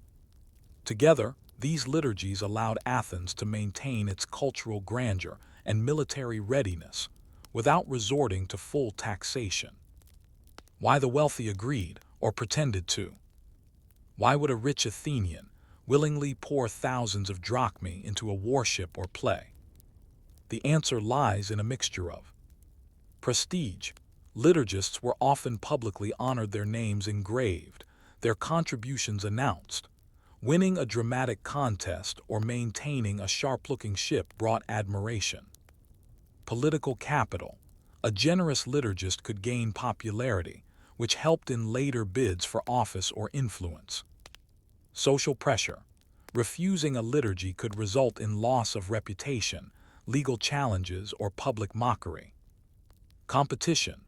Together, these liturgies allowed Athens to maintain its cultural grandeur and military readiness without resorting to full taxation. Why the wealthy agreed or pretended to. Why would a rich Athenian, willingly pour thousands of drachmae into a warship or play? The answer lies in a mixture of prestige. Liturgists were often publicly honored, their names engraved, their contributions announced. Winning a dramatic contest or maintaining a sharp-looking ship brought admiration. Political capital. A generous liturgist could gain popularity, which helped in later bids for office or influence. Social pressure. Refusing a liturgy could result in loss of reputation, legal challenges, or public mockery. Competition.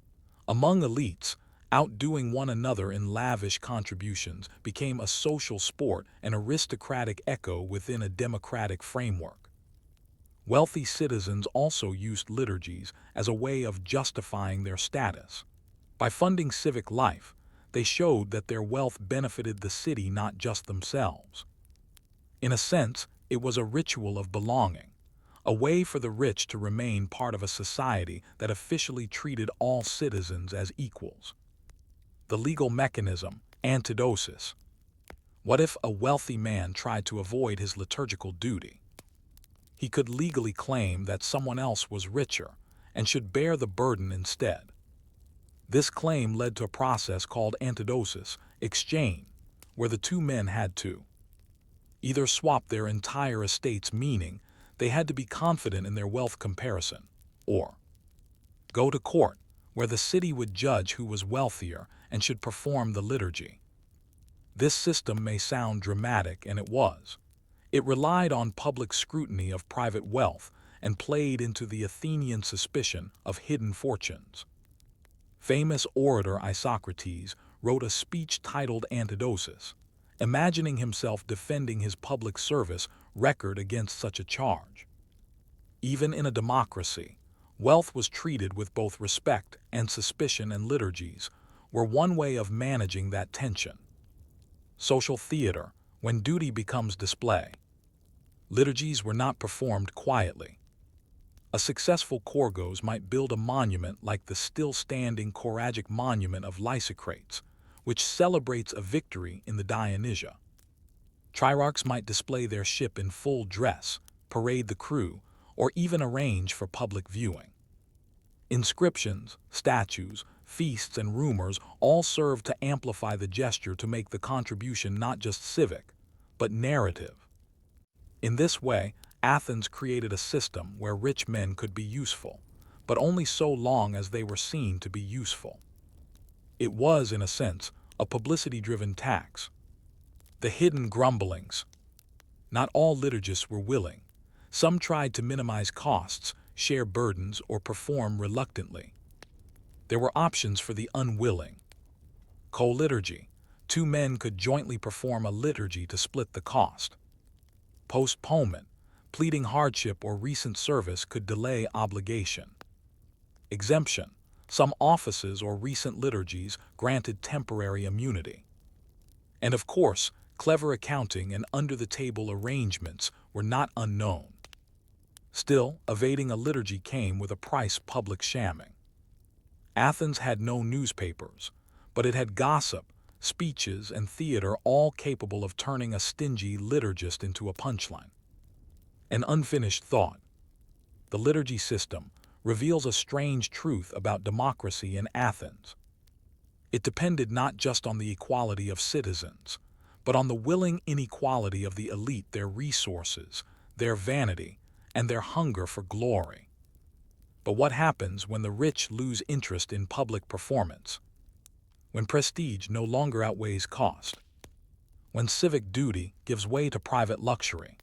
Among elites, outdoing one another in lavish contributions became a social sport, an aristocratic echo within a democratic framework. Wealthy citizens also used liturgies as a way of justifying their status. By funding civic life, they showed that their wealth benefited the city, not just themselves. In a sense, it was a ritual of belonging, a way for the rich to remain part of a society that officially treated all citizens as equals. The legal mechanism, antidosis. What if a wealthy man tried to avoid his liturgical duty? He could legally claim that someone else was richer and should bear the burden instead. This claim led to a process called antidosis, exchange, where the two men had to either swap their entire estates, meaning they had to be confident in their wealth comparison, or go to court, where the city would judge who was wealthier and should perform the liturgy. This system may sound dramatic, and it was. It relied on public scrutiny of private wealth and played into the Athenian suspicion of hidden fortunes. Famous orator Isocrates wrote a speech titled Antidosis, imagining himself defending his public service record against such a charge. Even in a democracy, wealth was treated with both respect and suspicion, and liturgies were one way of managing that tension. Social theater, when duty becomes display. Liturgies were not performed quietly. A successful Chorgos might build a monument like the still-standing choragic monument of Lysicrates, which celebrates a victory in the Dionysia. Triarchs might display their ship in full dress, parade the crew, or even arrange for public viewing. Inscriptions, statues, feasts, and rumors all serve to amplify the gesture, to make the contribution not just civic, but narrative. In this way, Athens created a system where rich men could be useful, but only so long as they were seen to be useful. It was, in a sense, a publicity-driven tax. The hidden grumblings. Not all liturgists were willing. Some tried to minimize costs, share burdens, or perform reluctantly. There were options for the unwilling. Co-liturgy. Two men could jointly perform a liturgy to split the cost. Postponement. Pleading hardship or recent service could delay obligation. Exemption. Some offices or recent liturgies granted temporary immunity. And of course, clever accounting and under-the-table arrangements were not unknown. Still, evading a liturgy came with a price: public shamming. Athens had no newspapers, but it had gossip, speeches, and theater, all capable of turning a stingy liturgist into a punchline. An unfinished thought. The liturgy system reveals a strange truth about democracy in Athens. It depended not just on the equality of citizens, but on the willing inequality of the elite, their resources, their vanity, and their hunger for glory. But what happens when the rich lose interest in public performance? When prestige no longer outweighs cost? When civic duty gives way to private luxury?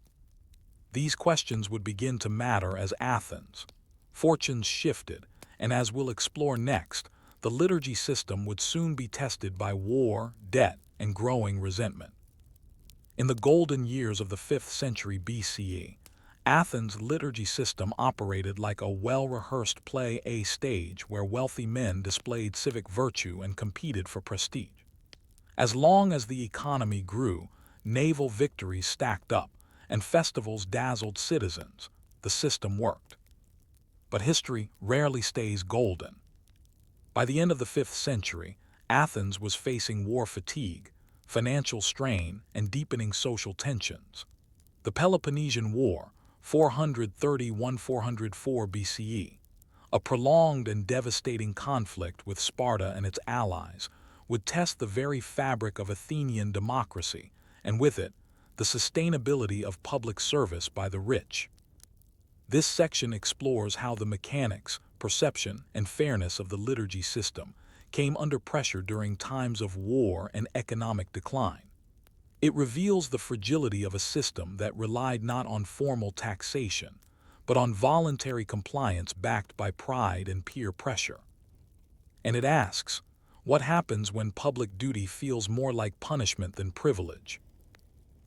These questions would begin to matter as Athens' fortunes shifted, and as we'll explore next, the liturgy system would soon be tested by war, debt, and growing resentment. In the golden years of the 5th century BCE, Athens' liturgy system operated like a well-rehearsed play, a stage where wealthy men displayed civic virtue and competed for prestige. As long as the economy grew, naval victories stacked up, and festivals dazzled citizens, the system worked. But history rarely stays golden. By the end of the 5th century, Athens was facing war fatigue, financial strain, and deepening social tensions. The Peloponnesian War, 431–404 BCE, a prolonged and devastating conflict with Sparta and its allies, would test the very fabric of Athenian democracy, and with it, the sustainability of public service by the rich. This section explores how the mechanics, perception, and fairness of the liturgy system came under pressure during times of war and economic decline. It reveals the fragility of a system that relied not on formal taxation, but on voluntary compliance backed by pride and peer pressure. And it asks, what happens when public duty feels more like punishment than privilege?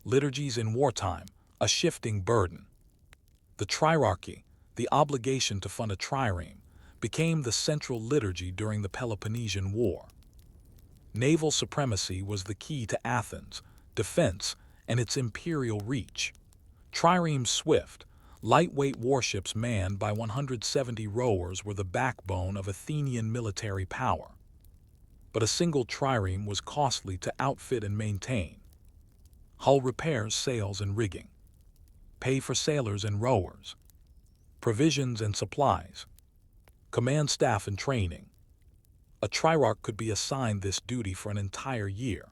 Liturgies in wartime, a shifting burden. The trierarchy, the obligation to fund a trireme, became the central liturgy during the Peloponnesian War. Naval supremacy was the key to Athens' defense and its imperial reach. Triremes swift, lightweight warships manned by 170 rowers were the backbone of Athenian military power. But a single trireme was costly to outfit and maintain. Hull repairs, sails, and rigging. Pay for sailors and rowers. Provisions and supplies. Command staff and training. A trierarch could be assigned this duty for an entire year,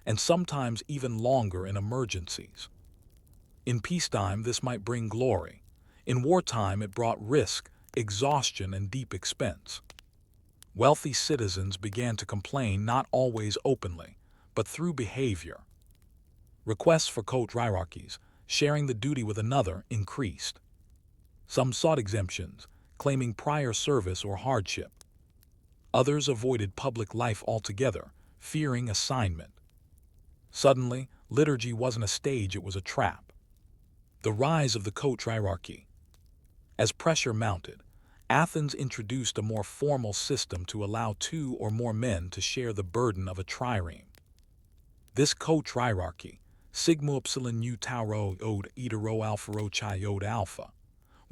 and sometimes even longer in emergencies. In peacetime, this might bring glory. In wartime, it brought risk, exhaustion, and deep expense. Wealthy citizens began to complain not always openly, but through behavior. Requests for co-trierarchies, sharing the duty with another, increased. Some sought exemptions, claiming prior service or hardship. Others avoided public life altogether, fearing assignment. Suddenly, liturgy wasn't a stage, it was a trap. The rise of the co-trierarchy. As pressure mounted, Athens introduced a more formal system to allow two or more men to share the burden of a trireme. This co-trierarchy, sigma upsilon u tau rho ode eta rho alpha rho chi ode alpha,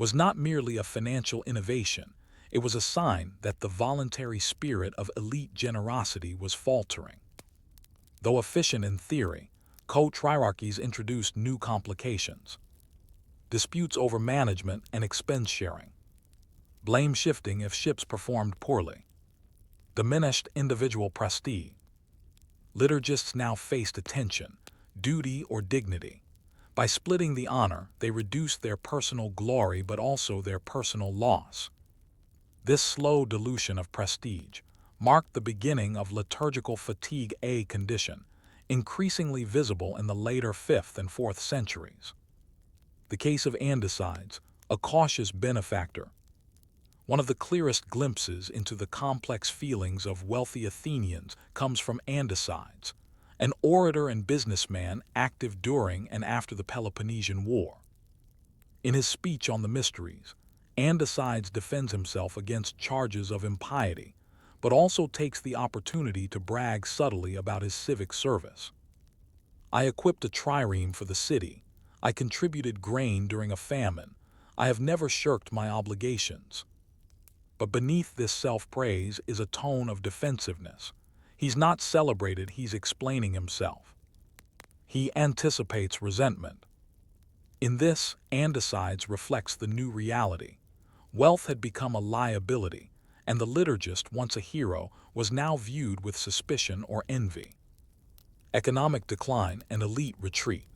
was not merely a financial innovation, it was a sign that the voluntary spirit of elite generosity was faltering. Though efficient in theory, co-trierarchies introduced new complications. Disputes over management and expense sharing. Blame shifting if ships performed poorly. Diminished individual prestige. Liturgists now faced attention, duty, or dignity. By splitting the honor, they reduced their personal glory but also their personal loss. This slow dilution of prestige marked the beginning of liturgical fatigue, a condition increasingly visible in the later 5th and 4th centuries. The case of Andicides, a cautious benefactor. One of the clearest glimpses into the complex feelings of wealthy Athenians comes from Andicides, an orator and businessman active during and after the Peloponnesian War. In his speech on the Mysteries, Andicides defends himself against charges of impiety, but also takes the opportunity to brag subtly about his civic service. I equipped a trireme for the city. I contributed grain during a famine. I have never shirked my obligations. But beneath this self-praise is a tone of defensiveness. He's not celebrated, he's explaining himself. He anticipates resentment. In this, Andicides reflects the new reality. Wealth had become a liability, and the liturgist, once a hero, was now viewed with suspicion or envy. Economic decline and elite retreat.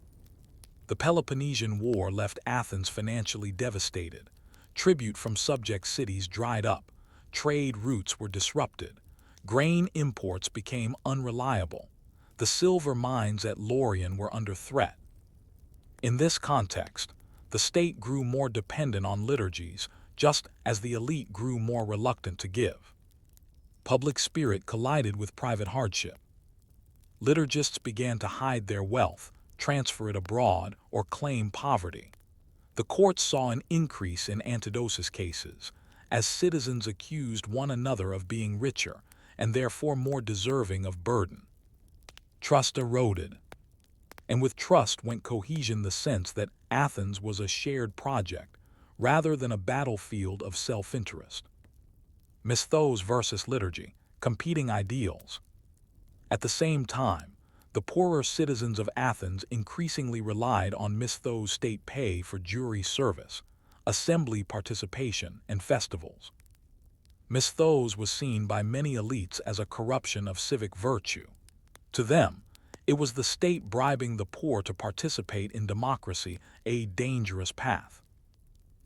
The Peloponnesian War left Athens financially devastated. Tribute from subject cities dried up. Trade routes were disrupted. Grain imports became unreliable. The silver mines at Laurion were under threat. In this context, the state grew more dependent on liturgies, just as the elite grew more reluctant to give. Public spirit collided with private hardship. Liturgists began to hide their wealth, transfer it abroad, or claim poverty. The courts saw an increase in antidosis cases, as citizens accused one another of being richer and therefore more deserving of burden. Trust eroded. And with trust went cohesion, the sense that Athens was a shared project rather than a battlefield of self-interest. Mythos versus liturgy, competing ideals. At the same time, The poorer citizens of Athens increasingly relied on misthos state pay for jury service, assembly participation, and festivals. Misthos was seen by many elites as a corruption of civic virtue. To them, it was the state bribing the poor to participate in democracy, a dangerous path.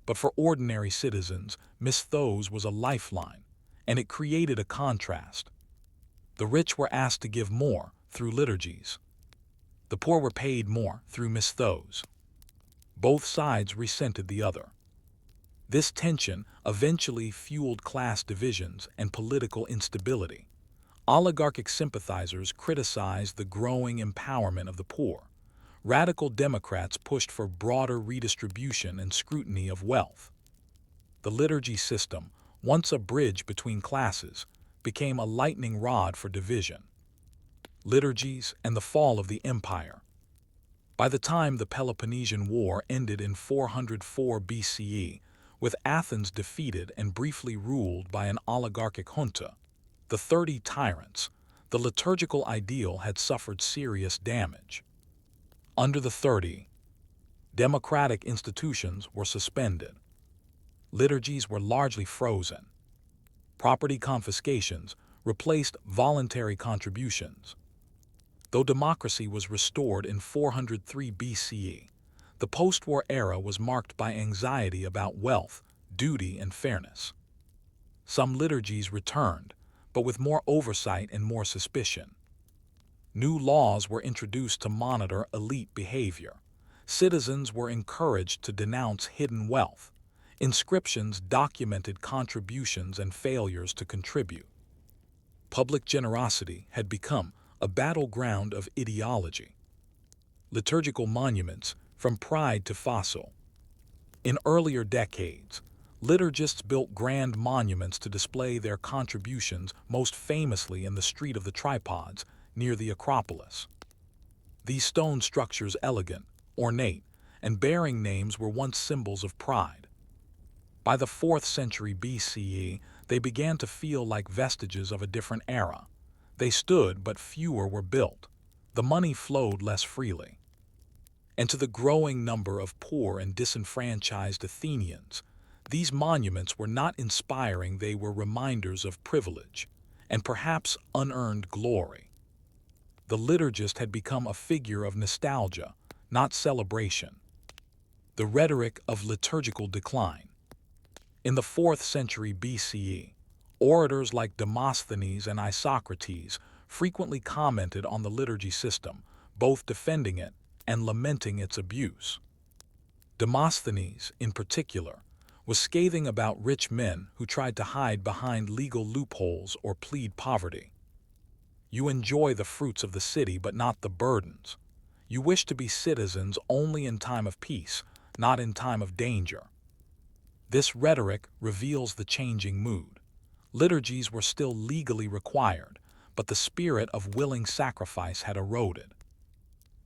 But for ordinary citizens, misthos was a lifeline, and it created a contrast. The rich were asked to give more through liturgies. The poor were paid more through misthos. Both sides resented the other. This tension eventually fueled class divisions and political instability. Oligarchic sympathizers criticized the growing empowerment of the poor. Radical Democrats pushed for broader redistribution and scrutiny of wealth. The liturgy system, once a bridge between classes, became a lightning rod for division. Liturgies and the fall of the empire. By the time the Peloponnesian War ended in 404 BCE, with Athens defeated and briefly ruled by an oligarchic junta, the 30 tyrants, the liturgical ideal had suffered serious damage. Under the 30, democratic institutions were suspended. Liturgies were largely frozen. Property confiscations replaced voluntary contributions. Though democracy was restored in 403 BCE, the post-war era was marked by anxiety about wealth, duty, and fairness. Some liturgies returned, but with more oversight and more suspicion. New laws were introduced to monitor elite behavior. Citizens were encouraged to denounce hidden wealth. Inscriptions documented contributions and failures to contribute. Public generosity had become a battleground of ideology. Liturgical monuments, from pride to fossil. In earlier decades, liturgists built grand monuments to display their contributions, most famously in the Street of the Tripods, near the Acropolis. These stone structures, elegant, ornate, and bearing names, were once symbols of pride. By the 4th century BCE, they began to feel like vestiges of a different era. They stood, but fewer were built. The money flowed less freely. And to the growing number of poor and disenfranchised Athenians, these monuments were not inspiring, they were reminders of privilege, and perhaps unearned glory. The liturgist had become a figure of nostalgia, not celebration. The rhetoric of liturgical decline. In the 4th century BCE, orators like Demosthenes and Isocrates frequently commented on the liturgy system, both defending it and lamenting its abuse. Demosthenes, in particular, was scathing about rich men who tried to hide behind legal loopholes or plead poverty. You enjoy the fruits of the city but not the burdens. You wish to be citizens only in time of peace, not in time of danger. This rhetoric reveals the changing mood. Liturgies were still legally required, but the spirit of willing sacrifice had eroded.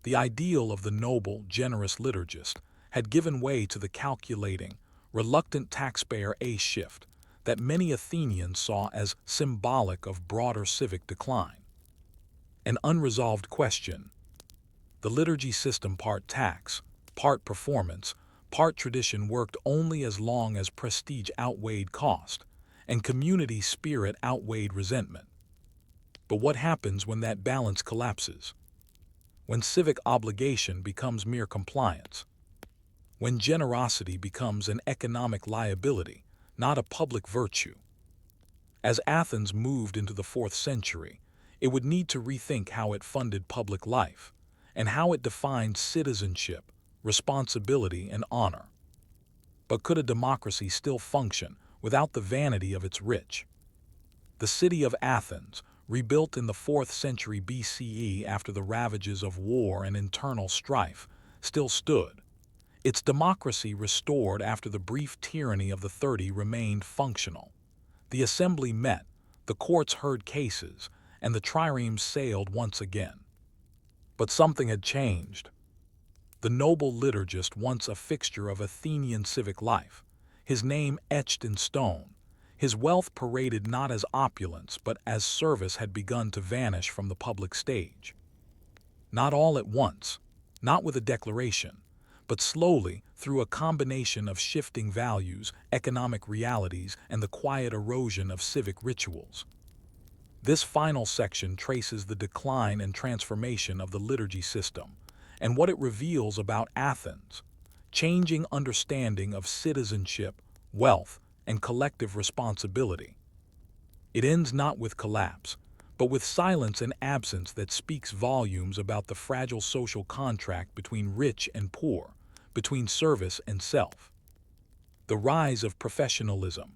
The ideal of the noble, generous liturgist had given way to the calculating, reluctant taxpayer, a shift that many Athenians saw as symbolic of broader civic decline. An unresolved question. The liturgy system, part tax, part performance, part tradition, worked only as long as prestige outweighed cost, and community spirit outweighed resentment. But what happens when that balance collapses? When civic obligation becomes mere compliance? When generosity becomes an economic liability, not a public virtue? As Athens moved into the 4th century, it would need to rethink how it funded public life, and how it defined citizenship, responsibility, and honor. But could a democracy still function without the vanity of its rich? The city of Athens, rebuilt in the 4th century BCE after the ravages of war and internal strife, still stood. Its democracy, restored after the brief tyranny of the 30, remained functional. The assembly met, the courts heard cases, and the triremes sailed once again. But something had changed. The noble liturgist, once a fixture of Athenian civic life, his name etched in stone, his wealth paraded not as opulence but as service, had begun to vanish from the public stage. not all at once, not with a declaration, but slowly through a combination of shifting values, economic realities, and the quiet erosion of civic rituals. This final section traces the decline and transformation of the liturgy system and what it reveals about Athens' changing understanding of citizenship, wealth, and collective responsibility. It ends not with collapse, but with silence and absence that speaks volumes about the fragile social contract between rich and poor, between service and self. The rise of professionalism.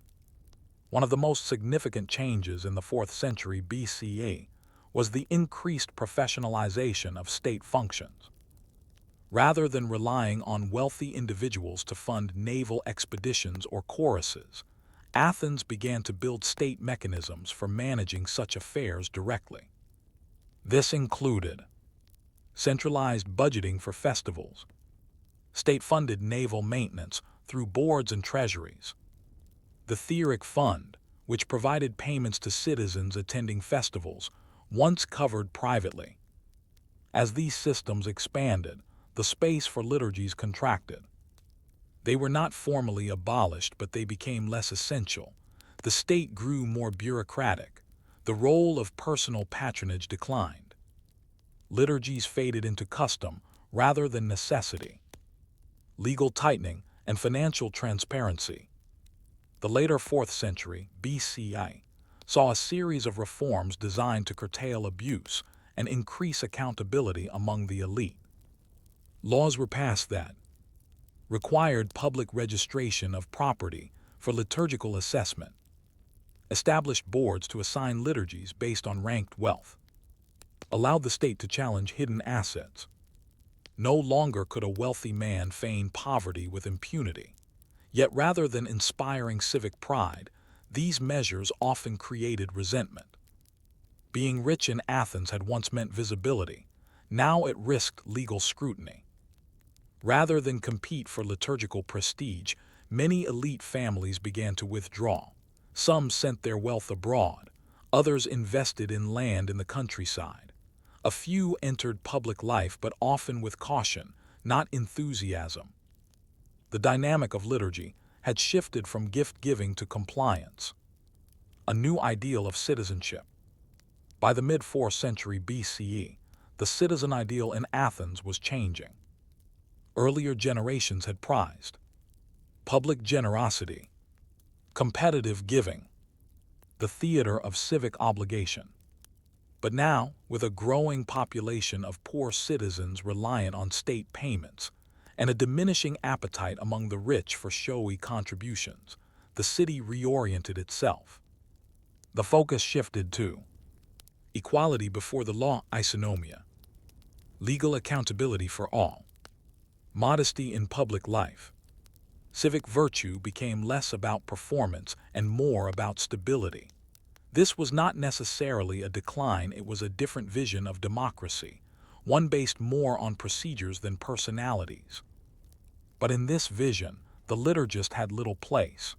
One of the most significant changes in the 4th century BCE was the increased professionalization of state functions. Rather than relying on wealthy individuals to fund naval expeditions or choruses, Athens began to build state mechanisms for managing such affairs directly. This included centralized budgeting for festivals, state-funded naval maintenance through boards and treasuries, the Theoric Fund, which provided payments to citizens attending festivals, once covered privately. As these systems expanded, the space for liturgies contracted. They were not formally abolished, but they became less essential. The state grew more bureaucratic. The role of personal patronage declined. Liturgies faded into custom rather than necessity. Legal tightening and financial transparency. The later 4th century BCE saw a series of reforms designed to curtail abuse and increase accountability among the elite. Laws were passed that required public registration of property for liturgical assessment, established boards to assign liturgies based on ranked wealth, allowed the state to challenge hidden assets. No longer could a wealthy man feign poverty with impunity. Yet rather than inspiring civic pride, these measures often created resentment. Being rich in Athens had once meant visibility. Now it risked legal scrutiny. Rather than compete for liturgical prestige, many elite families began to withdraw. Some sent their wealth abroad. Others invested in land in the countryside. A few entered public life, but often with caution, not enthusiasm. The dynamic of liturgy had shifted from gift-giving to compliance, a new ideal of citizenship. By the mid-4th century BCE, the citizen ideal in Athens was changing. Earlier generations had prized public generosity, competitive giving, the theater of civic obligation. But now, with a growing population of poor citizens reliant on state payments, and a diminishing appetite among the rich for showy contributions, the city reoriented itself. The focus shifted to equality before the law, isonomia, legal accountability for all, modesty in public life. Civic virtue became less about performance and more about stability. This was not necessarily a decline, it was a different vision of democracy, one based more on procedures than personalities. But in this vision, the liturgist had little place.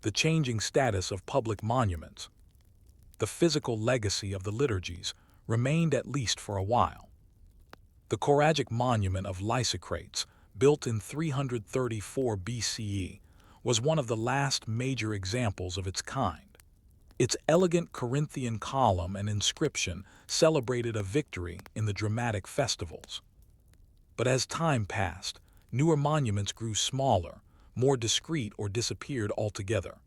The changing status of public monuments, the physical legacy of the liturgies, remained at least for a while. The choragic monument of Lysicrates, built in 334 BCE, was one of the last major examples of its kind. Its elegant Corinthian column and inscription celebrated a victory in the dramatic festivals. But as time passed, newer monuments grew smaller, more discreet, or disappeared altogether.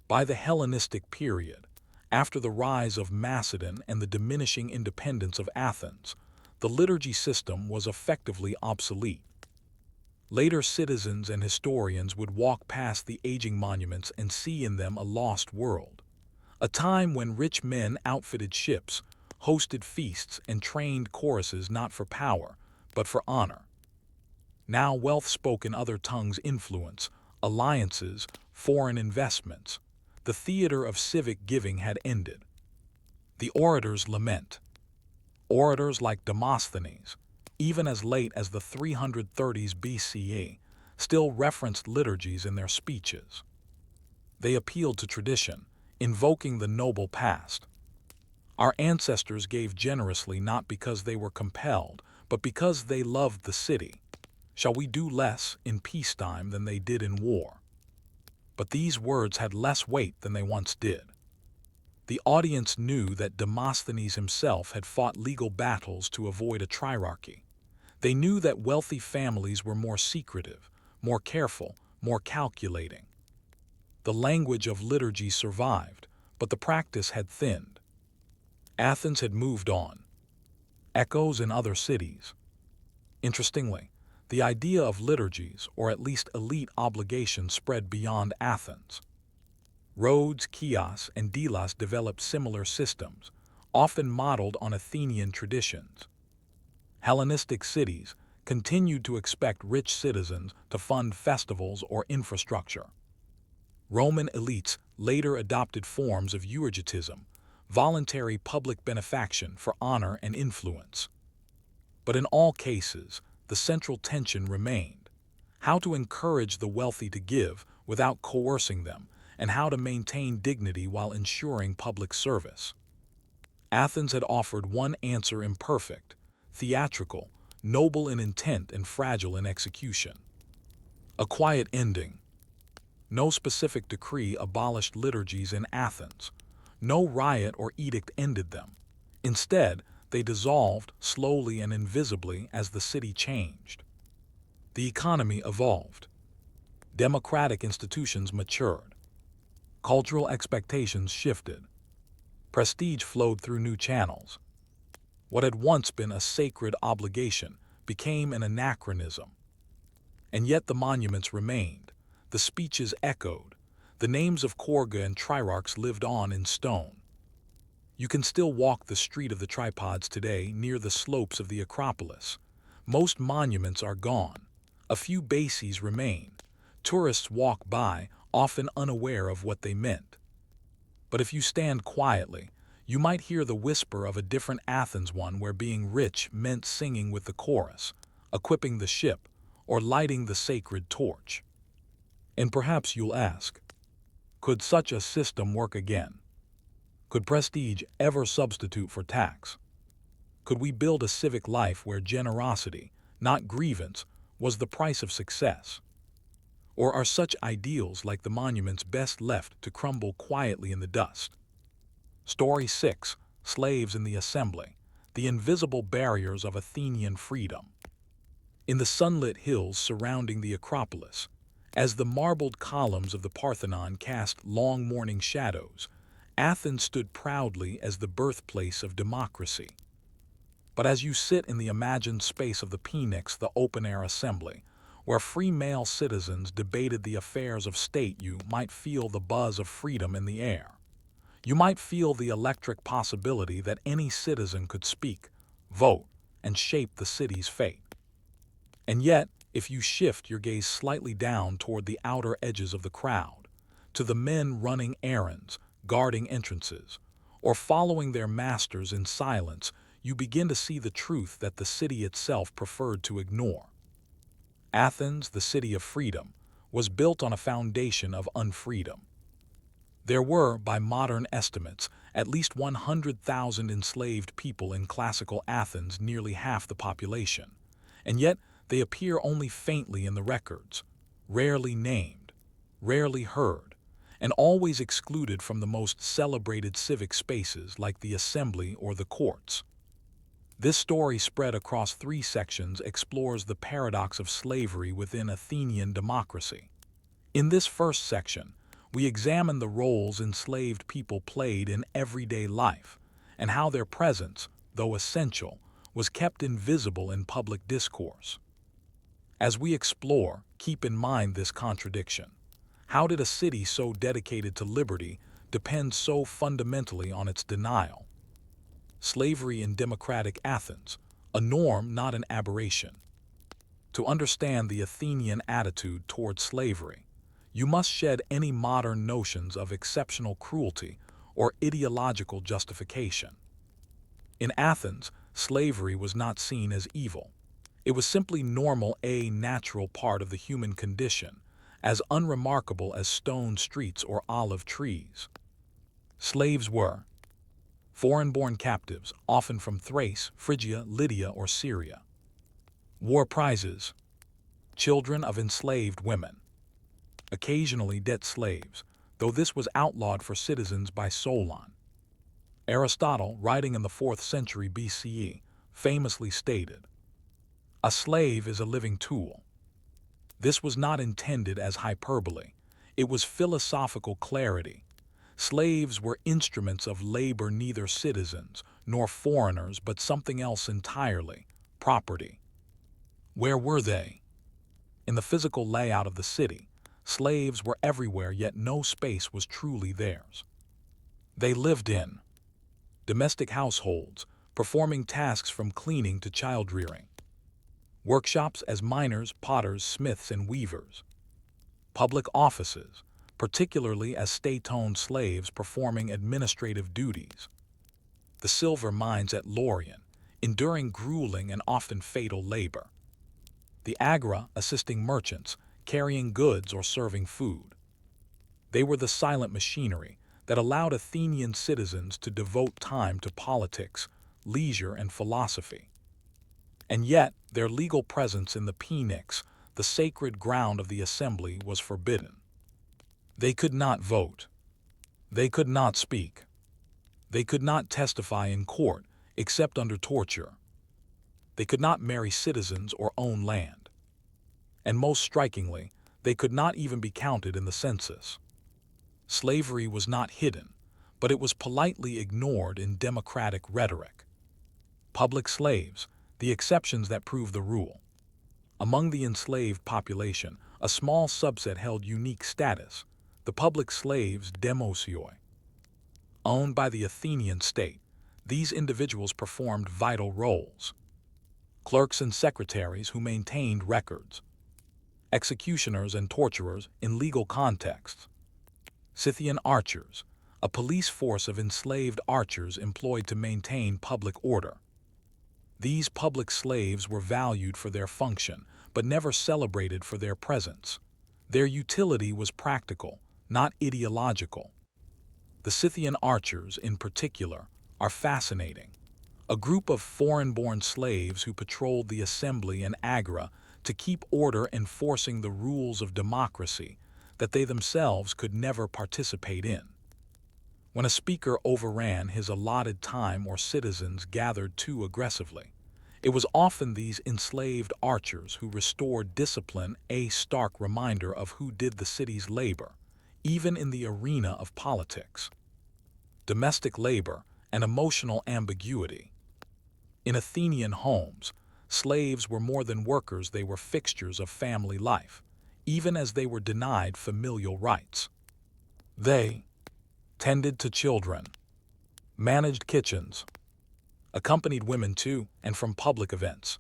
By the Hellenistic period, after the rise of Macedon and the diminishing independence of Athens, the liturgy system was effectively obsolete. Later citizens and historians would walk past the aging monuments and see in them a lost world, a time when rich men outfitted ships, hosted feasts, and trained choruses not for power, but for honor. Now wealth spoke in other tongues, influence, alliances, foreign investments. The theater of civic giving had ended. The orator's lament. Orators like Demosthenes, even as late as the 330s BCE, still referenced liturgies in their speeches. They appealed to tradition, invoking the noble past. Our ancestors gave generously not because they were compelled, but because they loved the city. Shall we do less in peacetime than they did in war? But these words had less weight than they once did. The audience knew that Demosthenes himself had fought legal battles to avoid a triarchy. They knew that wealthy families were more secretive, more careful, more calculating. The language of liturgy survived, but the practice had thinned. Athens had moved on. Echoes in other cities. Interestingly, the idea of liturgies, or at least elite obligations, spread beyond Athens. Rhodes, Chios, and Delos developed similar systems, often modeled on Athenian traditions. Hellenistic cities continued to expect rich citizens to fund festivals or infrastructure. Roman elites later adopted forms of euergetism, voluntary public benefaction for honor and influence. But in all cases, the central tension remained: how to encourage the wealthy to give without coercing them, and how to maintain dignity while ensuring public service. Athens had offered one answer: imperfect, theatrical, noble in intent and fragile in execution. A quiet ending. No specific decree abolished liturgies in Athens. No riot or edict ended them. Instead, they dissolved slowly and invisibly as the city changed. The economy evolved. Democratic institutions matured. Cultural expectations shifted. Prestige flowed through new channels. What had once been a sacred obligation became an anachronism. And yet the monuments remained, the speeches echoed, the names of Corga and Triarchs lived on in stone. You can still walk the street of the tripods today near the slopes of the Acropolis. Most monuments are gone. A few bases remain. Tourists walk by, often unaware of what they meant. But if you stand quietly, you might hear the whisper of a different Athens, one where being rich meant singing with the chorus, equipping the ship, or lighting the sacred torch. And perhaps you'll ask, could such a system work again? Could prestige ever substitute for tax? Could we build a civic life where generosity, not grievance, was the price of success? Or are such ideals like the monuments best left to crumble quietly in the dust? Story 6: Slaves in the Assembly, the invisible barriers of Athenian freedom. In the sunlit hills surrounding the Acropolis, as the marbled columns of the Parthenon cast long morning shadows, Athens stood proudly as the birthplace of democracy. But as you sit in the imagined space of the Pnyx, the open-air assembly, where free male citizens debated the affairs of state, you might feel the buzz of freedom in the air. You might feel the electric possibility that any citizen could speak, vote, and shape the city's fate. And yet, if you shift your gaze slightly down toward the outer edges of the crowd, to the men running errands, guarding entrances, or following their masters in silence, you begin to see the truth that the city itself preferred to ignore. Athens, the city of freedom, was built on a foundation of unfreedom. There were, by modern estimates, at least 100,000 enslaved people in classical Athens, nearly half the population, and yet they appear only faintly in the records, rarely named, rarely heard, and always excluded from the most celebrated civic spaces like the assembly or the courts. This story, spread across 3 sections, explores the paradox of slavery within Athenian democracy. In this first section, we examine the roles enslaved people played in everyday life and how their presence, though essential, was kept invisible in public discourse. As we explore, keep in mind this contradiction. How did a city so dedicated to liberty depend so fundamentally on its denial? Slavery in democratic Athens, a norm, not an aberration. To understand the Athenian attitude toward slavery, you must shed any modern notions of exceptional cruelty or ideological justification. In Athens, slavery was not seen as evil. It was simply normal, a natural part of the human condition, as unremarkable as stone streets or olive trees. Slaves were foreign-born captives, often from Thrace, Phrygia, Lydia, or Syria. War prizes, children of enslaved women. Occasionally debt slaves, though this was outlawed for citizens by Solon. Aristotle, writing in the 4th century BCE, famously stated, "A slave is a living tool." This was not intended as hyperbole. It was philosophical clarity. Slaves were instruments of labor, neither citizens nor foreigners, but something else entirely, property. Where were they? In the physical layout of the city, slaves were everywhere, yet no space was truly theirs. They lived in domestic households, performing tasks from cleaning to child-rearing. Workshops as miners, potters, smiths, and weavers. Public offices, particularly as state-owned slaves performing administrative duties. The silver mines at Lorient, enduring grueling and often fatal labor. The agora, assisting merchants, carrying goods or serving food. They were the silent machinery that allowed Athenian citizens to devote time to politics, leisure, and philosophy. And yet, their legal presence in the Pnyx, the sacred ground of the assembly, was forbidden. They could not vote. They could not speak. They could not testify in court, except under torture. They could not marry citizens or own land. And most strikingly, they could not even be counted in the census. Slavery was not hidden, but it was politely ignored in democratic rhetoric. Public slaves, the exceptions that prove the rule. Among the enslaved population, a small subset held unique status, the public slaves demosioi. Owned by the Athenian state, these individuals performed vital roles. Clerks and secretaries who maintained records. Executioners and torturers in legal contexts. Scythian archers, a police force of enslaved archers employed to maintain public order. These public slaves were valued for their function, but never celebrated for their presence. Their utility was practical, not ideological. The Scythian archers, in particular, are fascinating. A group of foreign-born slaves who patrolled the assembly and agora to keep order, enforcing the rules of democracy that they themselves could never participate in. When a speaker overran his allotted time or citizens gathered too aggressively, it was often these enslaved archers who restored discipline, a stark reminder of who did the city's labor, even in the arena of politics. Domestic labor and emotional ambiguity. In Athenian homes, slaves were more than workers, they were fixtures of family life, even as they were denied familial rights. They tended to children, managed kitchens, accompanied women to and from public events,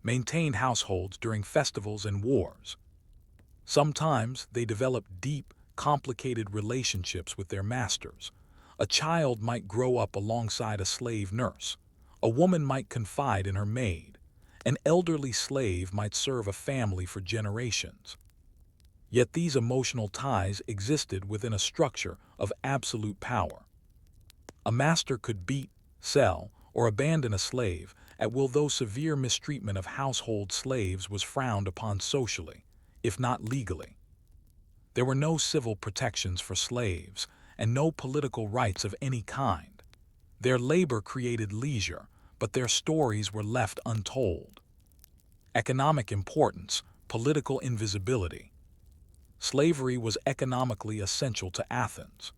maintained households during festivals and wars. Sometimes they developed deep, complicated relationships with their masters. A child might grow up alongside a slave nurse. A woman might confide in her maid. An elderly slave might serve a family for generations. Yet these emotional ties existed within a structure of absolute power. A master could beat, sell, or abandon a slave at will, though severe mistreatment of household slaves was frowned upon socially, if not legally. There were no civil protections for slaves, and no political rights of any kind. Their labor created leisure, but their stories were left untold. Economic importance, political invisibility. Slavery was economically essential to Athens.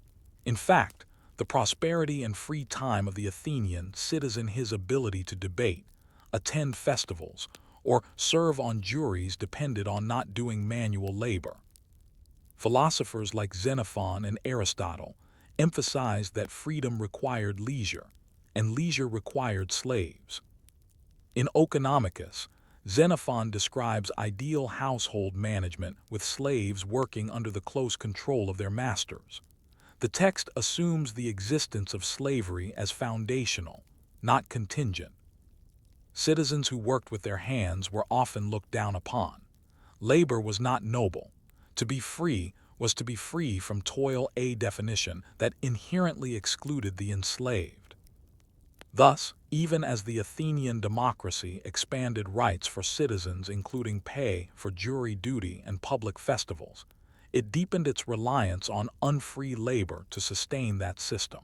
In fact, the prosperity and free time of the Athenian citizen, his ability to debate, attend festivals, or serve on juries depended on not doing manual labor. Philosophers like Xenophon and Aristotle emphasized that freedom required leisure, and leisure required slaves. In Oikonomicus, Xenophon describes ideal household management with slaves working under the close control of their masters. The text assumes the existence of slavery as foundational, not contingent. Citizens who worked with their hands were often looked down upon. Labor was not noble. To be free was to be free from toil, a definition that inherently excluded the enslaved. Thus, even as the Athenian democracy expanded rights for citizens including pay for jury duty and public festivals, it deepened its reliance on unfree labor to sustain that system.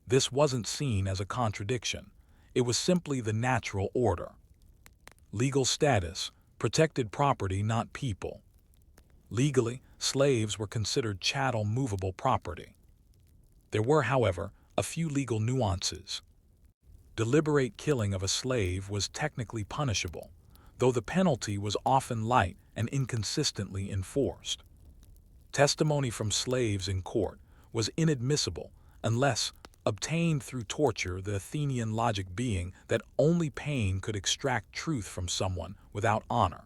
This wasn't seen as a contradiction. It was simply the natural order. Legal status protected property, not people. Legally, slaves were considered chattel movable property. There were, however, a few legal nuances. Deliberate killing of a slave was technically punishable, though the penalty was often light and inconsistently enforced. Testimony from slaves in court was inadmissible unless obtained through torture, the Athenian logic being that only pain could extract truth from someone without honor.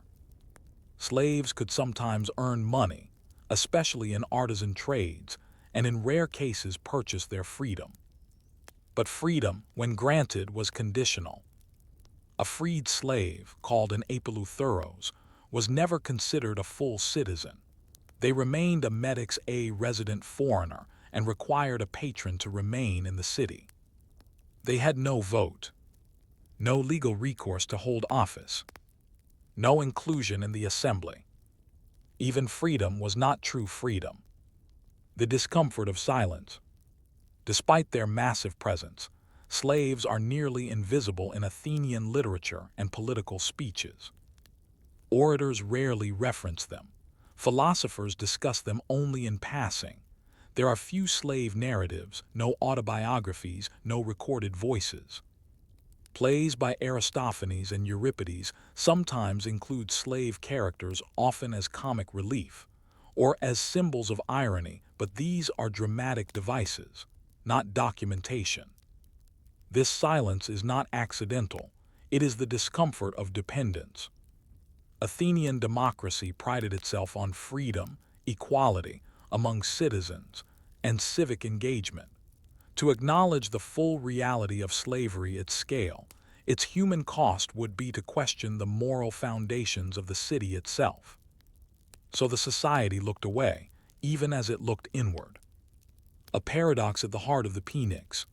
Slaves could sometimes earn money, especially in artisan trades, and in rare cases purchase their freedom. But freedom, when granted, was conditional. A freed slave, called an apolutheros, was never considered a full citizen. They remained a medex, a resident foreigner, and required a patron to remain in the city. They had no vote, no legal recourse to hold office, no inclusion in the assembly. Even freedom was not true freedom. The discomfort of silence. Despite their massive presence, slaves are nearly invisible in Athenian literature and political speeches. Orators rarely reference them. Philosophers discuss them only in passing. There are few slave narratives, no autobiographies, no recorded voices. Plays by Aristophanes and Euripides sometimes include slave characters, often as comic relief, or as symbols of irony, but these are dramatic devices, not documentation. This silence is not accidental. It is the discomfort of dependence. Athenian democracy prided itself on freedom, equality among citizens, and civic engagement. To acknowledge the full reality of slavery at scale, its human cost would be to question the moral foundations of the city itself. So the society looked away, even as it looked inward. A paradox at the heart of the Phoenix.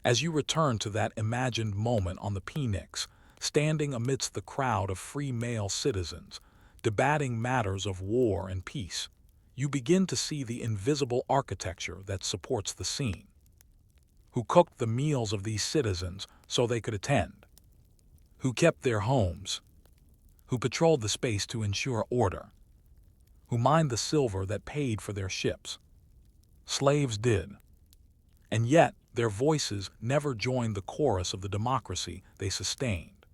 As you return to that imagined moment on the Phoenix, standing amidst the crowd of free male citizens, debating matters of war and peace, you begin to see the invisible architecture that supports the scene. Who cooked the meals of these citizens so they could attend? Who kept their homes? Who patrolled the space to ensure order? Who mined the silver that paid for their ships? Slaves did. And yet, their voices never joined the chorus of the democracy they sustained.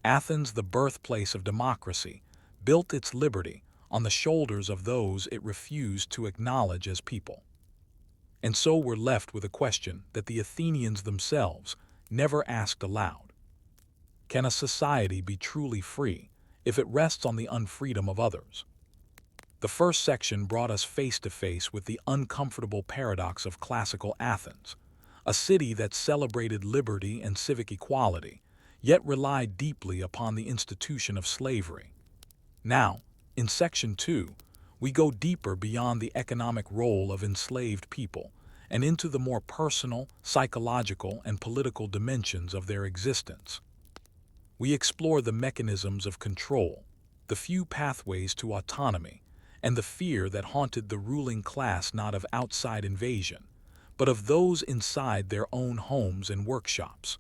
Athens, the birthplace of democracy, built its liberty on the shoulders of those it refused to acknowledge as people. And so we're left with a question that the Athenians themselves never asked aloud. Can a society be truly free if it rests on the unfreedom of others? The first section brought us face to face with the uncomfortable paradox of classical Athens, a city that celebrated liberty and civic equality, yet relied deeply upon the institution of slavery. Now, in Section 2, we go deeper beyond the economic role of enslaved people and into the more personal, psychological, and political dimensions of their existence. We explore the mechanisms of control, the few pathways to autonomy, and the fear that haunted the ruling class, not of outside invasion, but of those inside their own homes and workshops.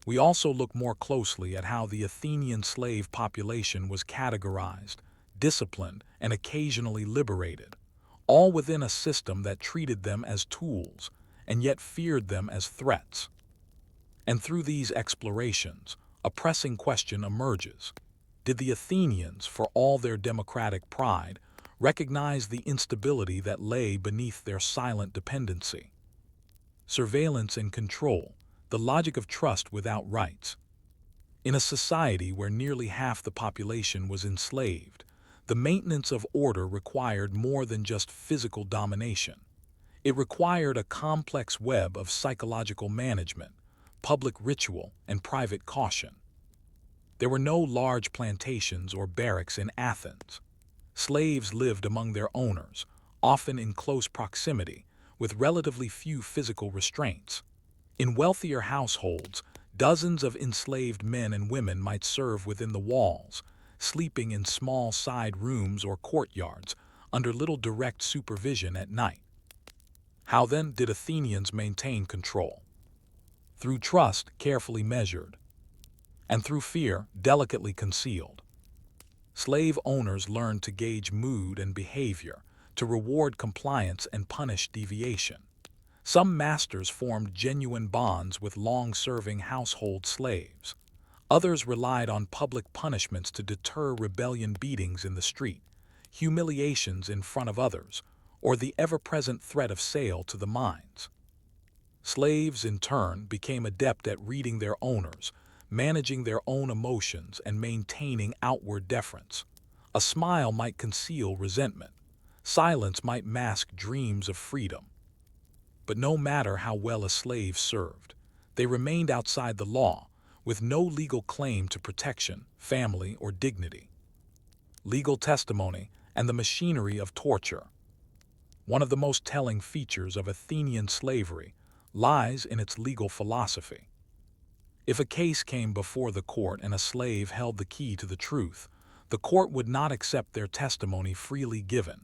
We also look more closely at how the Athenian slave population was categorized, disciplined, and occasionally liberated, all within a system that treated them as tools and yet feared them as threats. And through these explorations, a pressing question emerges. Did the Athenians, for all their democratic pride, recognize the instability that lay beneath their silent dependency? Surveillance and control, the logic of trust without rights. In a society where nearly half the population was enslaved, the maintenance of order required more than just physical domination. It required a complex web of psychological management, public ritual, and private caution. There were no large plantations or barracks in Athens. Slaves lived among their owners, often in close proximity, with relatively few physical restraints. In wealthier households, dozens of enslaved men and women might serve within the walls, sleeping in small side rooms or courtyards under little direct supervision at night. How then did Athenians maintain control? Through trust carefully measured, and through fear delicately concealed. Slave owners learned to gauge mood and behavior, to reward compliance and punish deviation. Some masters formed genuine bonds with long-serving household slaves. Others relied on public punishments to deter rebellion, beatings in the street, humiliations in front of others, or the ever-present threat of sale to the mines. Slaves, in turn, became adept at reading their owners, managing their own emotions, and maintaining outward deference. A smile might conceal resentment. Silence might mask dreams of freedom. But no matter how well a slave served, they remained outside the law, with no legal claim to protection, family, or dignity. Legal testimony and the machinery of torture. One of the most telling features of Athenian slavery lies in its legal philosophy. If a case came before the court and a slave held the key to the truth, the court would not accept their testimony freely given.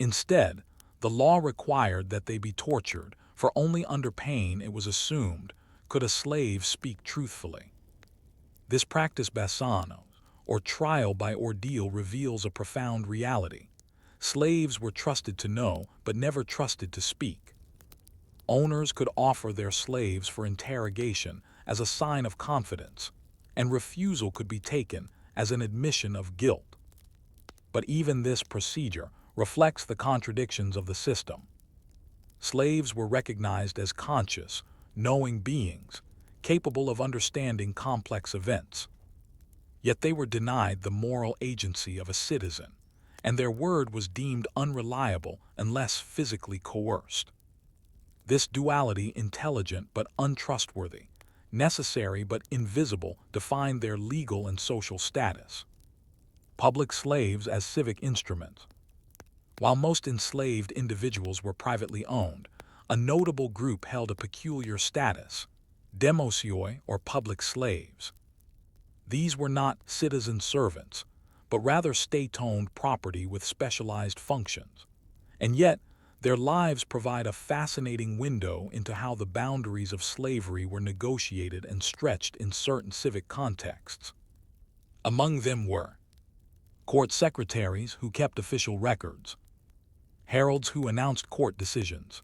Instead, the law required that they be tortured, for only under pain, it was assumed, could a slave speak truthfully. This practice basanos, or trial by ordeal, reveals a profound reality. Slaves were trusted to know, but never trusted to speak. Owners could offer their slaves for interrogation as a sign of confidence, and refusal could be taken as an admission of guilt. But even this procedure reflects the contradictions of the system. Slaves were recognized as conscious, knowing beings, capable of understanding complex events. Yet they were denied the moral agency of a citizen, and their word was deemed unreliable unless physically coerced. This duality, intelligent but untrustworthy, necessary but invisible, defined their legal and social status. Public slaves as civic instruments. While most enslaved individuals were privately owned, a notable group held a peculiar status: demosioi, or public slaves. These were not citizen servants, but rather state-owned property with specialized functions. And yet, their lives provide a fascinating window into how the boundaries of slavery were negotiated and stretched in certain civic contexts. Among them were court secretaries who kept official records, heralds who announced court decisions,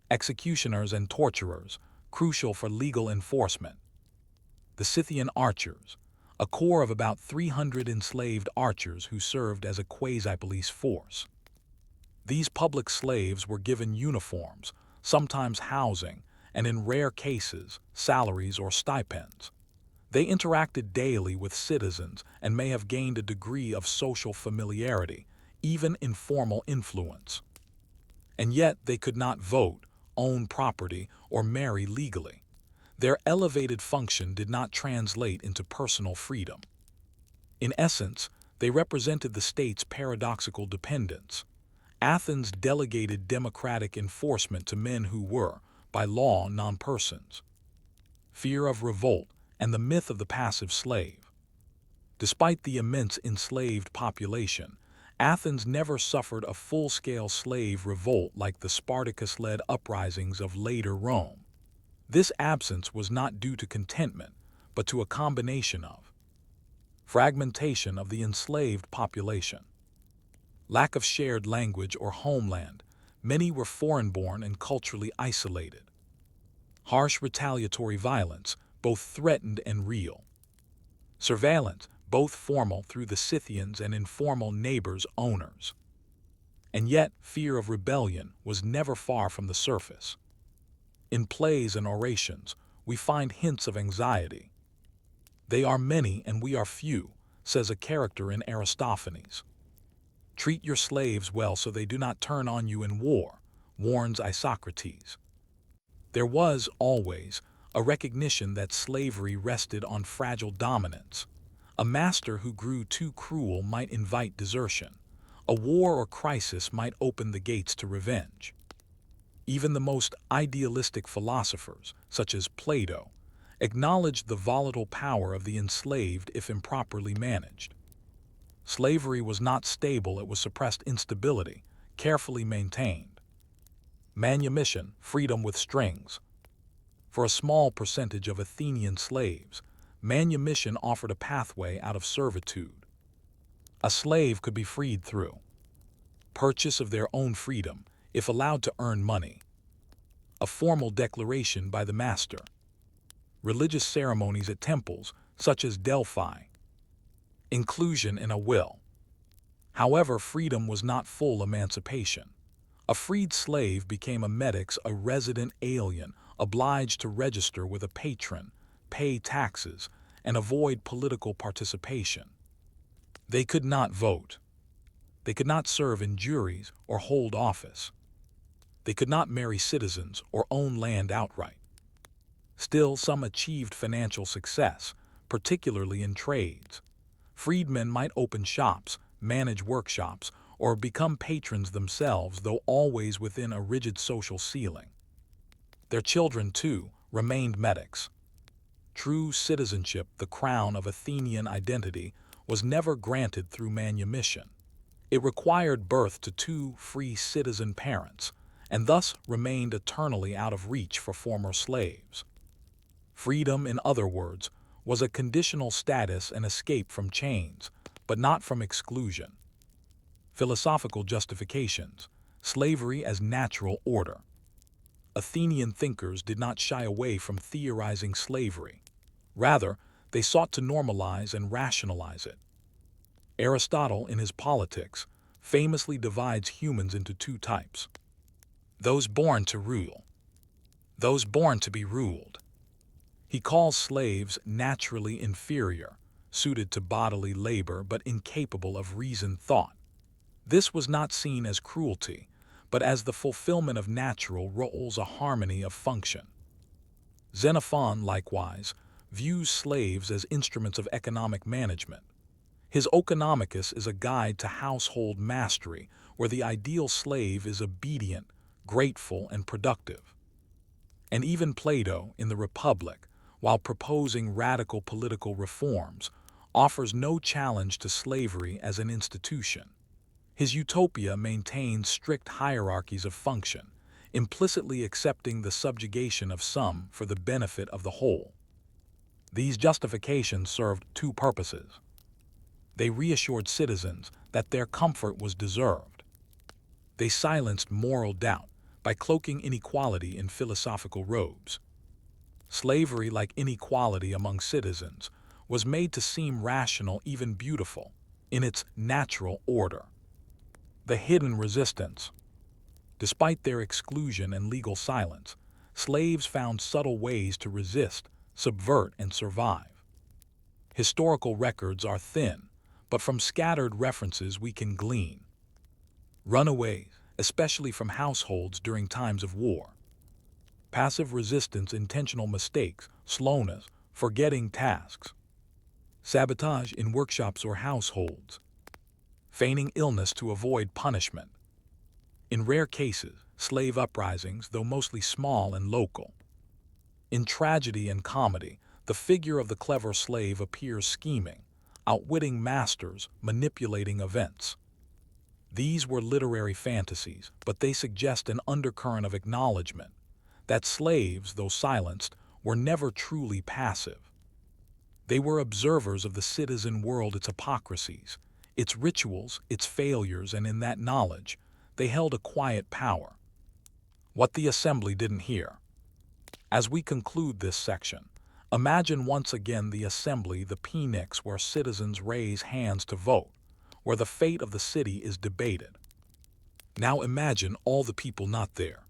executioners and torturers, crucial for legal enforcement, the Scythian archers, a corps of about 300 enslaved archers who served as a quasi-police force. These public slaves were given uniforms, sometimes housing, and in rare cases, salaries or stipends. They interacted daily with citizens and may have gained a degree of social familiarity, even informal influence. And yet they could not vote, own property, or marry legally. Their elevated function did not translate into personal freedom. In essence, they represented the state's paradoxical dependence. Athens delegated democratic enforcement to men who were, by law, non-persons. Fear of revolt and the myth of the passive slave. Despite the immense enslaved population, Athens never suffered a full-scale slave revolt like the Spartacus-led uprisings of later Rome. This absence was not due to contentment, but to a combination of fragmentation of the enslaved population, lack of shared language or homeland, many were foreign-born and culturally isolated, harsh retaliatory violence, both threatened and real, surveillance, both formal through the Scythians and informal neighbors, owners. And yet, fear of rebellion was never far from the surface. In plays and orations, we find hints of anxiety. "They are many and we are few," says a character in Aristophanes. "Treat your slaves well so they do not turn on you in war," warns Isocrates. There was, always, a recognition that slavery rested on fragile dominance. A master who grew too cruel might invite desertion. A war or crisis might open the gates to revenge. Even the most idealistic philosophers, such as Plato, acknowledged the volatile power of the enslaved if improperly managed. Slavery was not stable, it was suppressed instability, carefully maintained. Manumission, freedom with strings. For a small percentage of Athenian slaves, manumission offered a pathway out of servitude. A slave could be freed through purchase of their own freedom, if allowed to earn money, a formal declaration by the master, religious ceremonies at temples, such as Delphi, inclusion in a will. However, freedom was not full emancipation. A freed slave became a medex, a resident alien, obliged to register with a patron, pay taxes, and avoid political participation. They could not vote. They could not serve in juries or hold office. They could not marry citizens or own land outright. Still, some achieved financial success, particularly in trades. Freedmen might open shops, manage workshops, or become patrons themselves, though always within a rigid social ceiling. Their children, too, remained medex. True citizenship, the crown of Athenian identity, was never granted through manumission. It required birth to two free citizen parents, and thus remained eternally out of reach for former slaves. Freedom, in other words, was a conditional status and escape from chains, but not from exclusion. Philosophical justifications, slavery as natural order. Athenian thinkers did not shy away from theorizing slavery. Rather, they sought to normalize and rationalize it. Aristotle, in his Politics, famously divides humans into two types: those born to rule, those born to be ruled. He calls slaves naturally inferior, suited to bodily labor but incapable of reasoned thought. This was not seen as cruelty, but as the fulfillment of natural roles, a harmony of function. Xenophon, likewise, views slaves as instruments of economic management. His Oeconomicus is a guide to household mastery, where the ideal slave is obedient, grateful, and productive. And even Plato, in the Republic, while proposing radical political reforms, offers no challenge to slavery as an institution. His Utopia maintains strict hierarchies of function, implicitly accepting the subjugation of some for the benefit of the whole. These justifications served two purposes. They reassured citizens that their comfort was deserved. They silenced moral doubt by cloaking inequality in philosophical robes. Slavery, like inequality among citizens, was made to seem rational, even beautiful, in its natural order. The hidden resistance. Despite their exclusion and legal silence, slaves found subtle ways to resist, subvert, and survive. Historical records are thin, but from scattered references we can glean. Runaways, especially from households during times of war. Passive resistance, intentional mistakes, slowness, forgetting tasks. Sabotage in workshops or households. Feigning illness to avoid punishment. In rare cases, slave uprisings, though mostly small and local. In tragedy and comedy, the figure of the clever slave appears scheming, outwitting masters, manipulating events. These were literary fantasies, but they suggest an undercurrent of acknowledgement that slaves, though silenced, were never truly passive. They were observers of the citizen world, its hypocrisies, its rituals, its failures, and in that knowledge, they held a quiet power. What the assembly didn't hear. As we conclude this section, imagine once again the assembly, the pnyx, where citizens raise hands to vote, where the fate of the city is debated. Now imagine all the people not there.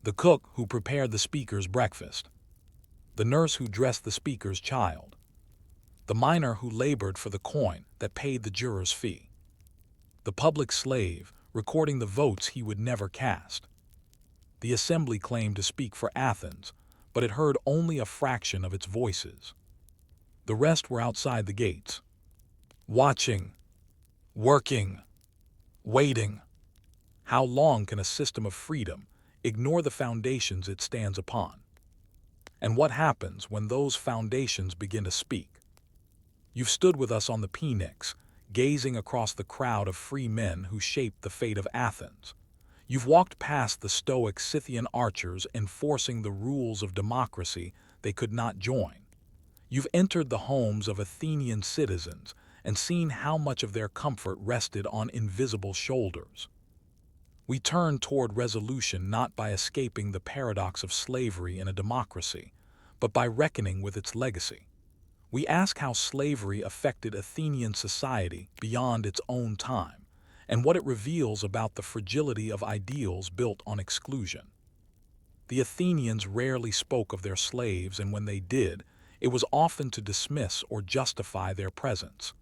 The cook who prepared the speaker's breakfast. The nurse who dressed the speaker's child. The miner who labored for the coin that paid the juror's fee. The public slave recording the votes he would never cast. The assembly claimed to speak for Athens, but it heard only a fraction of its voices. The rest were outside the gates, watching, working, waiting. How long can a system of freedom, ignore the foundations it stands upon. And what happens when those foundations begin to speak? You've stood with us on the Pnyx, gazing across the crowd of free men who shaped the fate of Athens. You've walked past the stoic Scythian archers enforcing the rules of democracy they could not join. You've entered the homes of Athenian citizens and seen how much of their comfort rested on invisible shoulders. We turn toward resolution not by escaping the paradox of slavery in a democracy, but by reckoning with its legacy. We ask how slavery affected Athenian society beyond its own time, and what it reveals about the fragility of ideals built on exclusion. The Athenians rarely spoke of their slaves, and when they did, it was often to dismiss or justify their presence.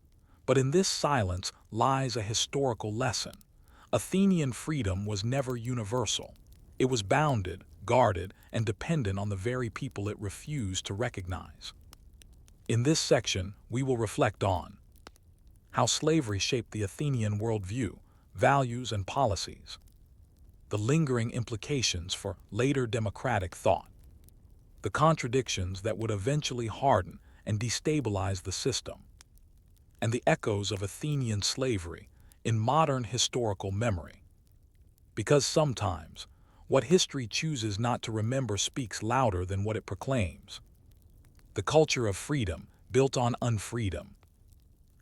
But in this silence lies a historical lesson. Athenian freedom was never universal. It was bounded, guarded, and dependent on the very people it refused to recognize. In this section, we will reflect on how slavery shaped the Athenian worldview, values, and policies, the lingering implications for later democratic thought, the contradictions that would eventually harden and destabilize the system, and the echoes of Athenian slavery in modern historical memory. Because sometimes, what history chooses not to remember speaks louder than what it proclaims. The culture of freedom built on unfreedom.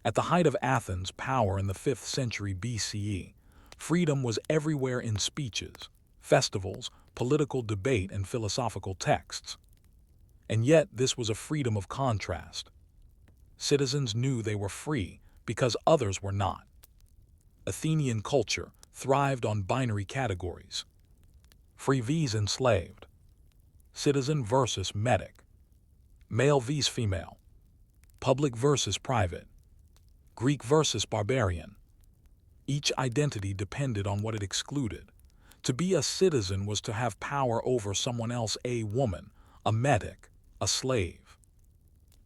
At the height of Athens' power in the 5th century BCE, freedom was everywhere in speeches, festivals, political debate, and philosophical texts. And yet this was a freedom of contrast. Citizens knew they were free because others were not. Athenian culture thrived on binary categories. Free vs enslaved. Citizen versus metic. Male vs female. Public versus private. Greek versus barbarian. Each identity depended on what it excluded. To be a citizen was to have power over someone else, a woman, a metic, a slave.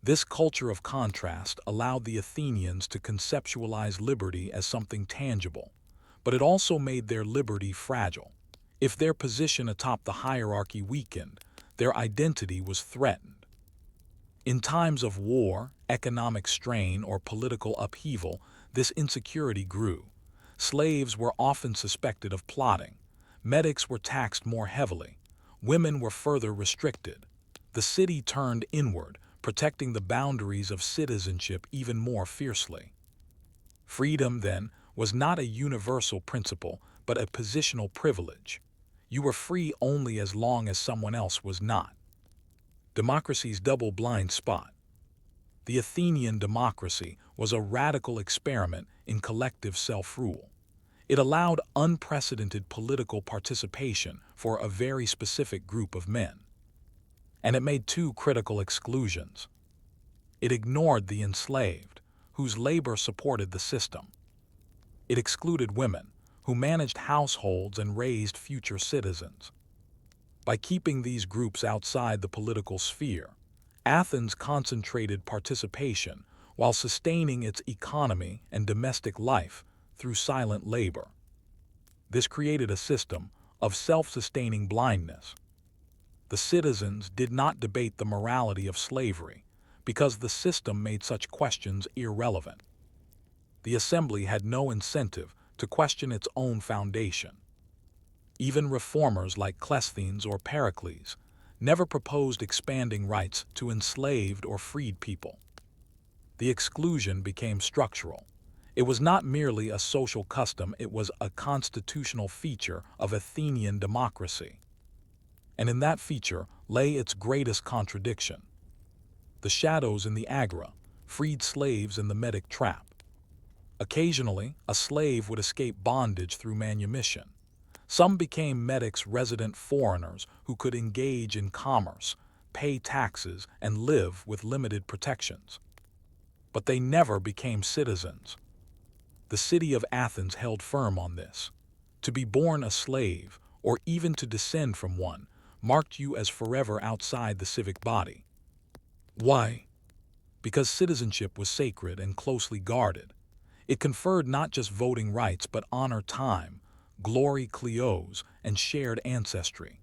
This culture of contrast allowed the Athenians to conceptualize liberty as something tangible, but it also made their liberty fragile. If their position atop the hierarchy weakened, their identity was threatened. In times of war, economic strain, or political upheaval, this insecurity grew. Slaves were often suspected of plotting. Medics were taxed more heavily. Women were further restricted. The city turned inward, protecting the boundaries of citizenship even more fiercely. Freedom, then, was not a universal principle, but a positional privilege. You were free only as long as someone else was not. Democracy's double blind spot. The Athenian democracy was a radical experiment in collective self-rule. It allowed unprecedented political participation for a very specific group of men. And it made two critical exclusions. It ignored the enslaved, whose labor supported the system. It excluded women, who managed households and raised future citizens. By keeping these groups outside the political sphere, Athens concentrated participation while sustaining its economy and domestic life through silent labor. This created a system of self-sustaining blindness. The citizens did not debate the morality of slavery because the system made such questions irrelevant. The assembly had no incentive to question its own foundation. Even reformers like Cleisthenes or Pericles never proposed expanding rights to enslaved or freed people. The exclusion became structural. It was not merely a social custom, it was a constitutional feature of Athenian democracy. And in that feature lay its greatest contradiction. The shadows in the agora, freed slaves in the metic trap. Occasionally, a slave would escape bondage through manumission. Some became metics, resident foreigners who could engage in commerce, pay taxes, and live with limited protections. But they never became citizens. The city of Athens held firm on this. To be born a slave, or even to descend from one, marked you as forever outside the civic body. Why? Because citizenship was sacred and closely guarded. It conferred not just voting rights but honor, time, glory kleos, and shared ancestry.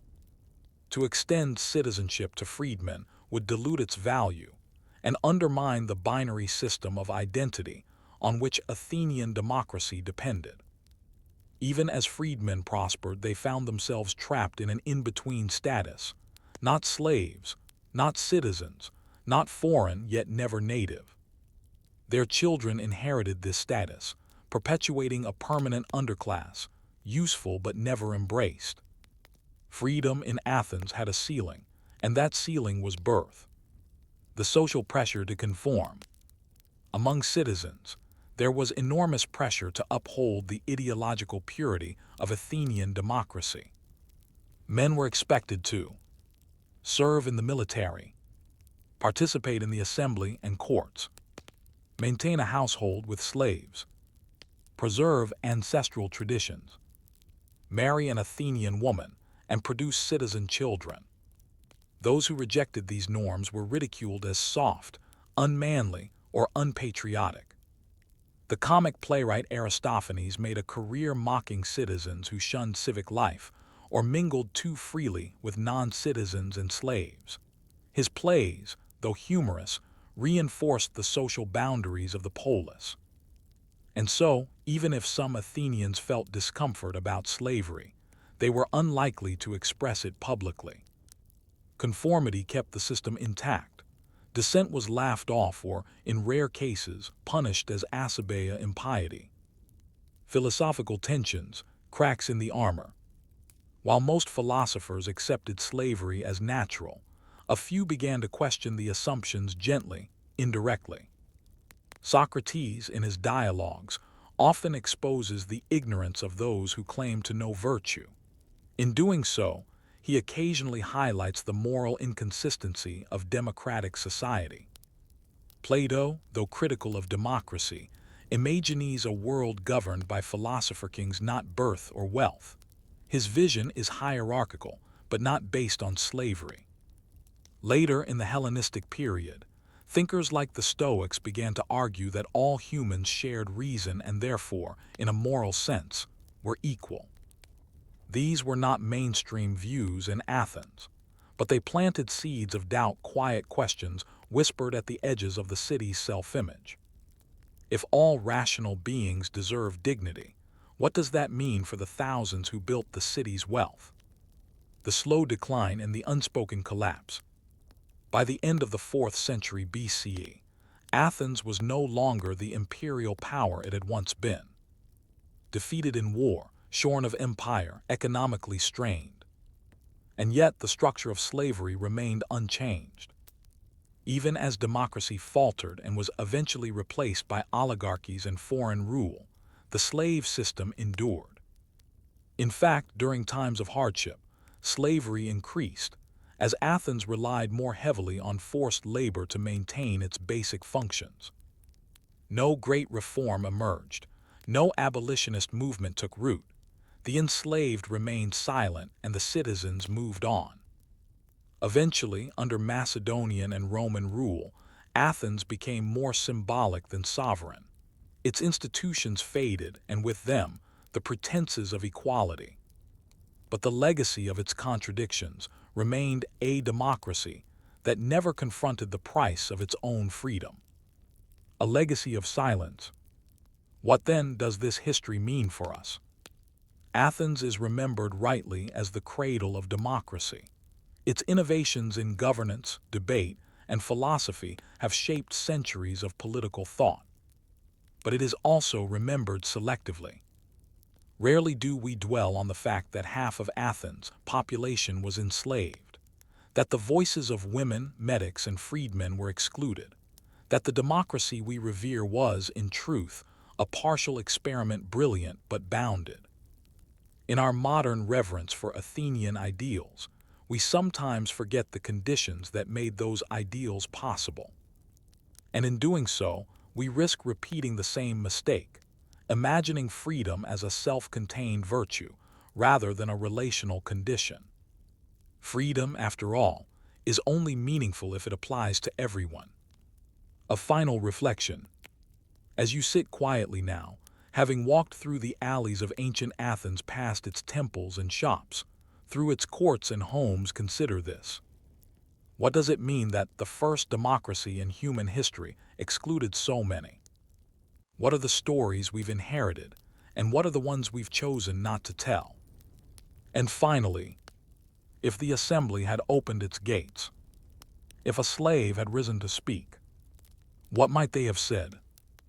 To extend citizenship to freedmen would dilute its value and undermine the binary system of identity on which Athenian democracy depended. Even as freedmen prospered, they found themselves trapped in an in-between status, not slaves, not citizens, not foreign yet never native. Their children inherited this status, perpetuating a permanent underclass, useful but never embraced. Freedom in Athens had a ceiling, and that ceiling was birth. The social pressure to conform. Among citizens, there was enormous pressure to uphold the ideological purity of Athenian democracy. Men were expected to serve in the military, participate in the assembly and courts, maintain a household with slaves, preserve ancestral traditions, marry an Athenian woman, and produce citizen children. Those who rejected these norms were ridiculed as soft, unmanly, or unpatriotic. The comic playwright Aristophanes made a career mocking citizens who shunned civic life or mingled too freely with non-citizens and slaves. His plays, though humorous, reinforced the social boundaries of the polis. And so, even if some Athenians felt discomfort about slavery, they were unlikely to express it publicly. Conformity kept the system intact. Dissent was laughed off or, in rare cases, punished as asabeia impiety. Philosophical tensions, cracks in the armor. While most philosophers accepted slavery as natural, a few began to question the assumptions gently, indirectly. Socrates, in his dialogues, often exposes the ignorance of those who claim to know virtue. In doing so, he occasionally highlights the moral inconsistency of democratic society. Plato, though critical of democracy, imagines a world governed by philosopher kings not birth or wealth. His vision is hierarchical, but not based on slavery. Later in the Hellenistic period, thinkers like the Stoics began to argue that all humans shared reason and therefore, in a moral sense, were equal. These were not mainstream views in Athens, but they planted seeds of doubt, quiet questions whispered at the edges of the city's self-image. If all rational beings deserve dignity, what does that mean for the thousands who built the city's wealth? The slow decline and the unspoken collapse. By the end of the 4th century BCE, Athens was no longer the imperial power it had once been. Defeated in war, shorn of empire, economically strained. And yet the structure of slavery remained unchanged. Even as democracy faltered and was eventually replaced by oligarchies and foreign rule, the slave system endured. In fact, during times of hardship, slavery increased, as Athens relied more heavily on forced labor to maintain its basic functions. No great reform emerged. No abolitionist movement took root. The enslaved remained silent and the citizens moved on. Eventually, under Macedonian and Roman rule, Athens became more symbolic than sovereign. Its institutions faded, and with them, the pretenses of equality. But the legacy of its contradictions remained a democracy that never confronted the price of its own freedom. A legacy of silence. What then does this history mean for us? Athens is remembered rightly as the cradle of democracy. Its innovations in governance, debate, and philosophy have shaped centuries of political thought. But it is also remembered selectively. Rarely do we dwell on the fact that half of Athens' population was enslaved, that the voices of women, medics, and freedmen were excluded, that the democracy we revere was, in truth, a partial experiment, brilliant but bounded. In our modern reverence for Athenian ideals, we sometimes forget the conditions that made those ideals possible. And in doing so, we risk repeating the same mistake, imagining freedom as a self-contained virtue rather than a relational condition. Freedom, after all, is only meaningful if it applies to everyone. A final reflection. As you sit quietly now, Having walked through the alleys of ancient Athens past its temples and shops, through its courts and homes, consider this. What does it mean that the first democracy in human history excluded so many? What are the stories we've inherited, and what are the ones we've chosen not to tell? And finally, if the assembly had opened its gates, if a slave had risen to speak, what might they have said?